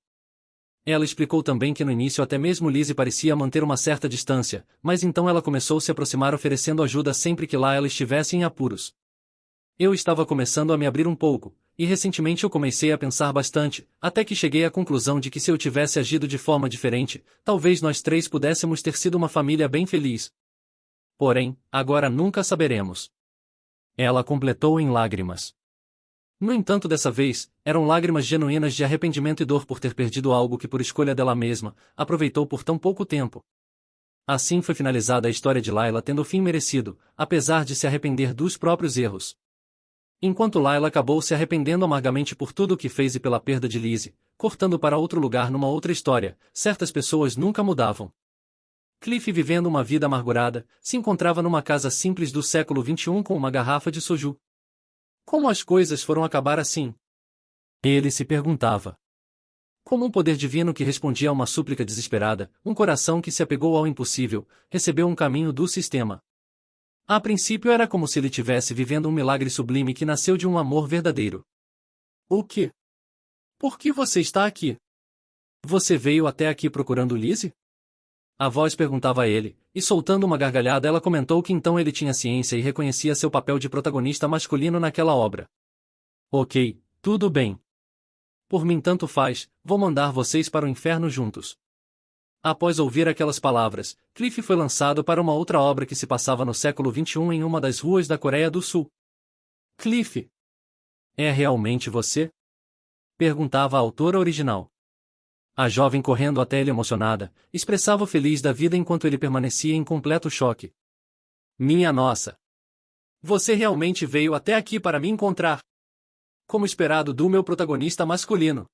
Ela explicou também que no início até mesmo Lizzie parecia manter uma certa distância, mas então ela começou a se aproximar oferecendo ajuda sempre que lá ela estivesse em apuros. Eu estava começando a me abrir um pouco, e recentemente eu comecei a pensar bastante, até que cheguei à conclusão de que se eu tivesse agido de forma diferente, talvez nós três pudéssemos ter sido uma família bem feliz. Porém, agora nunca saberemos. Ela completou em lágrimas. No entanto, dessa vez, eram lágrimas genuínas de arrependimento e dor por ter perdido algo que, por escolha dela mesma, aproveitou por tão pouco tempo. Assim foi finalizada a história de Layla, tendo o fim merecido, apesar de se arrepender dos próprios erros. Enquanto Layla acabou se arrependendo amargamente por tudo o que fez e pela perda de Lizzie, cortando para outro lugar numa outra história, certas pessoas nunca mudavam. Cliff, vivendo uma vida amargurada, se encontrava numa casa simples do século XXI com uma garrafa de soju. Como as coisas foram acabar assim? Ele se perguntava. Como um poder divino que respondia a uma súplica desesperada, um coração que se apegou ao impossível, recebeu um caminho do sistema. A princípio era como se ele tivesse vivendo um milagre sublime que nasceu de um amor verdadeiro. O quê? Por que você está aqui? Você veio até aqui procurando Lizzie? A voz perguntava a ele, e soltando uma gargalhada ela comentou que então ele tinha ciência e reconhecia seu papel de protagonista masculino naquela obra. Ok, tudo bem. Por mim tanto faz, vou mandar vocês para o inferno juntos. Após ouvir aquelas palavras, Cliff foi lançado para uma outra obra que se passava no século XXI em uma das ruas da Coreia do Sul. Cliff! É realmente você? Perguntava a autora original. A jovem, correndo até ele emocionada, expressava o feliz da vida enquanto ele permanecia em completo choque. Minha nossa! Você realmente veio até aqui para me encontrar! Como esperado do meu protagonista masculino.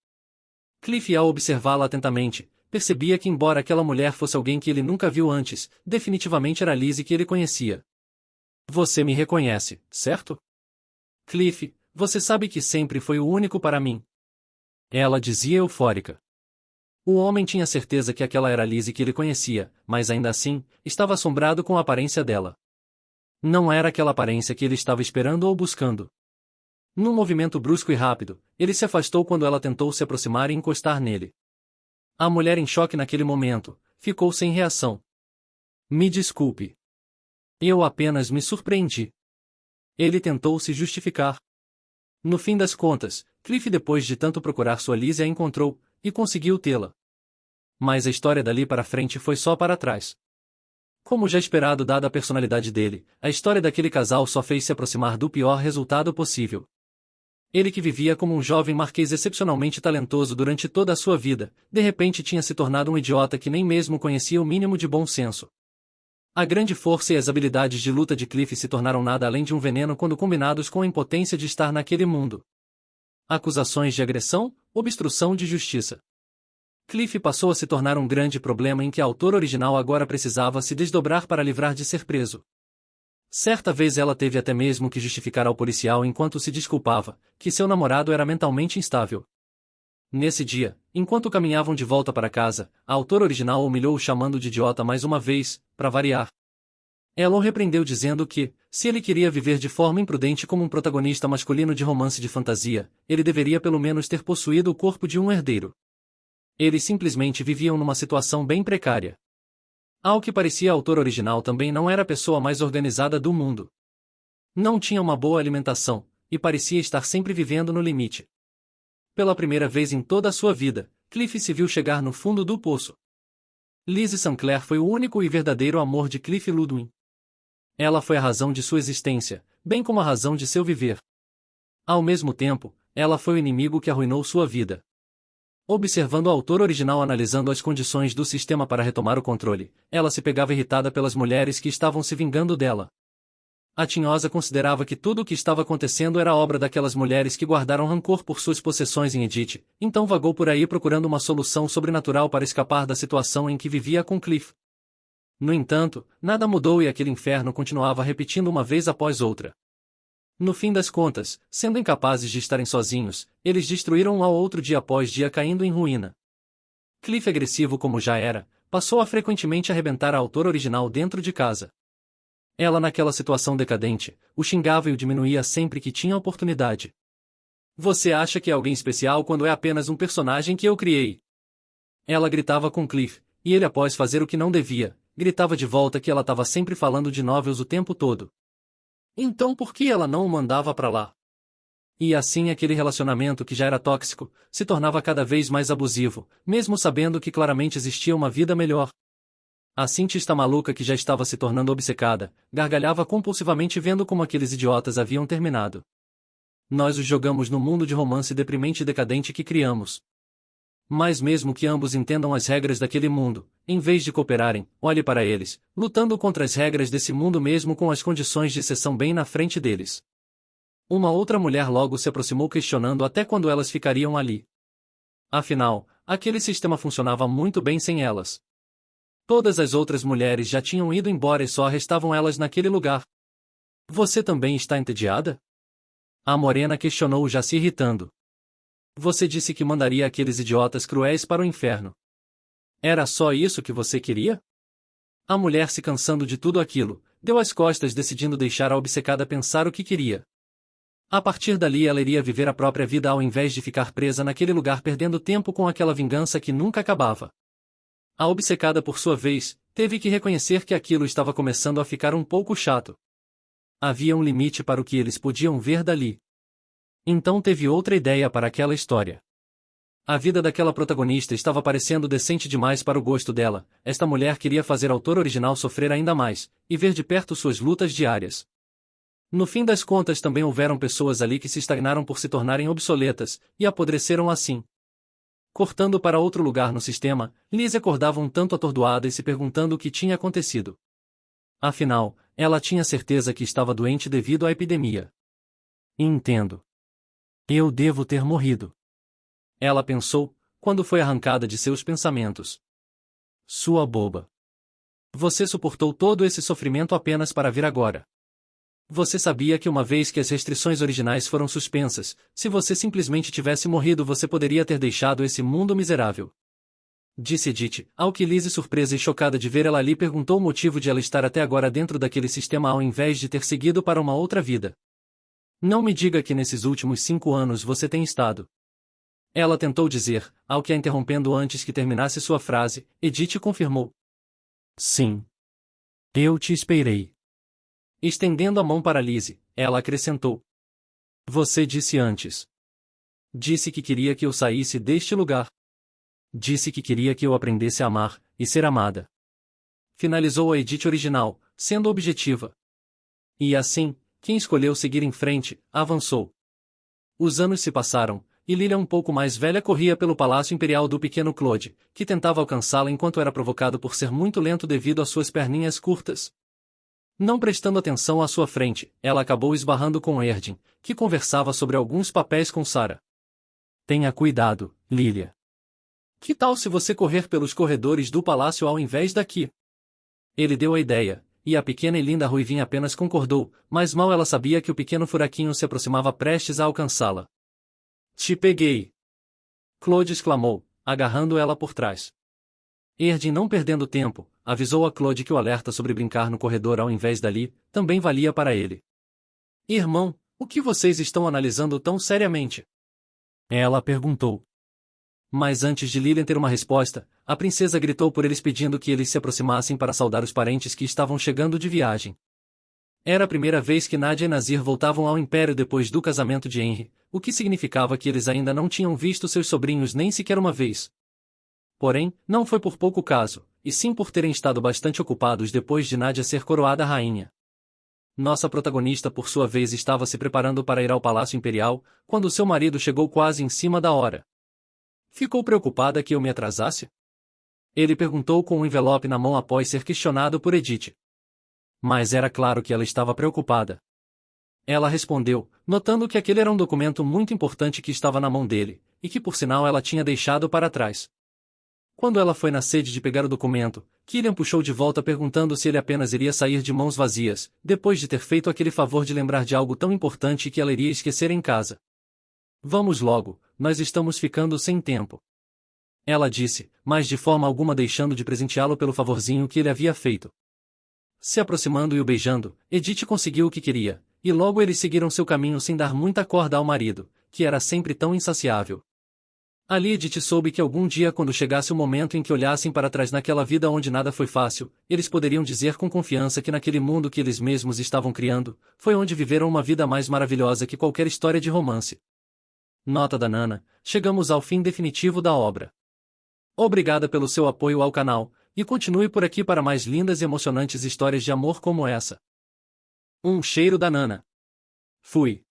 Cliff, ao observá-la atentamente, percebia que embora aquela mulher fosse alguém que ele nunca viu antes, definitivamente era Lizzie que ele conhecia. Você me reconhece, certo? Cliff, você sabe que sempre foi o único para mim. Ela dizia eufórica. O homem tinha certeza que aquela era Lizzie que ele conhecia, mas ainda assim, estava assombrado com a aparência dela. Não era aquela aparência que ele estava esperando ou buscando. Num movimento brusco e rápido, ele se afastou quando ela tentou se aproximar e encostar nele. A mulher, em choque naquele momento, ficou sem reação. Me desculpe. Eu apenas me surpreendi. Ele tentou se justificar. No fim das contas, Cliff, depois de tanto procurar sua Lizzie, a encontrou, e conseguiu tê-la. Mas a história dali para frente foi só para trás. Como já esperado dada a personalidade dele, a história daquele casal só fez se aproximar do pior resultado possível. Ele, que vivia como um jovem marquês excepcionalmente talentoso durante toda a sua vida, de repente tinha se tornado um idiota que nem mesmo conhecia o mínimo de bom senso. A grande força e as habilidades de luta de Cliff se tornaram nada além de um veneno quando combinados com a impotência de estar naquele mundo. Acusações de agressão, obstrução de justiça. Cliff passou a se tornar um grande problema em que a autora original agora precisava se desdobrar para livrar de ser preso. Certa vez ela teve até mesmo que justificar ao policial enquanto se desculpava, que seu namorado era mentalmente instável. Nesse dia, enquanto caminhavam de volta para casa, a autora original humilhou-o chamando de idiota mais uma vez, para variar. Ela o repreendeu dizendo que, se ele queria viver de forma imprudente como um protagonista masculino de romance de fantasia, ele deveria pelo menos ter possuído o corpo de um herdeiro. Eles simplesmente viviam numa situação bem precária. Ao que parecia, a autora original também não era a pessoa mais organizada do mundo. Não tinha uma boa alimentação, e parecia estar sempre vivendo no limite. Pela primeira vez em toda a sua vida, Cliff se viu chegar no fundo do poço. Lizzie Sinclair foi o único e verdadeiro amor de Cliff Ludwig. Ela foi a razão de sua existência, bem como a razão de seu viver. Ao mesmo tempo, ela foi o inimigo que arruinou sua vida. Observando a autora original analisando as condições do sistema para retomar o controle, ela se pegava irritada pelas mulheres que estavam se vingando dela. A tinhosa considerava que tudo o que estava acontecendo era obra daquelas mulheres que guardaram rancor por suas possessões em Edith, então vagou por aí procurando uma solução sobrenatural para escapar da situação em que vivia com Cliff. No entanto, nada mudou e aquele inferno continuava repetindo uma vez após outra. No fim das contas, sendo incapazes de estarem sozinhos, eles destruíram um ao outro dia após dia, caindo em ruína. Cliff, agressivo como já era, passou a frequentemente arrebentar a autora original dentro de casa. Ela, naquela situação decadente, o xingava e o diminuía sempre que tinha oportunidade. Você acha que é alguém especial quando é apenas um personagem que eu criei? Ela gritava com Cliff, e ele, após fazer o que não devia, gritava de volta que ela estava sempre falando de novels o tempo todo. Então por que ela não o mandava para lá? E assim aquele relacionamento que já era tóxico, se tornava cada vez mais abusivo, mesmo sabendo que claramente existia uma vida melhor. A cientista maluca, que já estava se tornando obcecada, gargalhava compulsivamente vendo como aqueles idiotas haviam terminado. Nós os jogamos no mundo de romance deprimente e decadente que criamos. Mas mesmo que ambos entendam as regras daquele mundo, em vez de cooperarem, olhe para eles, lutando contra as regras desse mundo mesmo com as condições de exceção bem na frente deles. Uma outra mulher logo se aproximou questionando até quando elas ficariam ali. Afinal, aquele sistema funcionava muito bem sem elas. Todas as outras mulheres já tinham ido embora e só restavam elas naquele lugar. Você também está entediada? A morena questionou, já se irritando. Você disse que mandaria aqueles idiotas cruéis para o inferno. Era só isso que você queria? A mulher, se cansando de tudo aquilo, deu as costas, decidindo deixar a obcecada pensar o que queria. A partir dali ela iria viver a própria vida ao invés de ficar presa naquele lugar perdendo tempo com aquela vingança que nunca acabava. A obcecada, por sua vez, teve que reconhecer que aquilo estava começando a ficar um pouco chato. Havia um limite para o que eles podiam ver dali. Então teve outra ideia para aquela história. A vida daquela protagonista estava parecendo decente demais para o gosto dela. Esta mulher queria fazer o autor original sofrer ainda mais, e ver de perto suas lutas diárias. No fim das contas também houveram pessoas ali que se estagnaram por se tornarem obsoletas, e apodreceram assim. Cortando para outro lugar no sistema, Liz acordava um tanto atordoada e se perguntando o que tinha acontecido. Afinal, ela tinha certeza que estava doente devido à epidemia. Entendo. Eu devo ter morrido. Ela pensou, quando foi arrancada de seus pensamentos. Sua boba. Você suportou todo esse sofrimento apenas para vir agora. Você sabia que uma vez que as restrições originais foram suspensas, se você simplesmente tivesse morrido você poderia ter deixado esse mundo miserável. Disse Edith, ao que Lizzie, surpresa e chocada de ver ela ali, perguntou o motivo de ela estar até agora dentro daquele sistema ao invés de ter seguido para uma outra vida. Não me diga que nesses últimos 5 anos você tem estado. Ela tentou dizer, ao que a interrompendo antes que terminasse sua frase, Edith confirmou. Sim. Eu te esperei. Estendendo a mão para Lizzie, ela acrescentou. Você disse antes. Disse que queria que eu saísse deste lugar. Disse que queria que eu aprendesse a amar, e ser amada. Finalizou a Edith original, sendo objetiva. E assim, quem escolheu seguir em frente, avançou. Os anos se passaram, e Lilia, um pouco mais velha, corria pelo palácio imperial do pequeno Claude, que tentava alcançá-la enquanto era provocado por ser muito lento devido às suas perninhas curtas. Não prestando atenção à sua frente, ela acabou esbarrando com Erdin, que conversava sobre alguns papéis com Sarah. Tenha cuidado, Lilia. Que tal se você correr pelos corredores do palácio ao invés daqui? Ele deu a ideia, e a pequena e linda ruivinha apenas concordou, mas mal ela sabia que o pequeno furaquinho se aproximava prestes a alcançá-la. Te peguei! Claude exclamou, agarrando ela por trás. Erdin, não perdendo tempo, avisou a Claude que o alerta sobre brincar no corredor ao invés dali, também valia para ele. Irmão, o que vocês estão analisando tão seriamente? Ela perguntou. Mas antes de Lilian ter uma resposta, a princesa gritou por eles pedindo que eles se aproximassem para saudar os parentes que estavam chegando de viagem. Era a primeira vez que Nadia e Nazir voltavam ao Império depois do casamento de Henry, o que significava que eles ainda não tinham visto seus sobrinhos nem sequer uma vez. Porém, não foi por pouco caso, e sim por terem estado bastante ocupados depois de Nadia ser coroada rainha. Nossa protagonista, por sua vez, estava se preparando para ir ao Palácio Imperial, quando seu marido chegou quase em cima da hora. Ficou preocupada que eu me atrasasse? Ele perguntou com um envelope na mão após ser questionado por Edith. Mas era claro que ela estava preocupada. Ela respondeu, notando que aquele era um documento muito importante que estava na mão dele, e que por sinal ela tinha deixado para trás. Quando ela foi na sede de pegar o documento, Killian puxou de volta perguntando se ele apenas iria sair de mãos vazias, depois de ter feito aquele favor de lembrar de algo tão importante que ela iria esquecer em casa. Vamos logo, nós estamos ficando sem tempo. Ela disse, mas de forma alguma deixando de presenteá-lo pelo favorzinho que ele havia feito. Se aproximando e o beijando, Edith conseguiu o que queria, e logo eles seguiram seu caminho sem dar muita corda ao marido, que era sempre tão insaciável. Ali Edith soube que algum dia, quando chegasse o momento em que olhassem para trás naquela vida onde nada foi fácil, eles poderiam dizer com confiança que naquele mundo que eles mesmos estavam criando, foi onde viveram uma vida mais maravilhosa que qualquer história de romance. Nota da Nana, chegamos ao fim definitivo da obra. Obrigada pelo seu apoio ao canal, e continue por aqui para mais lindas e emocionantes histórias de amor como essa. Um cheiro da Nana. Fui.